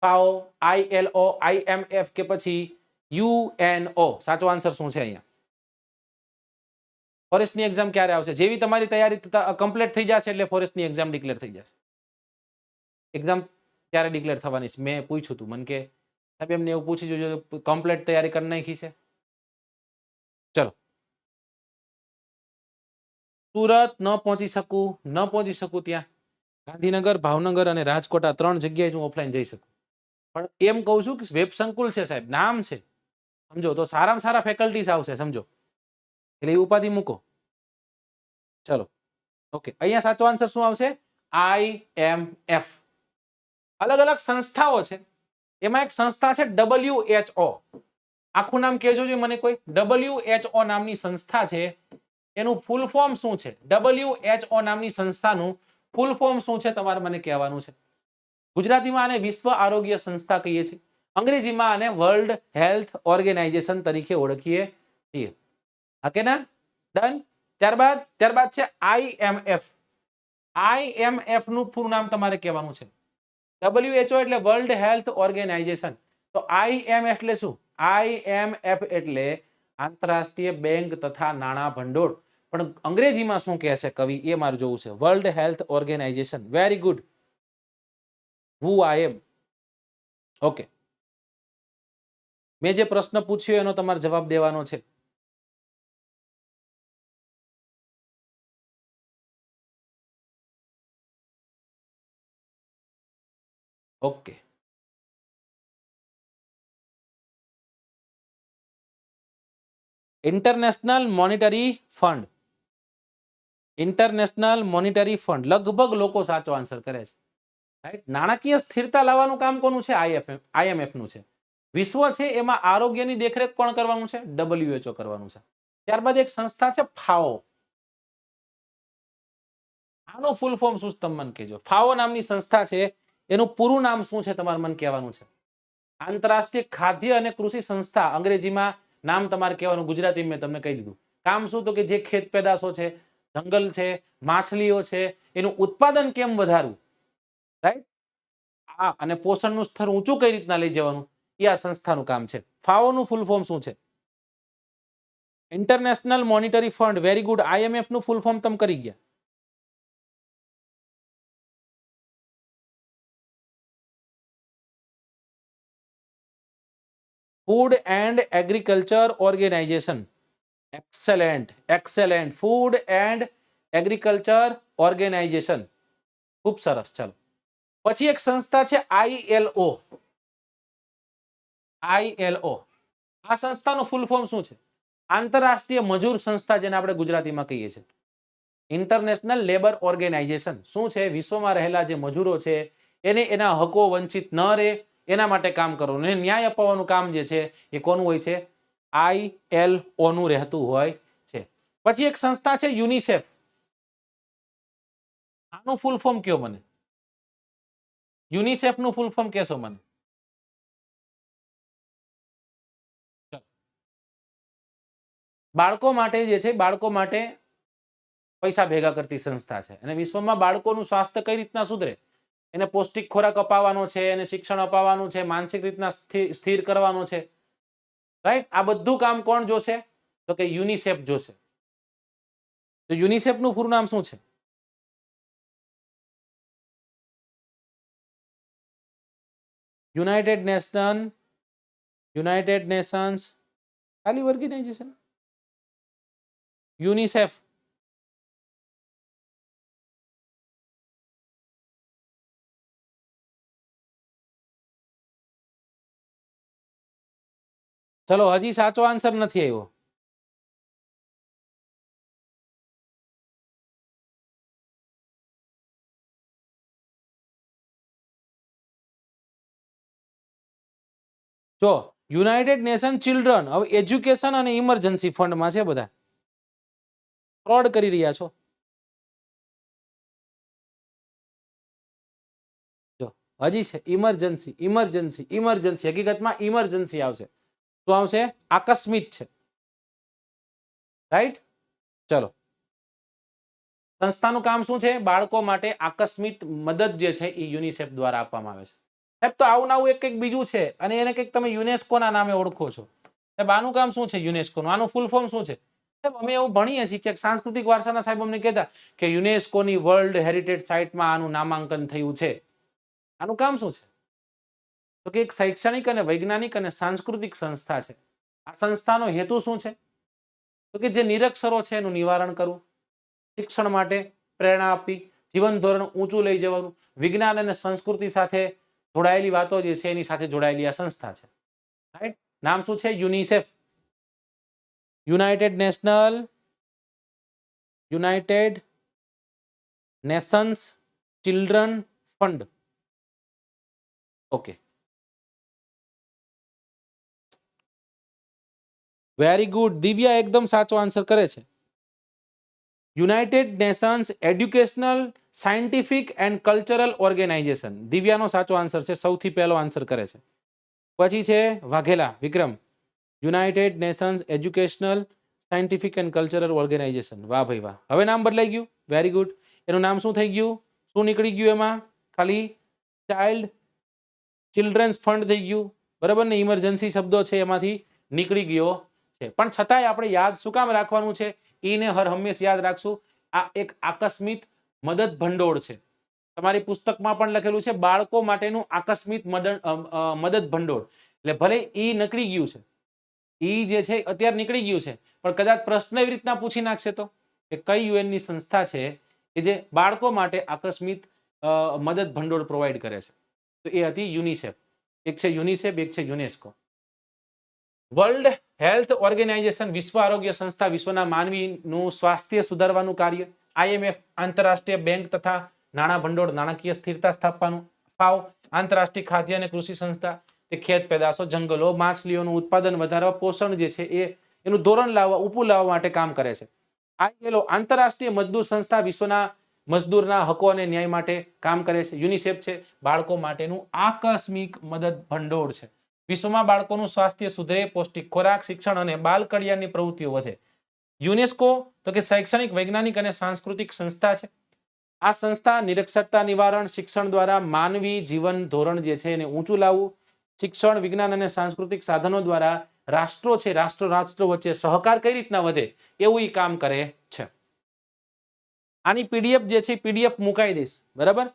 ફાઓ, ILO, IMF કે પછી UNO? સાચો આન્સર શું છે અહીંયા? ફોરેસ્ટની એક્ઝામ ક્યારે આવશે? જેવી તમારી તૈયારી કમ્પ્લીટ થઈ જશે એટલે ફોરેસ્ટની એક્ઝામ ડિક્લેર થઈ જશે. એક્ઝામ ક્યારે ડિક્લેર થવાની છે? મેં પૂછ્યું હતું મને કે સાહેબ એમને એવું પૂછી જોજો કમ્પ્લીટ તૈયારી કરી નાખી છે. ચલો સુરત ન પહોંચી શકું ત્યાં ગાંધીનગર, ભાવનગર અને રાજકોટ આ 3 જગ્યાએ હું ઓફલાઈન જઈ શકું. પણ એમ કહું છું કે વેબ સંકુલ છે સાહેબ, નામ છે સમજો તો સારામાં સારા ફેકલ્ટીઝ આવશે સમજો એટલે એ ઉપાધિ મૂકો. ચલો ઓકે અહીંયા સાચો આન્સર શું આવશે? IMF. અલગ અલગ સંસ્થાઓ છે એમાં એક સંસ્થા છે WHO. આખું નામ કહેજો મને કોઈ. WHO નામની સંસ્થા છે એનું ફૂલ ફોર્મ શું છે? WHO નામની સંસ્થાનું ફૂલ ફોર્મ શું છે તમારે મને કહેવાનું છે. ગુજરાતીમાં આને વિશ્વ આરોગ્ય સંસ્થા કહીએ છીએ, અંગ્રેજીમાં આને વર્લ્ડ હેલ્થ ઓર્ગેનાઇઝેશન તરીકે ઓળખીએ છીએ. ઓકે ના? ડન. ત્યારબાદ છે IMF. IMF નું પૂરું નામ તમારે કહેવાનું છે. WHO એટલે વર્લ્ડ હેલ્થ ઓર્ગેનાઇઝેશન. તો IMF એટલે શું? IMF એટલે આંતરરાષ્ટ્રીય બેંક તથા નાણાં ભંડોળ. પણ અંગ્રેજીમાં શું કહે છે કવિ એ મારે જોવું છે. World health organisation. Very good. who I am. Okay મેં જે પ્રશ્ન પૂછ્યો એનો તમારે જવાબ દેવાનો છે. Okay international monetary fund. International monetary fund લગભગ લોકો સાચો આન્સર કરે છે. રાઈટ. નાણાકીય સ્થિરતા લાવવાનું કામ કોનું છે? IMF નું છે. વિશ્વ છે એમાં આરોગ્યની દેખરેખ કોણ કરવાનું છે? WHO કરવાનું છે. ત્યારબાદ એક સંસ્થા છે ફાઓ. આનું ફૂલ ફોર્મ શું તમે મને કહેજો. ફાઓ નામની સંસ્થા છે એનું પૂરું નામ શું છે તમારે મને કહેવાનું છે. આંતરરાષ્ટ્રીય ખાદ્ય અને કૃષિ સંસ્થા. અંગ્રેજીમાં નામ તમારે કહેવાનું, ગુજરાતી મેં તમને કહી દીધું. કામ શું? તો કે જે ખેત પેદાશો છે, જંગલ છે, માછલીઓ છે એનું ઉત્પાદન કેમ વધારવું, રાઈટ, આ અને પોષણનું સ્તર ઊંચું કઈ રીતના લઈ જવાનું એ આ સંસ્થાનું કામ છે. ફાઓ નું ફૂલ ફોર્મ શું છે? International monetary fund. Very good. IMF નું ફૂલ ફોર્મ તમે કરી ગયા. Food and agriculture organisation. Excellent. Food and agriculture organisation. ખૂબ સરસ. ચાલો પછી એક સંસ્થા છે ILO. આ સંસ્થાનું ફૂલ ફોર્મ શું છે? આંતરરાષ્ટ્રીય મજૂર સંસ્થા, જેને આપણે ગુજરાતીમાં કહીએ છીએ. International labour organisation. શું છે? વિશ્વમાં રહેલા જે મજૂરો છે એને એના હકો વંચિત ન રહે એના માટે કામ કરવું, અને ન્યાય અપાવવાનું કામ જે છે એ કોનું હોય છે? ILO નું રહેતું હોય છે. પછી એક સંસ્થા છે યુનિસેફ. આનું ફૂલ ફોર્મ કયો મને. યુનિસેફ નું ફૂલ ફોર્મ કહેશો મને? બાળકો માટે જે છે, બાળકો માટે પૈસા ભેગા કરતી સંસ્થા છે અને વિશ્વમાં બાળકોનું સ્વાસ્થ્ય કઈ રીતના સુધરે, એને પૌષ્ટિક ખોરાક અપાવવાનો છે, એને શિક્ષણ અપાવવાનું છે, માનસિક રીતના સ્થિર કરવાનો છે, રાઈટ. આ બધું કામ કોણ જોશે? તો કે યુનિસેફ જોશે. તો યુનિસેફ નું પૂરું નામ શું છે? યુનાઇટેડ નેશન્સ ખાલી ઓર્ગેનાઇઝેશન. યુનિસેફ. ચલો હજી સાચો આન્સર નથી આવ્યો. જો યુનાઇટેડ નેશન ચિલ્ડ્રન, હવે એજ્યુકેશન અને ઇમરજન્સી ફંડમાં છે બધા. ફ્રોડ કરી રહ્યા છો. જો હજી છે ઇમરજન્સી ઇમરજન્સી ઇમરજન્સી, હકીકતમાં ઇમરજન્સી આવશે. શું આવશે? આકસ્મિક છે. રાઈટ. ચલો, સંસ્થાનું કામ શું છે? બાળકો માટે આકસ્મિક મદદ જે છે એ યુનિસેફ દ્વારા આપવામાં આવે છે. સાહેબ તો આવું આવું એક બીજું છે અને એને કંઈક તમે યુનેસ્કોના નામે ઓળખો છો. સાહેબ આનું કામ શું છે યુનેસ્કોનું? આનું ફૂલ ફોર્મ શું છે? સાહેબ અમે એવું ભણીએ છીએ કે સાંસ્કૃતિક વારસાના સાહેબ અમને કહેતા કે યુનેસ્કોની વર્લ્ડ હેરિટેજ સાઇટમાં આનું નામાંકન થયું છે. આનું કામ શું છે? તો કે એક શૈક્ષણિક અને વૈજ્ઞાનિક અને સાંસ્કૃતિક સંસ્થા છે. આ સંસ્થાનો હેતુ શું છે? તો કે જે નિરક્ષરો છે એનું નિવારણ કરવું, શિક્ષણ માટે પ્રેરણા આપવી, જીવન ધોરણ ઊંચું લઈ જવાનું, વિજ્ઞાન અને સંસ્કૃતિ સાથે જોડાયેલી વાતો જે છે એની સાથે જોડાયેલી આ સંસ્થા છે. રાઈટ. નામ શું છે? UNICEF. United Nations children fund. Okay, very good. Divya એકદમ સાચો આન્સર કરે છે. United Nations educational scientific and cultural organisation. દિવ્યાનો સાચો આન્સર છે, સૌથી પહેલો આન્સર કરે છે. પછી છે Vaghela Vikram, United Nations educational scientific and cultural organisation. વાહ ભાઈ વાહ. હવે નામ બદલાઈ ગયું. Very good. એનું નામ શું થઈ ગયું? શું નીકળી ગયું એમાં? ખાલી ચિલ્ડ્રન્સ ફંડ થઈ ગયું. બરાબર ને? ઇમરજન્સી શબ્દો છે એમાંથી નીકળી ગયો છે. પણ છતાંય આપણે યાદ શું કામ રાખવાનું છે? એને હર હંમેશ યાદ રાખશું. આ એક આકસ્મિક મદદ ભંડોળ છે. તમારી પુસ્તકમાં પણ લખેલું છે બાળકો માટેનું આકસ્મિક મદદ ભંડોળ. એટલે ભલે ઈ નીકળી ગયું છે, ઈ જે છે અત્યારે નીકળી ગયું છે, પણ કદાચ પ્રશ્ન એવી રીતના પૂછી નાખશે તો કે કઈ યુએન ની સંસ્થા છે કે જે બાળકો માટે આકસ્મિક મદદ ભંડોળ પ્રોવાઈડ કરે છે? તો એ હતી યુનિસેફ. એક છે યુનિસેફ, એક છે યુનેસ્કો. વર્લ્ડ હેલ્થ ઓર્ગેનાઇઝેશન, વિશ્વ આરોગ્ય સંસ્થા, વિશ્વના માનવીનું સ્વાસ્થ્ય સુધારવાનું કાર્ય. IMF, આંતરરાષ્ટ્રીય બેંક તથા નાણાં ભંડોળ, નાણાકીય સ્થિરતા સ્થાપવાનું. FAO, આંતરરાષ્ટ્રીય ખાદ્ય અને કૃષિ સંસ્થા, તે ખેત પેદાશો, જંગલો, માછલીઓનું ઉત્પાદન વધારવા, પોષણ જે છે એનું ધોરણ લાવવા, ઊપું લાવવા માટે કામ કરે છે. ILO, આંતરરાષ્ટ્રીય મજદૂર સંસ્થા, વિશ્વના મજદૂરના હકો અને ન્યાય માટે કામ કરે છે. યુનિસેફ છે બાળકો માટેનું આકસ્મિક મદદ ભંડોળ છે. વિશ્વમાં બાળકોનું સ્વાસ્થ્ય સુધરે, પૌષ્ટિક ખોરાક, શિક્ષણ અને બાલ કલ્યાણની પ્રવૃત્તિઓ વધે. યુનેસ્કો તો કે શૈક્ષણિક, વૈજ્ઞાનિક અને સાંસ્કૃતિક સંસ્થા છે. આ સંસ્થા નિરક્ષરતા નિવારણ, શિક્ષણ દ્વારા માનવી જીવન ધોરણ જે છે એને ઊંચું લાવવું, શિક્ષણ, વિજ્ઞાન અને સાંસ્કૃતિક સાધનો દ્વારા રાષ્ટ્રો છે, રાષ્ટ્રો વચ્ચે સહકાર કઈ રીતના વધે એવું કામ કરે છે. આની પીડીએફ જે છે પીડીએફ મુકાઈ દઈશ. બરાબર.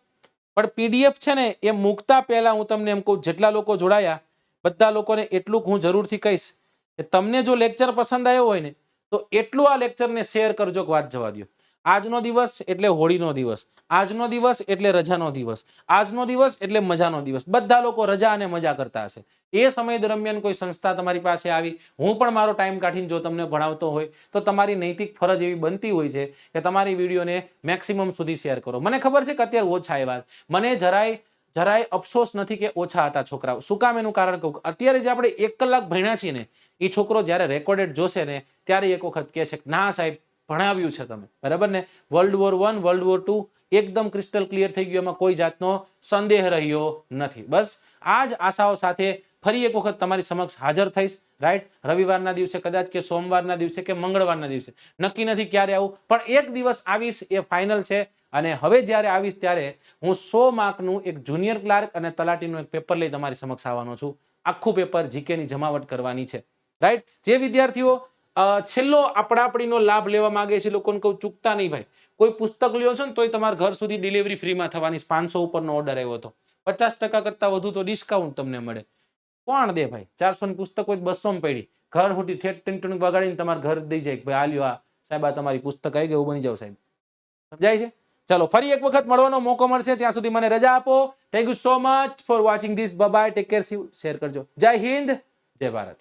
પણ પીડીએફ છે ને એ મૂકતા પહેલા હું તમને એમ કહું, જેટલા લોકો જોડાયા બધા લોકોને એટલું હું જરૂરથી કહીશ કે તમને જો લેક્ચર પસંદ આવ્યો હોય ને તો એટલું આ લેક્ચરને શેર કરજો કે વાત જવા દો. આજનો દિવસ એટલે હોળીનો દિવસ, આજનો દિવસ એટલે રજાનો દિવસ, આજનો દિવસ એટલે મજાનો દિવસ. બધા લોકો રજા અને મજા કરતા હશે. એ સમય દરમિયાન કોઈ સંસ્થા તમારી પાસે આવી, હું પણ મારો ટાઈમ કાઢીને જો તમને ભણાવતો હોય તો તમારી નૈતિક ફરજ એવી બનતી હોય છે કે તમારી વિડીયોને મેક્સિમમ સુધી શેર કરો. મને ખબર છે કે અત્યારે ઓછા આવ્યા, મને જરાય અફસોસ નથી કે ઓછા હતા છોકરાઓ. શું કામ? એનું કારણ કહું. અત્યારે જે આપણે 1 કલાક ભણ્યા છીએ ને એ છોકરો જ્યારે રેકોર્ડેડ જોશે ને ત્યારે એક વખત કહેશે કે ના સાહેબ ભણાવ્યું છે તમે. બરાબર ને? વર્લ્ડ વોર 1, વર્લ્ડ વોર 2 એકદમ ક્રિસ્ટલ ક્લિયર થઈ ગયું, એમાં કોઈ જાતનો સંદેહ રહ્યો નથી. બસ આ જ આશાઓ સાથે ફરી એક વખત તમારી સમક્ષ હાજર થઈશ. રાઈટ. રવિવારના દિવસે કદાચ, કે સોમવારના દિવસે, કે મંગળવારના દિવસે, નક્કી નથી ક્યારે આવું, પણ એક દિવસ આવીશ એ ફાઇનલ છે. અને હવે જ્યારે આવીશ ત્યારે હું 100 માર્કનું એક જુનિયર ક્લાર્ક અને તલાટીનું એક પેપર લઈ તમારી સમક્ષ આવવાનો છું. આખું પેપર જીકેની જમાવટ કરવાની છે. રાઈટ. જે વિદ્યાર્થીઓ છેલ્લો આપણાપડીનો લાભ લેવા માંગે છે લોકોને કહું ચૂકતા નહીં ભાઈ. કોઈ પુસ્તક લ્યો છો ને તોય તમારા ઘર સુધી ડિલિવરી ફ્રીમાં થવાની. 500 ઉપરનો ઓર્ડર આવ્યો હતો, 50% કરતા વધુ તો ડિસ્કાઉન્ટ તમને મળે. કોણ દે ભાઈ? 400 ની પુસ્તક હોય 200 માં પડી, ઘર સુધી ઠેઠ ટીંટણ વગાડીને તમારા ઘર દઈ જાય ભાઈ આ લ્યો, આ સાહેબ આ તમારી પુસ્તક આવી ગઈ, એવું બની જાવ સાહેબ. સમજાય છે? ચલો ફરી એક વખત મળવાનો મોકો મળશે, ત્યાં સુધી મને રજા આપો. Thank you so much for watching this. Bye bye, take care, share કરજો. જય હિન્દ, જય ભારત.